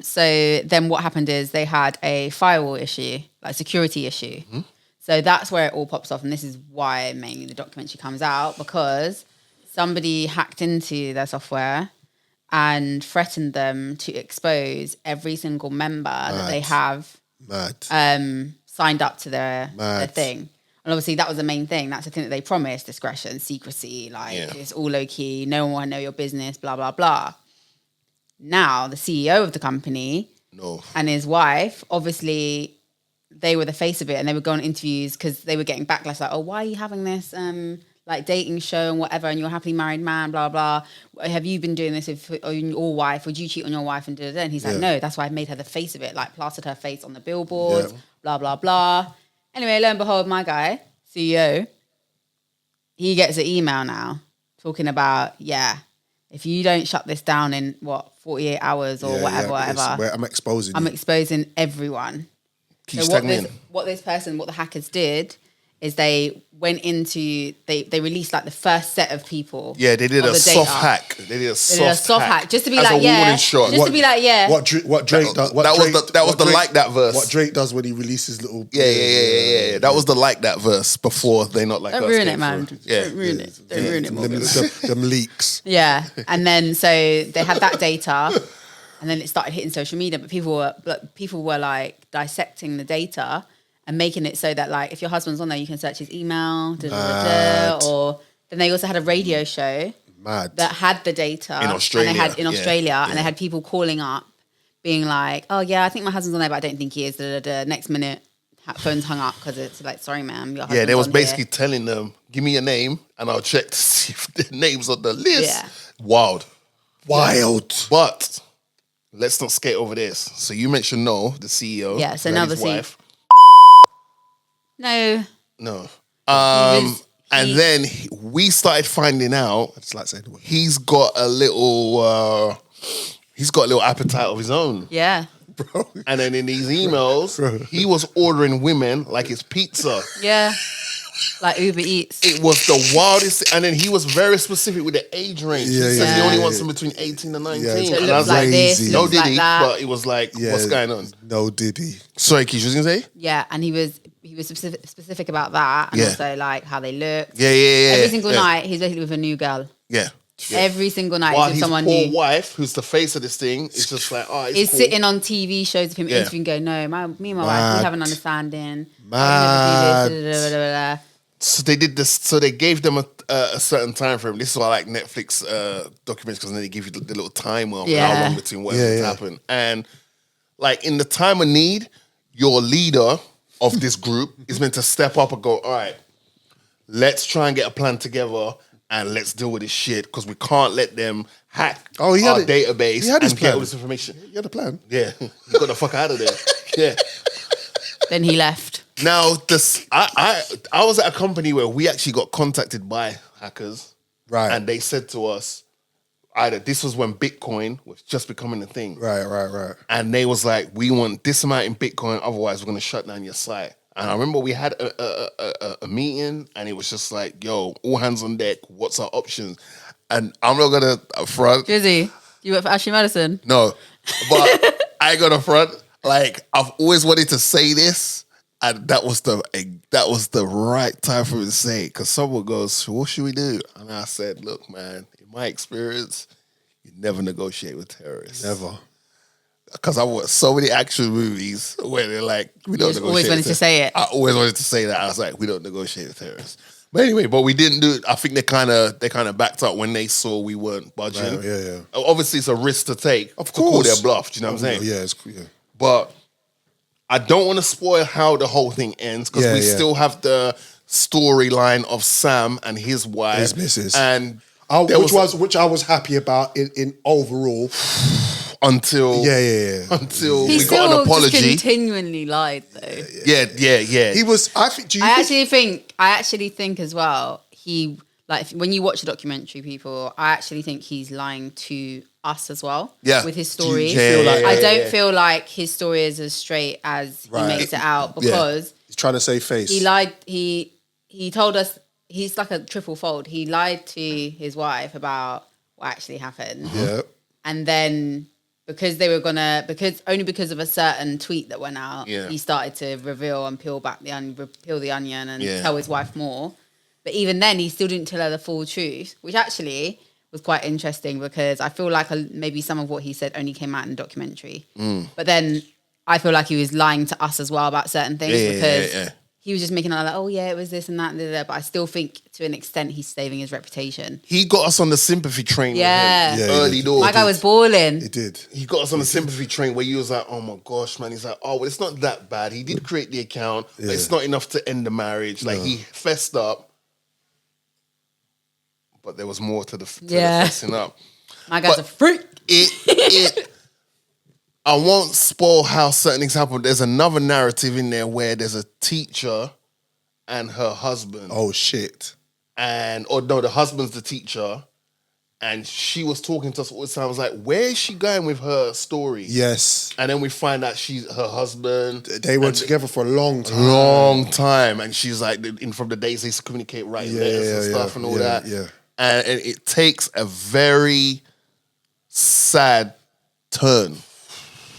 So then what happened is they had a firewall issue, like security issue. Mm-hmm. So that's where it all pops off. And this is why mainly the documentary comes out, because somebody hacked into their software and threatened them to expose every single member that they have signed up to their thing. And obviously that was the main thing. That's the thing that they promised: discretion, secrecy, it's all low key, no one will know your business, blah, blah, blah. Now the CEO of the company and his wife, obviously they were the face of it, and they would go on interviews because they were getting backlash like, oh, why are you having this like dating show and whatever, and you're a happily married man, blah, blah. Have you been doing this with your wife? Would you cheat on your wife? And da-da-da. And he's like, no, that's why I made her the face of it, like plastered her face on the billboards, blah, blah, blah. Anyway, lo and behold, my guy, CEO, he gets an email now talking about, if you don't shut this down in 48 hours or whatever, I'm exposing I'm you. exposing everyone. So what the hackers did is they went into, they released like the first set of people. Yeah, they did a soft hack. They did a soft hack just to be as like, a warning shot. Just to be like, What Drake does. That was the like that verse. What Drake does when he releases little. Yeah. That was the like that verse before They Not Like Us. Don't ruin came it, man. through. Yeah. Don't ruin it. Don't ruin it. Them leaks. Yeah, and then so they had that data, and then it started hitting social media. But people were like dissecting the data and making it so that like if your husband's on there, you can search his email. Or then they also had a radio show that had the data in Australia. And they had in Australia, and they had people calling up, being like, "Oh yeah, I think my husband's on there, but I don't think he is." Next minute, phones hung up because it's like, "Sorry, ma'am, your husband's Yeah, they was on basically here." telling them, "Give me your name, and I'll check to see if the name's on the list." Yeah. Wild. But let's not skate over this. So you mentioned the CEO. Yeah, so and now his the wife. No. And then we started finding out it's like saying the word. he's got a little appetite of his own. Yeah. Bro. And then in these emails, he was ordering women like it's pizza. Yeah. Like Uber Eats. It was the wildest. And then he was very specific with the age range. He said he only wants them between 18 and 19. Yeah, So it and I looks was like like, this, no looks like Diddy, that. but it was like, what's going on? No Diddy. Sorry, Keisha, was you going to say? Yeah, and he was specific about that, and also like how they look. Yeah. Every single night, he's basically with a new girl. Yeah. Every single night, While he's his with someone poor new. wife, who's the face of this thing, is just like, oh, He's cool. sitting on TV shows of him interviewing, going, "No, me and my wife, we have an understanding. Mad. I would never do this, da, da, da, da." So they did this. So they gave them a certain time frame. This is why I like Netflix documentaries, because then they give you the little timer of how long between whatever's happened. And like in the time of need, your leader of this group is meant to step up and go, all right, let's try and get a plan together and let's deal with this shit because we can't let them hack our database and get all this information. He had a plan. Yeah, he got the fuck out of there. Yeah. Then he left. Now, I was at a company where we actually got contacted by hackers. Right. And they said to us, this was when Bitcoin was just becoming a thing. Right. And they was like, we want this amount in Bitcoin, otherwise we're going to shut down your site. And I remember we had a meeting and it was just like, yo, all hands on deck, what's our options? And I'm not going to front. Drizzy, you work for Ashley Madison? No, but I ain't going to front. Like, I've always wanted to say this, and that was the right time for me to say it. Because someone goes, so what should we do? And I said, look, man, in my experience, you never negotiate with terrorists. Never. Because I watched so many action movies where they're like, we don't negotiate. Always wanted to say it. I always wanted to say that. I was like, we don't negotiate with terrorists. But anyway, we didn't do it. I think they kind of backed up when they saw we weren't budging. Right, yeah. Obviously, it's a risk to take. Of to call course. their bluff. Do you know what I'm saying? Yeah. But I don't want to spoil how the whole thing ends because we still have the storyline of Sam and his wife, His missus, and which I was happy about in overall. Until He we got an apology. Just continually lied though. Yeah. He was. I think. I actually think as well. He when you watch the documentary, people. I actually think he's lying to us as well. Yeah. With his story. I don't feel like his story is as straight as he makes it out because he's trying to save face. He lied. He told us he's like a triple fold. He lied to his wife about what actually happened. Yeah. And then because of a certain tweet that went out, he started to reveal and peel the onion and tell his wife more. But even then, he still didn't tell her the full truth, which actually was quite interesting because I feel like maybe some of what he said only came out in the documentary. But then I feel like he was lying to us as well about certain things because he was just making it like, oh yeah, it was this and that. But I still think to an extent he's saving his reputation. He got us on the sympathy train with him early doors. My guy was balling. He did. He got us on the sympathy train where he was like, oh my gosh, man. He's like, oh, well, it's not that bad. He did create the account, but it's not enough to end the marriage. Like, he fessed up, but there was more to the fessing up. My guy's a freak. I won't spoil how certain things happen. There's another narrative in there where there's a teacher and her husband. Oh, shit. The husband's the teacher. And she was talking to us all the time. I was like, where is she going with her story? Yes. And then we find out her husband. They were together for a long time. Long time. And she's like, from the days they used to communicate, writing letters and stuff and all that. Yeah. And it takes a very sad turn.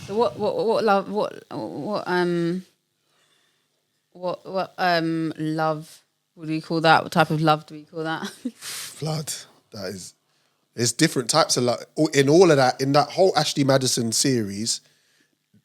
So what love would we call that? What type of love do we call that? Blood. There's different types of love in all of that. In that whole Ashley Madison series,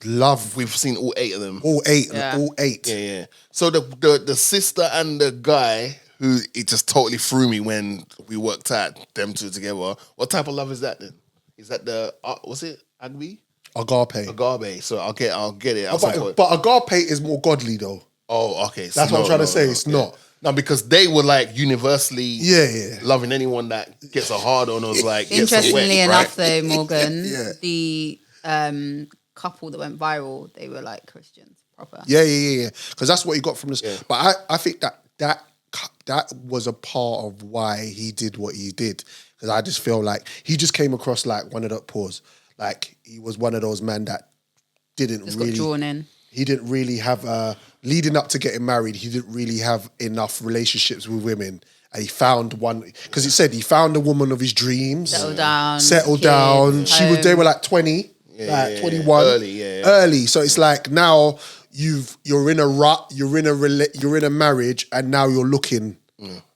love. We've seen all 8 of them. All 8. Yeah. All 8. Yeah. So the sister and the guy who it just totally threw me when we worked at them two together. What type of love is that then? Is that the was it Agbe? Agape. So I'll get it. But agape is more godly though. Oh, okay. So that's what I'm trying to say. It's not. No, because they were like universally loving anyone that gets a hard on us like Interestingly enough right? though, Morgan, the couple that went viral, they were like Christians proper. Yeah. Because that's what he got from this. Yeah. But I think that was a part of why he did what he did. Because I just feel like he just came across like one of the pause. Like he was one of those men that didn't just really got drawn in. He didn't really have leading up to getting married. He didn't really have enough relationships with women, and he found one because he said he found the woman of his dreams. Settled down. They were like 20, 21, early. So it's like now you're in a rut. You're in a marriage, and now you're looking.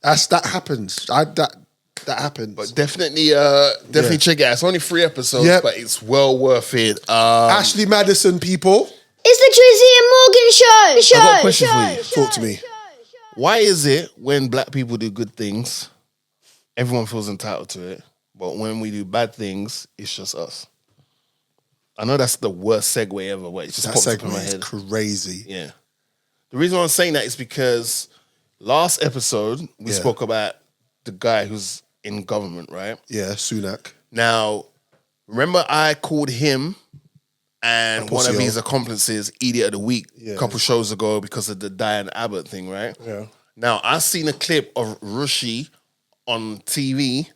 That happens. That happened. But definitely check it out. It's only 3 episodes, but it's well worth it. Ashley Madison, people. It's the Drizzy and Morgan show. I've got a question for you. Talk to me. Why is it when black people do good things, everyone feels entitled to it, but when we do bad things, it's just us? I know that's the worst segue ever, but it just popped up in my head. Crazy. Yeah. The reason why I'm saying that is because last episode we spoke about the guy who's in government, right? Yeah, Sunak. Now, remember I called him and one of his accomplices Idiot of the Week a couple shows ago because of the Diane Abbott thing, right? Yeah. Now, I seen a clip of Rushy on TV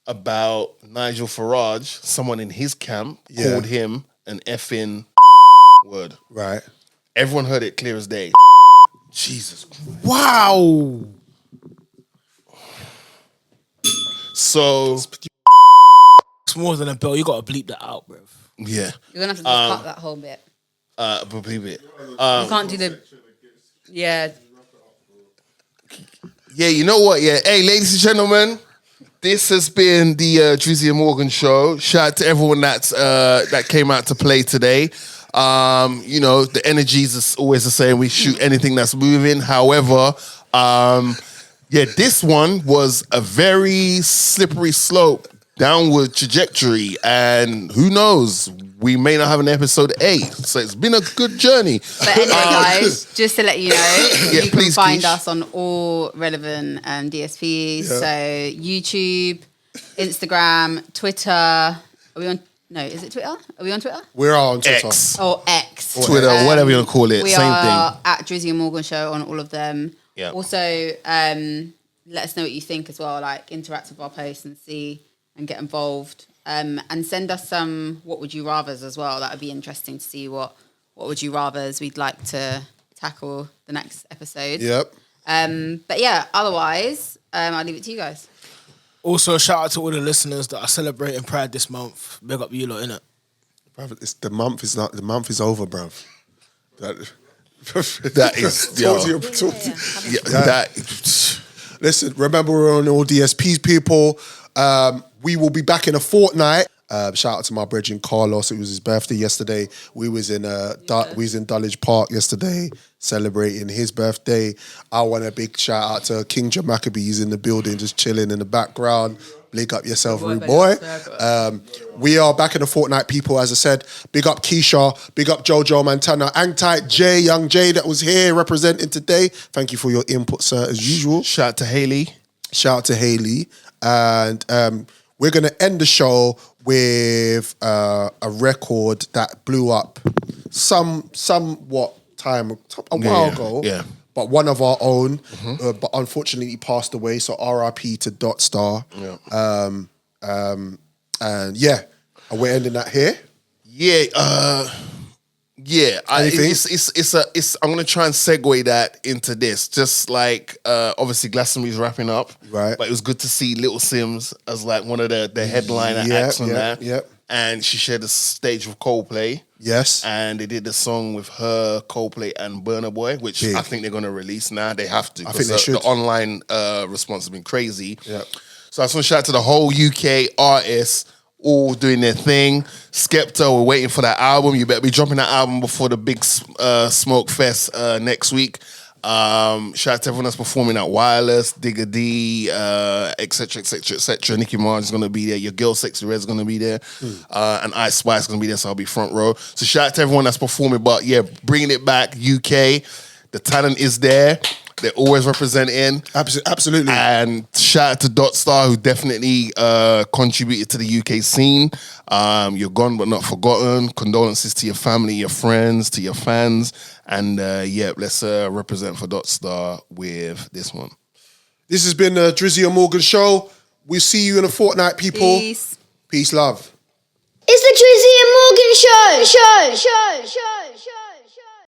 about Nigel Farage, someone in his camp called him an effing word. Right. Everyone heard it clear as day. Jesus. Wow. So It's more than a bell. You got to bleep that out, bro. yeah. You're gonna have to just cut that whole bit. Believe it. You can't do the. Yeah. Yeah, you know what? Yeah. Hey, ladies and gentlemen, this has been the Drizzy Morgan show. Shout out to everyone that came out to play today. You know, the energy is always the same. We shoot anything that's moving. However, this one was a very slippery slope, downward trajectory, and who knows? We may not have an episode 8, so it's been a good journey. But anyway, guys, just to let you know, you can find Keish. us on all relevant DSPs. So YouTube, Instagram, Twitter. Are we on? No, is it Twitter? Are we on Twitter? We're on Twitter. X. Oh, X. Twitter, whatever you want to call it. We Same are thing. at Drizzy and Morgan Show on all of them. Yeah. Also, let us know what you think as well. Like, interact with our posts and see and get involved. And send us some what would you rathers as well. That would be interesting to see what would you rathers we'd like to tackle the next episode. Yep. But yeah, otherwise, I'll leave it to you guys. Also, shout out to all the listeners that are celebrating Pride this month. Big up you lot, innit? Bruv, the month is over, bruv. That is Listen, remember we're on all DSPs, people. We will be back in a fortnight. Shout out to my brethren Carlos. It was his birthday yesterday. We was in Dulwich Park yesterday celebrating his birthday. I want a big shout out to King John Maccabee. He's in the building, just chilling in the background. Big up yourself, rude boy. We are back in a fortnight, people. As I said, big up Keisha, big up Jojo Montana, Angtight Jay, Young Jay that was here representing today. Thank you for your input, sir, as usual. Shout out to Hayley. Shout out to Hayley. And we're going to end the show with a record that blew up somewhat time, a while ago. Yeah. But one of our own, but unfortunately he passed away. So RIP to Dot Star. Yeah. And we're ending that here. I'm gonna try and segue that into this. Just like obviously Glastonbury's wrapping up, right? But it was good to see Little Sims as like one of the headliner acts on that. Yep. And she shared the stage with Coldplay. Yes. And they did the song with her, Coldplay, and Burna Boy, which Big. I think they're gonna release now. They have to. I think they should. The online response has been crazy. Yep. So I just want to shout out to the whole UK artists all doing their thing. Skepta, we're waiting for that album. You better be dropping that album before the big Smoke Fest next week. Shout out to everyone that's performing at Wireless, Digga D, etc., etc., etc. Nicki Minaj is going to be there. Your girl Sexy Red's going to be there. And Ice Spice is going to be there, so I'll be front row. So shout out to everyone that's performing. But yeah, bringing it back, UK. The talent is there. They're always representing. Absolutely. And shout out to Dot Star, who definitely contributed to the UK scene. You're gone but not forgotten. Condolences to your family, your friends, to your fans. And let's represent for Dot Star with this one. This has been the Drizzy and Morgan show. We'll see you in a fortnight, people. Peace. Peace, love. It's the Drizzy and Morgan show.